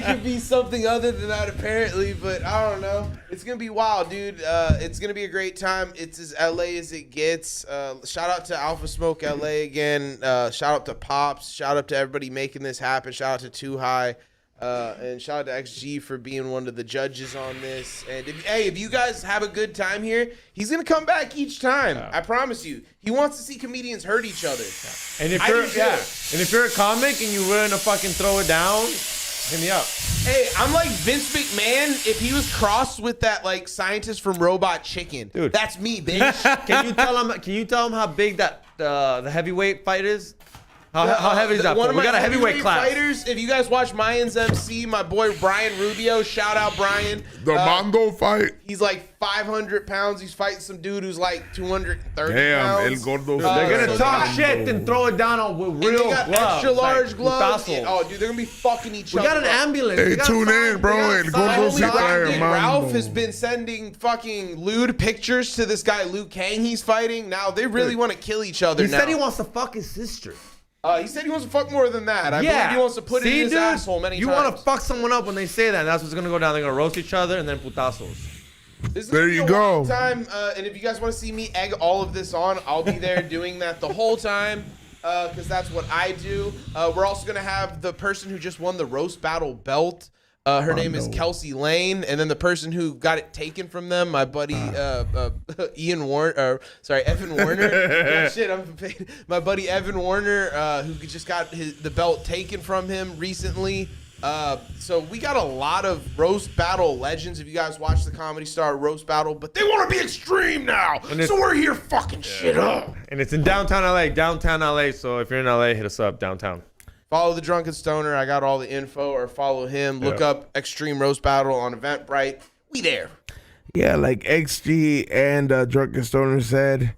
could be something other than that apparently, but I don't know. It's gonna be wild, dude. It's gonna be a great time. It's as LA as it gets. Shout out to Alpha Smoke LA again. Shout out to Pops. Shout out to everybody making this happen. Shout out to Too High. And shout out to XG for being one of the judges on this. And if you guys have a good time here, he's gonna come back each time. I promise you. He wants to see comedians hurt each other. And if I you're do too. and if you're a comic and you're willing to fucking throw it down, hit me up. Hey, I'm like Vince McMahon if he was crossed with that like scientist from Robot Chicken. Dude. That's me, bitch. Can you tell him how big that the heavyweight fight is? How heavy is that? One for? of We my got a heavyweight class. fighters. If you guys watch Mayans MC, my boy Brian Rubio, shout out Brian. The Mondo fight. He's like 500 pounds. He's fighting some dude who's like 230 Damn, pounds. El Gordo. They're gonna So talk they shit and throw it down on with And real they got gloves, extra large like gloves. putazos. Oh, dude, they're gonna be fucking each We other. got an up. ambulance. Hey, We got tune signs. in, bro. We got El signs. Gordo Holy si crap, trae, dude, Mambo. Ralph has been sending fucking lewd pictures to this guy Liu Kang he's fighting. Now they really want to kill each other He now. said he wants to fuck his sister. He said he wants to fuck more than that. I believe he wants to put it in his asshole many you times. want to fuck someone up when they say that. And that's what's gonna go down. They're gonna roast each other and then putazos. This is There gonna be you a go. wild time, and if you guys want to see me egg all of this on, I'll be there doing that the whole time, because that's what I do. We're also gonna have the person who just won the roast battle belt. Her name is Kelsey Lane, and then the person who got it taken from them, my buddy Evan Warner. Yeah, shit, my buddy Evan Warner, who just got the belt taken from him recently. So we got a lot of roast battle legends. If you guys watch the Comedy Star roast battle, but they want to be extreme now, so we're here fucking shit up. And it's in downtown LA. So if you're in LA, hit us up downtown. Follow the Drunken Stoner. I got all the info, or follow him. Look up Extreme Roast Battle on Eventbrite. We there. Yeah, like XG and Drunken Stoner said,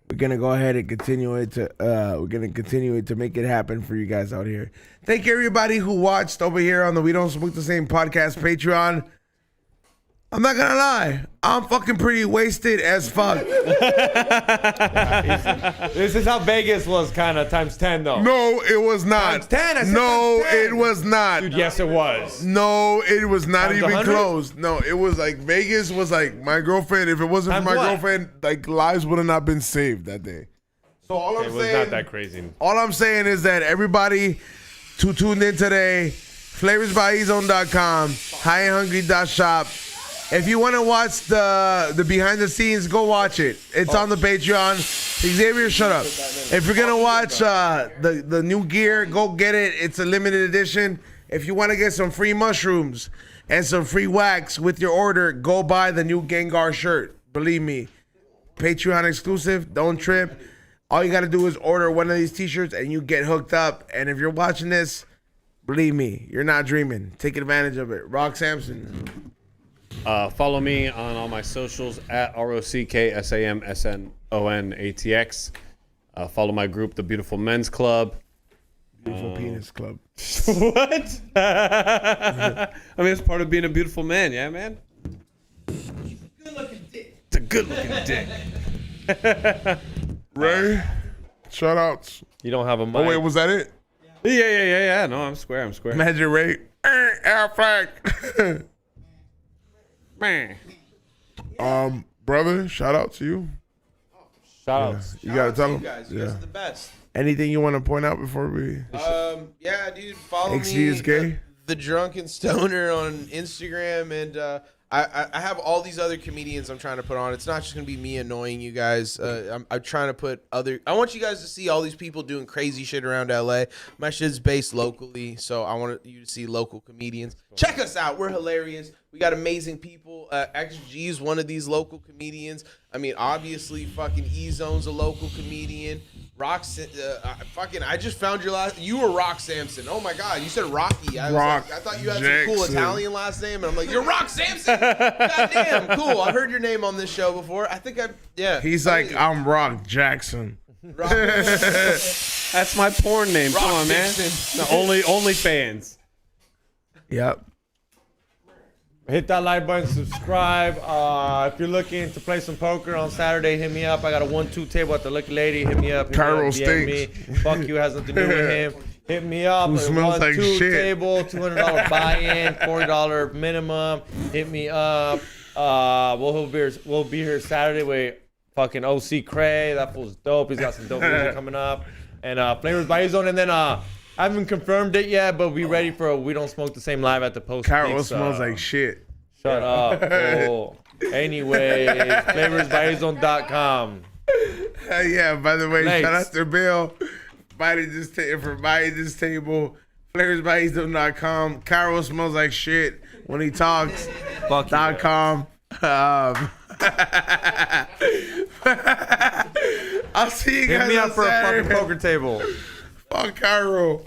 we're gonna go ahead and continue it to make it happen for you guys out here. Thank you everybody who watched over here on the We Don't Smoke the Same podcast Patreon. I'm not gonna lie, I'm fucking pretty wasted as fuck. This is how Vegas was, kind of times 10 though. No, it was not. Times 10, I said No, times 10. it was not. Dude, yes, it was. No, it was not Times even 100? close. No, it was like Vegas was like my girlfriend. If it wasn't Times for my what? girlfriend, like lives would have not been saved that day. So all It I'm was saying, not that crazy. all I'm saying is that everybody who tuned in today, flavorsbyezone.com, highandhungry.shop. If you want to watch the behind the scenes, go watch it. It's on the Patreon. Xavier, shut up. If you're gonna watch the new gear, go get it. It's a limited edition. If you want to get some free mushrooms and some free wax with your order, go buy the new Gengar shirt. Believe me, Patreon exclusive. Don't trip. All you gotta do is order one of these t-shirts and you get hooked up. And if you're watching this, believe me, you're not dreaming. Take advantage of it. Rock Samson. Follow me on all my socials at ROCKSAMSONATX. Follow my group, The Beautiful Men's Club. Beautiful Penis Club. What? I mean, it's part of being a beautiful man, yeah, man? It's a good looking dick. Ray, shout outs. You don't have a mic. Oh, wait, was that it? Yeah. No, I'm square. Imagine Ray. Air flag. Man. Brother, shout out to you. Shout outs. You gotta tell You him. guys are the best. Anything you want to point out before we? Yeah, dude, follow XG me. is gay? The Drunken Stoner on Instagram, and I have all these other comedians I'm trying to put on. It's not just gonna be me annoying you guys. I'm trying to put other. I want you guys to see all these people doing crazy shit around LA. My shit's based locally, so I want you to see local comedians. Check us out. We're hilarious. We got amazing people. XG is one of these local comedians. I mean, obviously, fucking E-Zone's a local comedian. I just found your last. You were Rock Samson. Oh my God, you said Rocky. I thought you had some cool Italian last name, and I'm like, you're Rock Samson. Goddamn, cool. I've heard your name on this show before. I think He's like, I'm Rock Jackson. Rock. That's my porn name. Rock Come on, man. Dixon. No, only fans. Yep. Hit that like button, subscribe. If you're looking to play some poker on Saturday, hit me up. I got a 1-2 table at the Lucky Lady. Hit me up. Cairo DM me. stinks. Fuck you, has nothing to do with him. Hit me up. Who smells like 1-2 shit. table, $200 buy-in, $40 minimum. Hit me up. We'll be here Saturday with fucking OC Cray. That fool's dope. He's got some dope music coming up. And Flavors by E-Zone. And then I haven't confirmed it yet, but be ready for a We Don't Smoke the Same live at the post. Cairo smells like shit. Shut up. Oh. Anyways, flavorsbyezone.com. Yeah, by the way, Thanks. shout out to Bill. Buying this table. Flavorsbyezone.com. Cairo smells like shit when he talks. Fuck you. .com. I'll see you guys Hit me on up for a Saturday. fucking poker table. Fuck Cairo.